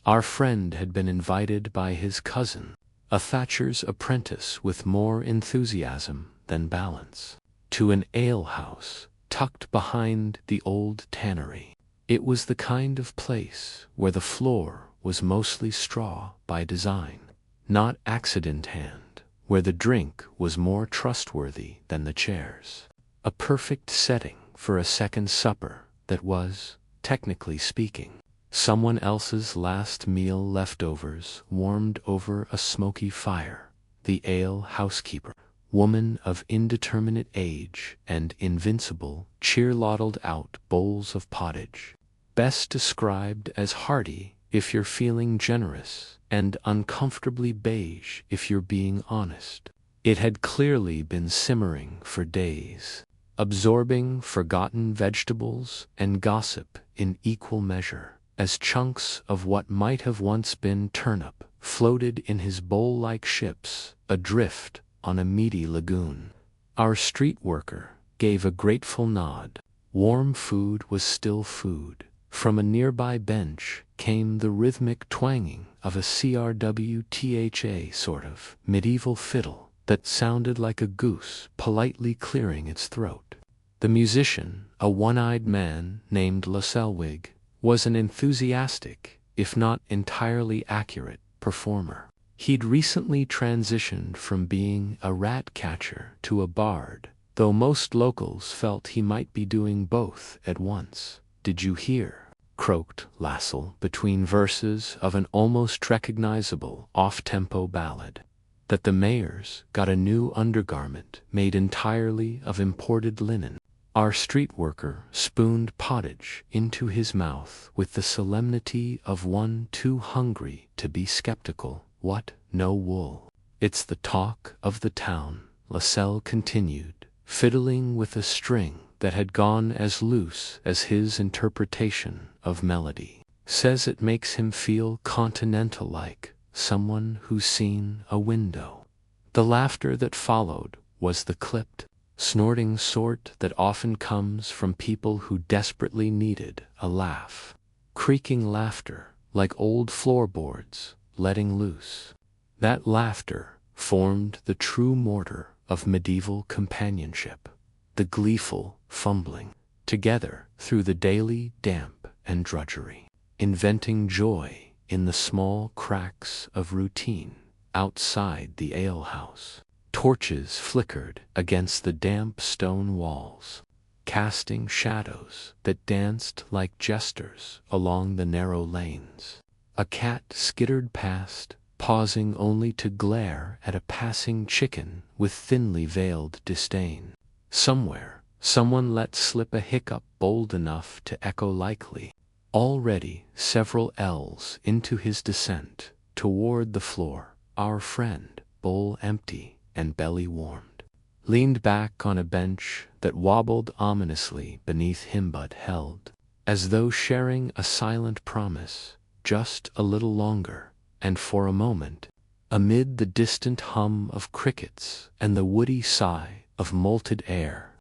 Our friend had been invited by his cousin, a thatcher's apprentice with more enthusiasm than balance, to an alehouse tucked behind the old tannery. It was the kind of place where the floor was mostly straw by design, not accident hand, where the drink was more trustworthy than the chairs. A perfect setting for a second supper that was, technically speaking, someone else's last meal leftovers warmed over a smoky fire. The ale housekeeper, woman of indeterminate age and invincible, cheer-ladled out bowls of pottage, best described as hearty if you're feeling generous and uncomfortably beige if you're being honest. It had clearly been simmering for days, absorbing forgotten vegetables and gossip in equal measure, as chunks of what might have once been turnip floated in his bowl like ships adrift on a meaty lagoon. Our street worker gave a grateful nod. Warm food was still food. From a nearby bench came the rhythmic twanging of a CRWTHA sort of medieval fiddle that sounded like a goose politely clearing its throat. The musician, a one-eyed man named Lasselwig, was an enthusiastic, if not entirely accurate, performer. He'd recently transitioned from being a rat catcher to a bard, though most locals felt he might be doing both at once. "Did you hear?" croaked Lassell between verses of an almost recognizable off-tempo ballad. "That the mayor's got a new undergarment made entirely of imported linen." Our street worker spooned pottage into his mouth with the solemnity of one too hungry to be skeptical. "What, no wool?" "It's the talk of the town," Lassell continued, fiddling with a string that had gone as loose as his interpretation of melody. "Says it makes him feel continental-like, someone who's seen a window." The laughter that followed was the clipped, snorting sort that often comes from people who desperately needed a laugh. Creaking laughter, like old floorboards letting loose. That laughter formed the true mortar of medieval companionship. The gleeful fumbling together through the daily damp and drudgery, inventing joy in the small cracks of routine outside the alehouse. Torches flickered against the damp stone walls, casting shadows that danced like jesters along the narrow lanes. A cat skittered past, pausing only to glare at a passing chicken with thinly veiled disdain. Somewhere, someone let slip a hiccup bold enough to echo likely. Already several ells into his descent toward the floor, our friend, bowl empty and belly warmed, leaned back on a bench that wobbled ominously beneath him but held, as though sharing a silent promise, just a little longer, and for a moment, amid the distant hum of crickets and the woody sigh of molted air,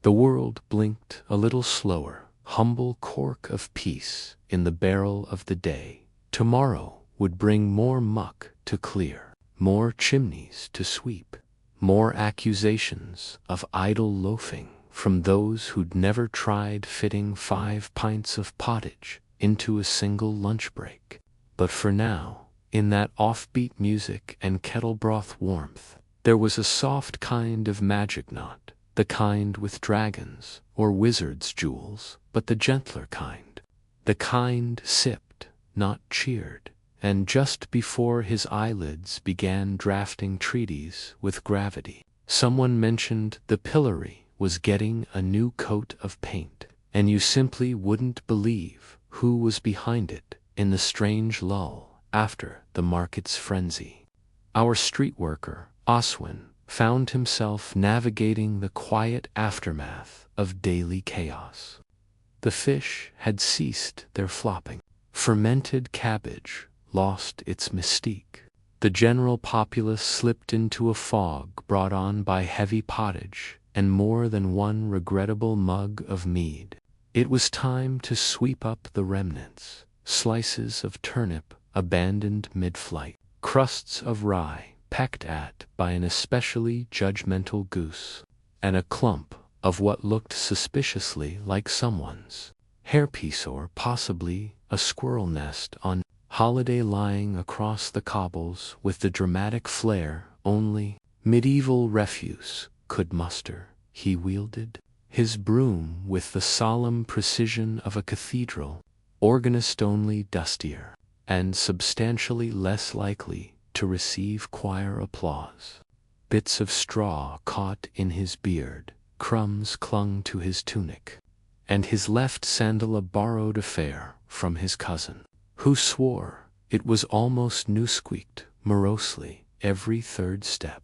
the world blinked a little slower. Humble cork of peace in the barrel of the day. Tomorrow would bring more muck to clear, more chimneys to sweep, more accusations of idle loafing from those who'd never tried fitting 5 pints of pottage into a single lunch break. But for now, in that offbeat music and kettle broth warmth, there was a soft kind of magic knot, the kind with dragons or wizards' jewels, but the gentler kind, the kind sipped, not cheered. And just before his eyelids began drafting treaties with gravity, someone mentioned the pillory was getting a new coat of paint, and you simply wouldn't believe who was behind it in the strange lull after the market's frenzy. Our street worker, Oswin, found himself navigating the quiet aftermath of daily chaos. The fish had ceased their flopping. Fermented cabbage lost its mystique. The general populace slipped into a fog brought on by heavy pottage and more than one regrettable mug of mead. It was time to sweep up the remnants, slices of turnip abandoned mid-flight, crusts of rye pecked at by an especially judgmental goose, and a clump of what looked suspiciously like someone's hairpiece or possibly a squirrel nest on holiday lying across the cobbles with the dramatic flair only medieval refuse could muster. He wielded his broom with the solemn precision of a cathedral, organist only dustier, and substantially less likely to receive choir applause. Bits of straw caught in his beard, crumbs clung to his tunic, and his left sandal a borrowed affair from his cousin, who swore it was almost new-squeaked morosely every third step.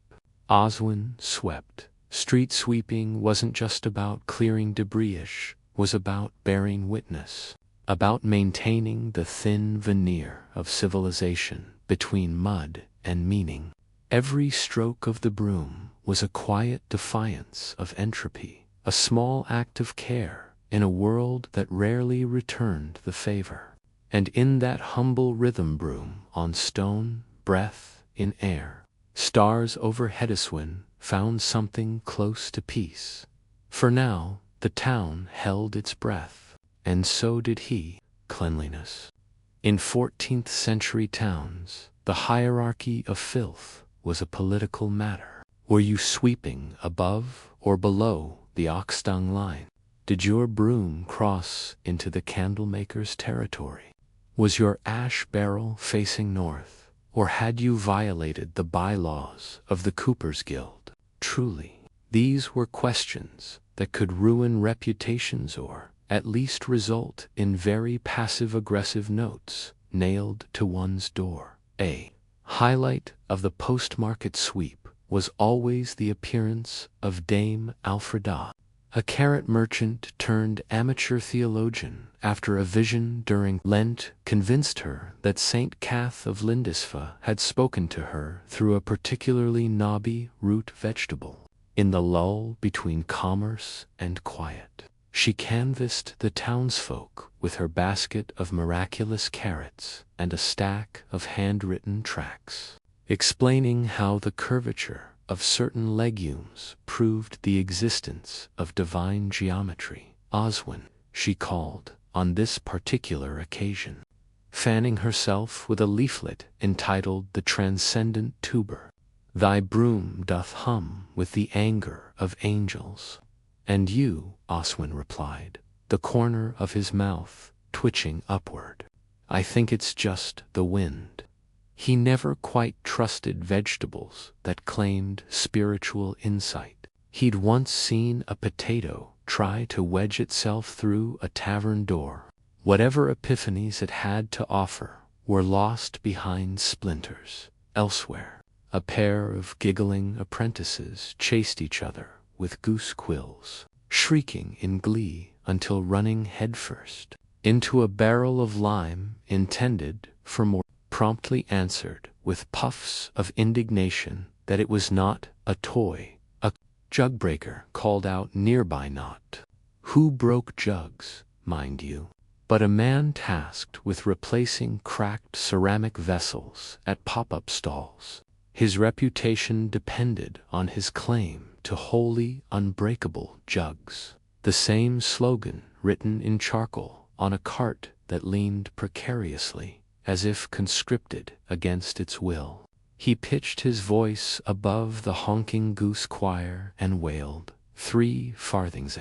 Oswin swept. Street sweeping wasn't just about clearing debris-ish, was about bearing witness, about maintaining the thin veneer of civilization between mud and meaning. Every stroke of the broom was a quiet defiance of entropy, a small act of care in a world that rarely returned the favor. And in that humble rhythm broom on stone, breath in air, stars over Hediswin found something close to peace. For now, the town held its breath, and so did he. Cleanliness. In 14th century towns, the hierarchy of filth was a political matter. Were you sweeping above or below the ox-dung line? Did your broom cross into the candlemaker's territory? Was your ash barrel facing north, or had you violated the bylaws of the Cooper's Guild? Truly, these were questions that could ruin reputations or at least result in very passive-aggressive notes nailed to one's door. A highlight of the post-market sweep was always the appearance of Dame Alfreda, a carrot merchant turned amateur theologian after a vision during Lent convinced her that Saint Cath of Lindisfa had spoken to her through a particularly knobby root vegetable. In the lull between commerce and quiet, she canvassed the townsfolk with her basket of miraculous carrots and a stack of handwritten tracts, explaining how the curvature of certain legumes proved the existence of divine geometry. Oswin, she called, on this particular occasion, fanning herself with a leaflet entitled The Transcendent Tuber. Thy broom doth hum with the anger of angels. And you, Oswin replied, the corner of his mouth twitching upward. I think it's just the wind. He never quite trusted vegetables that claimed spiritual insight. He'd once seen a potato try to wedge itself through a tavern door. Whatever epiphanies it had to offer were lost behind splinters. Elsewhere, a pair of giggling apprentices chased each other with goose quills, shrieking in glee until running headfirst into a barrel of lime intended for more, promptly answered with puffs of indignation that it was not a toy. A jugbreaker called out nearby not who broke jugs, mind you, but a man tasked with replacing cracked ceramic vessels at pop-up stalls. His reputation depended on his claim to wholly unbreakable jugs. The same slogan written in charcoal on a cart that leaned precariously, as if conscripted against its will. He pitched his voice above the honking goose choir and wailed, 3 farthings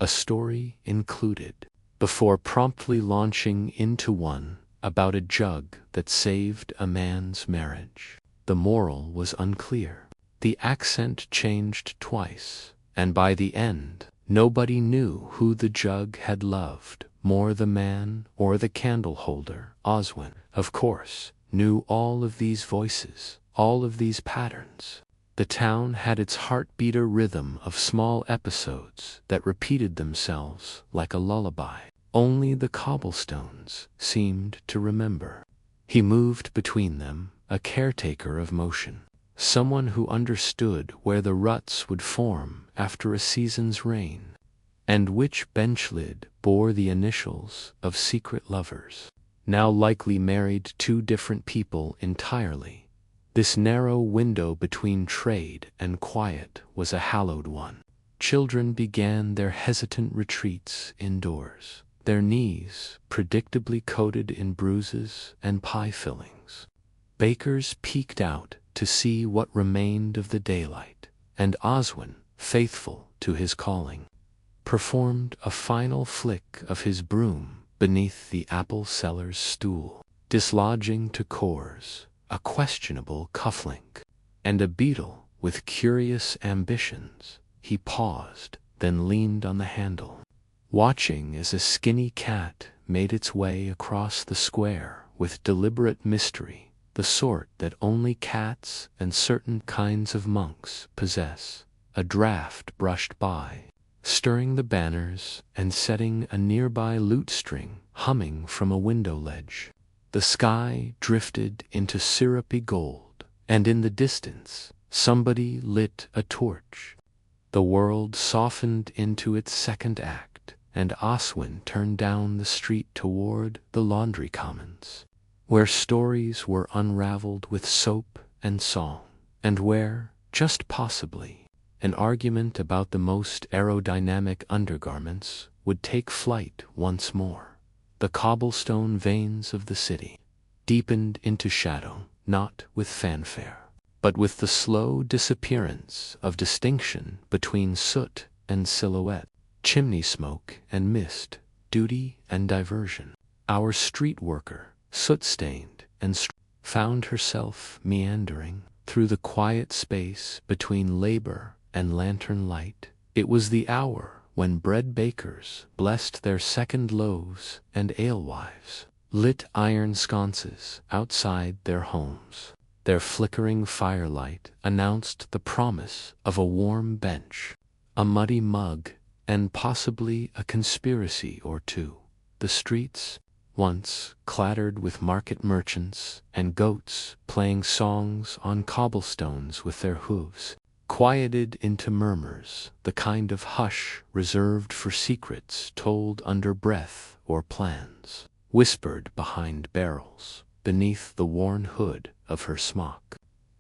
a story included, before promptly launching into one about a jug that saved a man's marriage. The moral was unclear. The accent changed twice, and by the end, Nobody knew who the jug had loved more, the man or the candle holder. Oswin, of course, knew all of these voices, all of these patterns. The town had its heartbeat, a rhythm of small episodes that repeated themselves like a lullaby. Only the cobblestones seemed to remember. He moved between them, a caretaker of motion, someone who understood where the ruts would form after a season's rain, and which bench lid bore the initials of secret lovers, now likely married, two different people entirely. This narrow window between trade and quiet was a hallowed one. Children began their hesitant retreats indoors, their knees predictably coated in bruises and pie fillings. Bakers peeked out to see what remained of the daylight, and Oswin, faithful to his calling, performed a final flick of his broom beneath the apple seller's stool, dislodging to cores a questionable cufflink and a beetle with curious ambitions. He paused, then leaned on the handle, watching as a skinny cat made its way across the square with deliberate mystery, the sort that only cats and certain kinds of monks possess. A draft brushed by, stirring the banners and setting a nearby lute string humming from a window ledge. The sky drifted into syrupy gold, and in the distance somebody lit a torch. The world softened into its second act, and Oswin turned down the street toward the laundry commons, where stories were unraveled with soap and song, and where, just possibly, an argument about the most aerodynamic undergarments would take flight once more. The cobblestone veins of the city deepened into shadow, not with fanfare, but with the slow disappearance of distinction between soot and silhouette, chimney smoke and mist, duty and diversion. Our street worker, soot-stained and found herself meandering through the quiet space between labor and lantern light. It was the hour when bread bakers blessed their second loaves and alewives lit iron sconces outside their homes. Their flickering firelight announced the promise of a warm bench, a muddy mug, and possibly a conspiracy or two. The streets, once clattered with market merchants and goats playing songs on cobblestones with their hooves, quieted into murmurs, the kind of hush reserved for secrets told under breath or plans, whispered behind barrels, beneath the worn hood of her smock.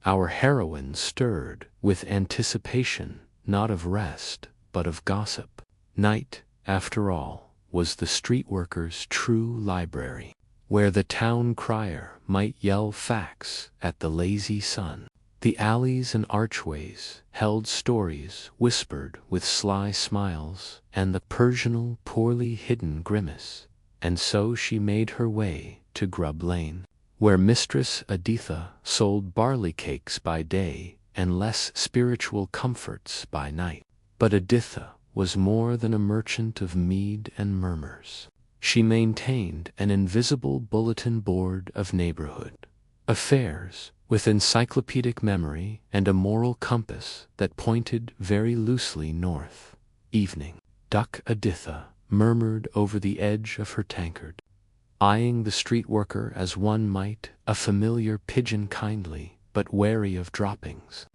Our heroine stirred with anticipation, not of rest, but of gossip. Night, after all, was the street worker's true library, where the town crier might yell facts at the lazy sun. The alleys and archways held stories whispered with sly smiles and the Persianal poorly hidden grimace, and so she made her way to Grub Lane, where Mistress Editha sold barley cakes by day and less spiritual comforts by night. But Editha was more than a merchant of mead and murmurs. She maintained an invisible bulletin board of neighborhood affairs, with encyclopedic memory and a moral compass that pointed very loosely north. Evening. Duck Editha murmured over the edge of her tankard, eyeing the street worker as one might a familiar pigeon, kindly but wary of droppings.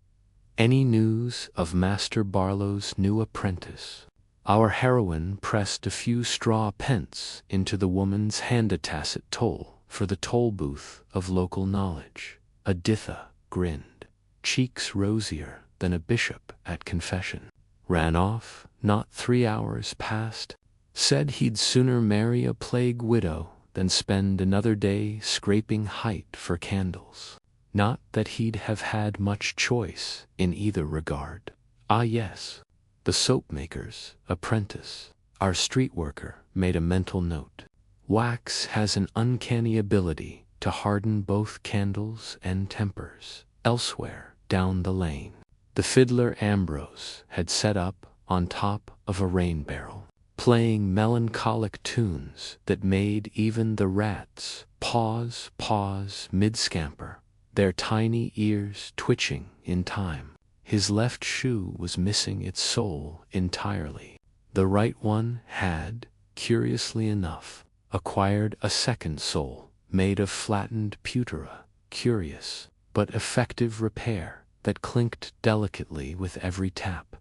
Any news of Master Barlow's new apprentice? Our heroine pressed a few straw pence into the woman's hand, a tacit toll for the toll booth of local knowledge. Editha grinned, cheeks rosier than a bishop at confession. Ran off, not 3 hours past. Said he'd sooner marry a plague widow than spend another day scraping height for candles. Not that he'd have had much choice in either regard. Ah yes, the soapmaker's apprentice. Our street worker made a mental note. Wax has an uncanny ability to harden both candles and tempers. Elsewhere, down the lane, the fiddler Ambrose had set up on top of a rain barrel, playing melancholic tunes that made even the rats pause mid-scamper, their tiny ears twitching in time. His left shoe was missing its sole entirely. The right one had, curiously enough, acquired a second sole made of flattened pewter, curious but effective repair that clinked delicately with every tap.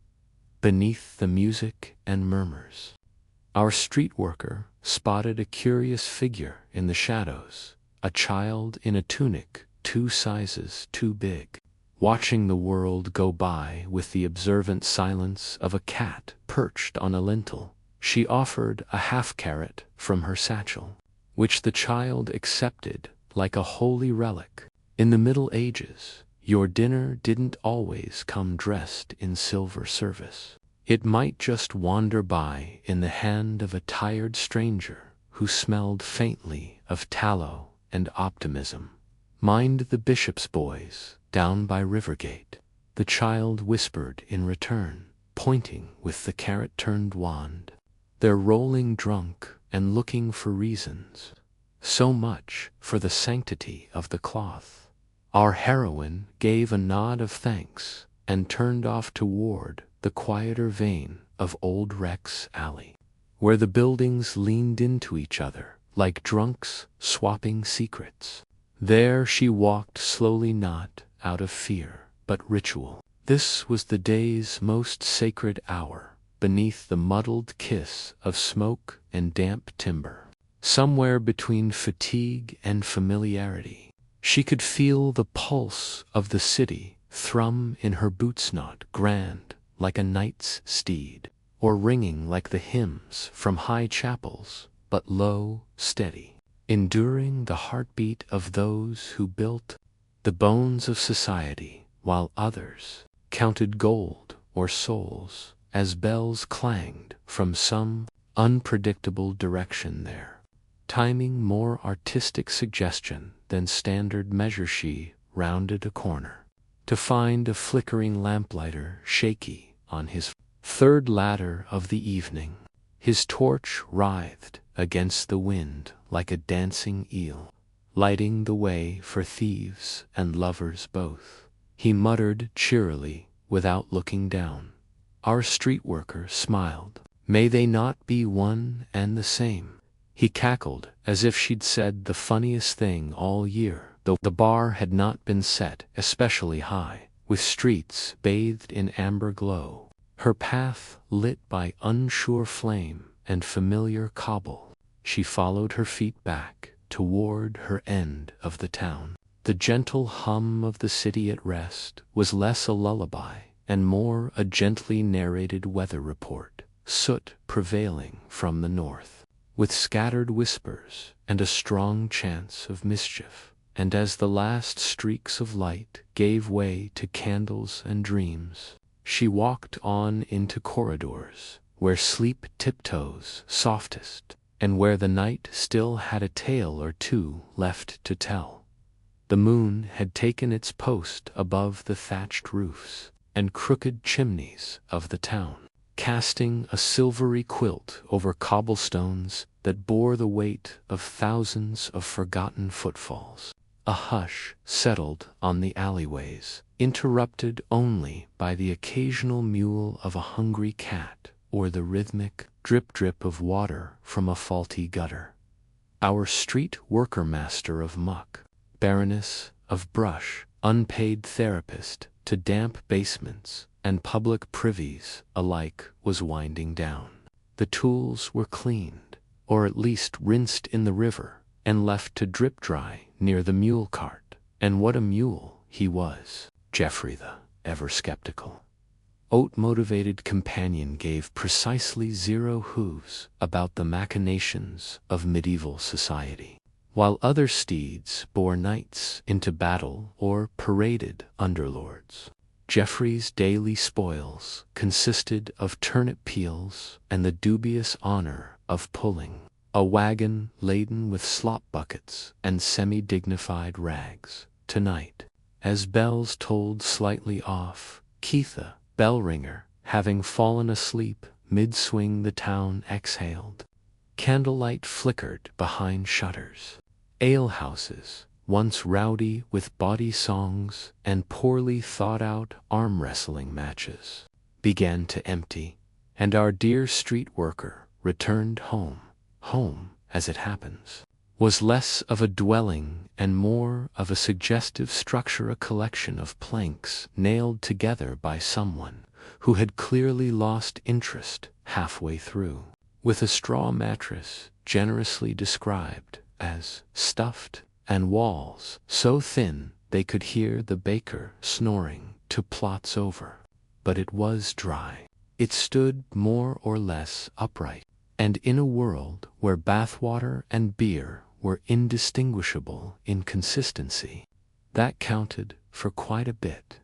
Beneath the music and murmurs, our street worker spotted a curious figure in the shadows, a child in a tunic 2 sizes too big, watching the world go by with the observant silence of a cat perched on a lintel. She offered a half-carrot from her satchel, which the child accepted like a holy relic. In the Middle Ages, your dinner didn't always come dressed in silver service. It might just wander by in the hand of a tired stranger who smelled faintly of tallow and optimism. "Mind the bishop's boys down by Rivergate," the child whispered in return, pointing with the carrot-turned wand. "They're rolling drunk and looking for reasons. So much for the sanctity of the cloth." Our heroine gave a nod of thanks and turned off toward the quieter vein of Old Rex Alley, where the buildings leaned into each other like drunks swapping secrets. There she walked slowly, not out of fear, but ritual. This was the day's most sacred hour, beneath the muddled kiss of smoke and damp timber. Somewhere between fatigue and familiarity, she could feel the pulse of the city thrum in her boots, not grand like a knight's steed, or ringing like the hymns from high chapels, but low, steady, enduring the heartbeat of those who built the bones of society, while others counted gold or souls as bells clanged from some unpredictable direction there. Timing more artistic suggestion than standard measure, she rounded a corner to find a flickering lamplighter shaky on his third ladder of the evening. His torch writhed against the wind like a dancing eel, lighting the way for thieves and lovers both. He muttered cheerily without looking down. Our street worker smiled. "May they not be one and the same?" He cackled as if she'd said the funniest thing all year, though the bar had not been set especially high, with streets bathed in amber glow, her path lit by unsure flame and familiar cobble. She followed her feet back toward her end of the town. The gentle hum of the city at rest was less a lullaby and more a gently narrated weather report, soot prevailing from the north, with scattered whispers and a strong chance of mischief. And as the last streaks of light gave way to candles and dreams, she walked on into corridors where sleep tiptoes softest, and where the night still had a tale or two left to tell. The moon had taken its post above the thatched roofs and crooked chimneys of the town, casting a silvery quilt over cobblestones that bore the weight of thousands of forgotten footfalls. A hush settled on the alleyways, interrupted only by the occasional mewl of a hungry cat or the rhythmic drip-drip of water from a faulty gutter. Our street worker, master of muck, baroness of brush, unpaid therapist to damp basements and public privies alike, was winding down. The tools were cleaned, or at least rinsed in the river, and left to drip dry near the mule cart. And what a mule he was! Geoffrey, the ever-skeptical, oat-motivated companion, gave precisely 0 hooves about the machinations of medieval society, while other steeds bore knights into battle or paraded underlords. Geoffrey's daily spoils consisted of turnip peels and the dubious honor of pulling a wagon laden with slop buckets and semi-dignified rags. Tonight, as bells tolled slightly off, Keitha, bell ringer, having fallen asleep mid-swing, the town exhaled. Candlelight flickered behind shutters. Alehouses, once rowdy with bawdy songs and poorly thought-out arm-wrestling matches, began to empty, and our dear street worker returned home. Home, as it happens, was less of a dwelling and more of a suggestive structure, a collection of planks nailed together by someone who had clearly lost interest halfway through, with a straw mattress generously described as stuffed and walls so thin they could hear the baker snoring 2 plots over. But it was dry. It stood more or less upright, and in a world where bathwater and beer were indistinguishable in consistency, that counted for quite a bit.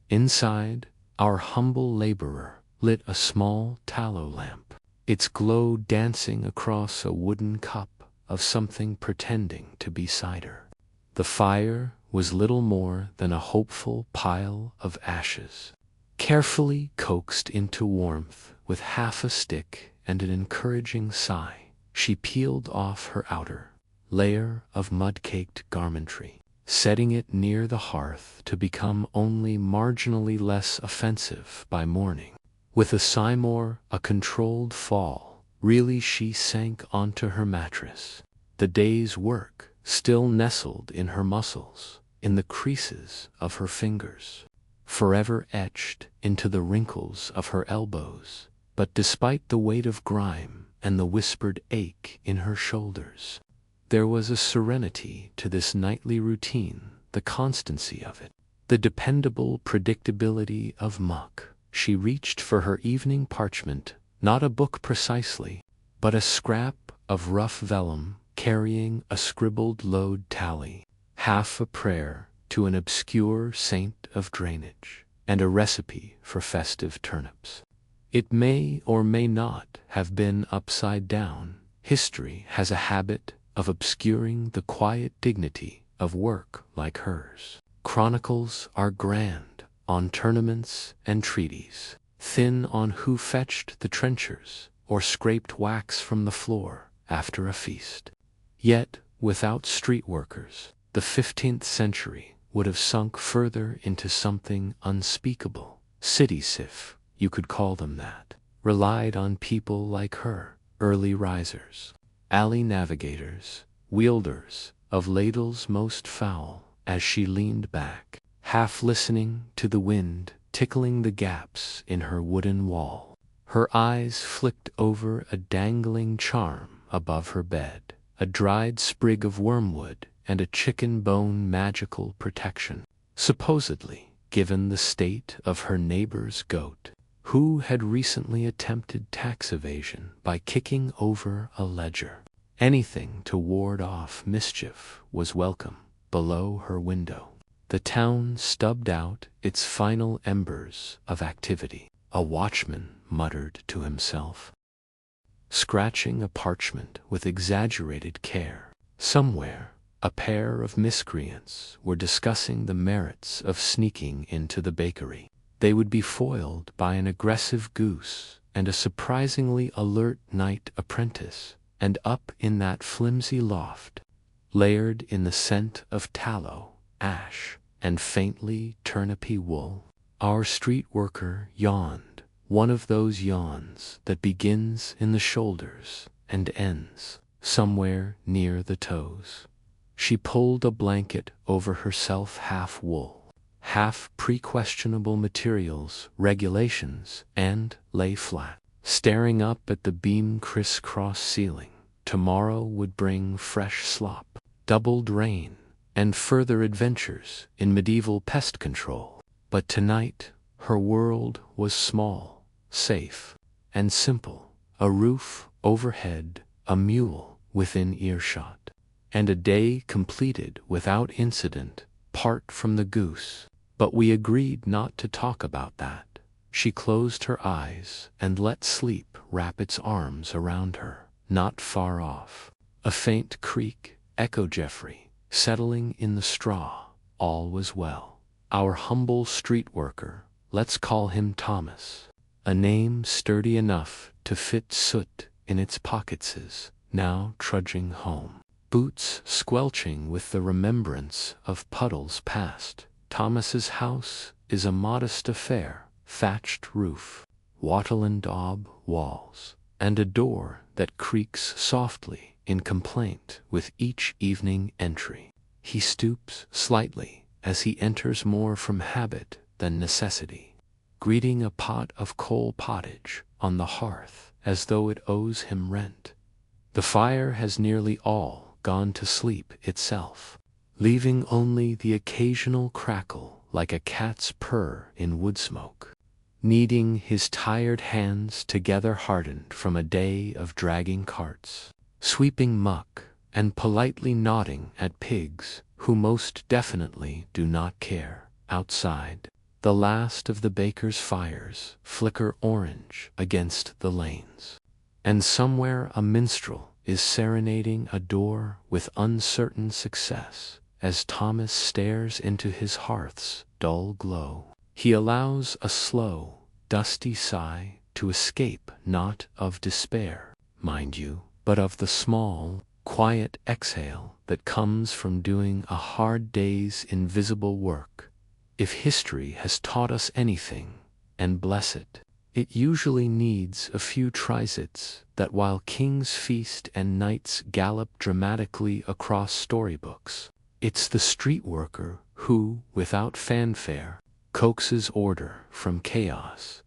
Inside, our humble laborer lit a small tallow lamp, its glow dancing across a wooden cup of something pretending to be cider. The fire was little more than a hopeful pile of ashes, carefully coaxed into warmth with half a stick and an encouraging sigh. She peeled off her outer layer of mud-caked garmentry, setting it near the hearth to become only marginally less offensive by morning. With a sigh more, a controlled fall, really she sank onto her mattress. The day's work still nestled in her muscles, in the creases of her fingers, forever etched into the wrinkles of her elbows. But despite the weight of grime and the whispered ache in her shoulders, there was a serenity to this nightly routine, the constancy of it, the dependable predictability of muck. She reached for her evening parchment, not a book precisely, but a scrap of rough vellum carrying a scribbled load tally, half a prayer to an obscure saint of drainage, and a recipe for festive turnips. It may or may not have been upside down. History has a habit of obscuring the quiet dignity of work like hers. Chronicles are grand on tournaments and treaties, thin on who fetched the trenchers or scraped wax from the floor after a feast. Yet, without street workers, the 15th century would have sunk further into something unspeakable. City sif, you could call them that, relied on people like her, early risers, alley navigators, wielders of ladles most foul, as she leaned back, half listening to the wind tickling the gaps in her wooden wall. Her eyes flicked over a dangling charm above her bed, a dried sprig of wormwood and a chicken bone magical protection, supposedly given the state of her neighbor's goat, who had recently attempted tax evasion by kicking over a ledger. Anything to ward off mischief was welcome below her window. The town stubbed out its final embers of activity. A watchman muttered to himself, scratching a parchment with exaggerated care. Somewhere, a pair of miscreants were discussing the merits of sneaking into the bakery. They would be foiled by an aggressive goose and a surprisingly alert night apprentice, and up in that flimsy loft, layered in the scent of tallow, ash, and faintly turnipy wool, our street worker yawned, one of those yawns that begins in the shoulders and ends somewhere near the toes. She pulled a blanket over herself, half wool, half pre-questionable materials, regulations, and lay flat, staring up at the beam criss-cross ceiling. Tomorrow would bring fresh slop, doubled rain, and further adventures in medieval pest control. But tonight, her world was small, safe, and simple. A roof overhead, a mule within earshot, and a day completed without incident, apart from the goose. But we agreed not to talk about that. She closed her eyes and let sleep wrap its arms around her. Not far off, a faint creak echoed Geoffrey, settling in the straw. All was well. Our humble street worker, let's call him Thomas, A name sturdy enough to fit soot in its pockets is now trudging home. Boots squelching with the remembrance of puddles past. Thomas's house is a modest affair, thatched roof, wattle and daub walls, and a door that creaks softly in complaint with each evening entry. He stoops slightly as he enters more from habit than necessity, greeting a pot of coal pottage on the hearth as though it owes him rent. The fire has nearly all gone to sleep itself, leaving only the occasional crackle like a cat's purr in wood smoke. Kneading his tired hands together hardened from a day of dragging carts, sweeping muck, and politely nodding at pigs who most definitely do not care. Outside, the last of the baker's fires flicker orange against the lanes, and somewhere a minstrel is serenading a door with uncertain success as Thomas stares into his hearth's dull glow. He allows a slow, dusty sigh to escape, not of despair, mind you, but of the small, quiet exhale that comes from doing a hard day's invisible work. If history has taught us anything, and bless it, it usually needs a few trisits that while kings feast and knights gallop dramatically across storybooks, it's the street worker who, without fanfare, coaxes order from chaos.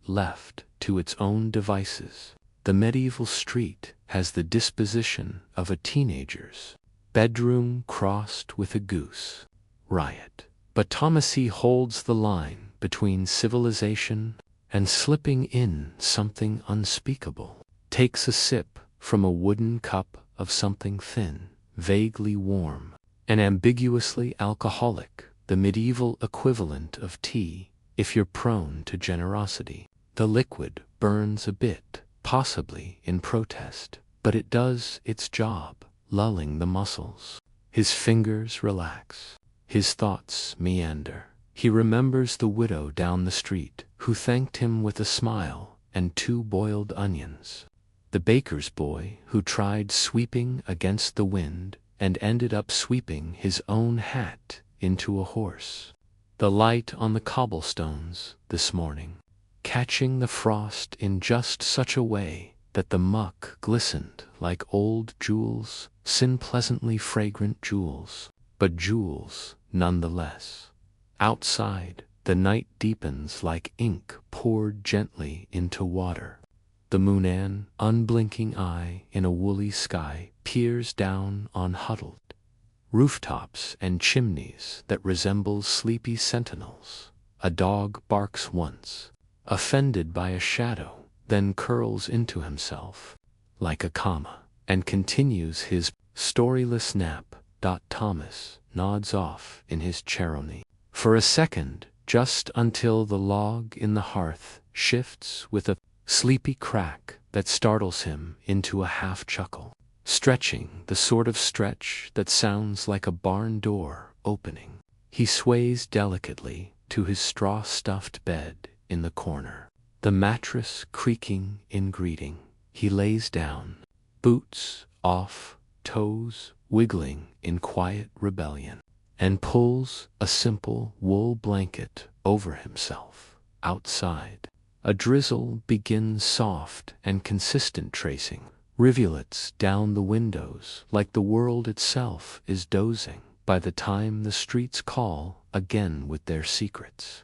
Left to its own devices, the medieval street has the disposition of a teenager's bedroom crossed with a goose. Riot. But Thomasy holds the line between civilization and slipping in something unspeakable. Takes a sip from a wooden cup of something thin, vaguely warm, and ambiguously alcoholic, the medieval equivalent of tea, if you're prone to generosity. The liquid burns a bit, possibly in protest, but it does its job, lulling the muscles. His fingers relax. His thoughts meander. He remembers the widow down the street, who thanked him with a smile and 2 boiled onions. The baker's boy who tried sweeping against the wind and ended up sweeping his own hat into a horse. The light on the cobblestones this morning, catching the frost in just such a way that the muck glistened like old jewels, sin pleasantly fragrant jewels, but jewels nonetheless. Outside, the night deepens like ink poured gently into water. The moon, unblinking eye in a woolly sky, peers down on huddled rooftops and chimneys that resemble sleepy sentinels. A dog barks once, offended by a shadow, then curls into himself like a comma and continues his storyless nap. Thomas nods off in his charoni for a second, just until the log in the hearth shifts with a sleepy crack that startles him into a half chuckle, stretching the sort of stretch that sounds like a barn door opening. He sways delicately to his straw-stuffed bed in the corner, the mattress creaking in greeting. He lays down, boots off, toes wiggling in quiet rebellion, and pulls a simple wool blanket over himself. Outside, a drizzle begins soft and consistent, tracing rivulets down the windows like the world itself is dozing. By the time the streets call again with their secrets,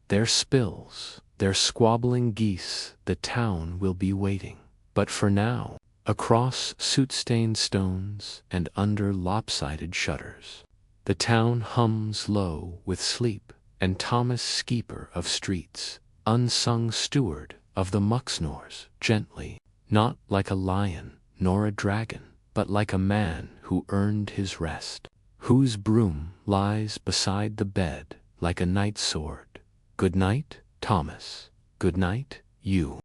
their spills, their squabbling geese, the town will be waiting. But for now, across soot-stained stones and under lopsided shutters, the town hums low with sleep, and Thomas, skeeper of streets, unsung steward of the mucksnores, gently, not like a lion nor a dragon, but like a man who earned his rest, whose broom lies beside the bed like a knight's sword. Good night, Thomas. Good night, you.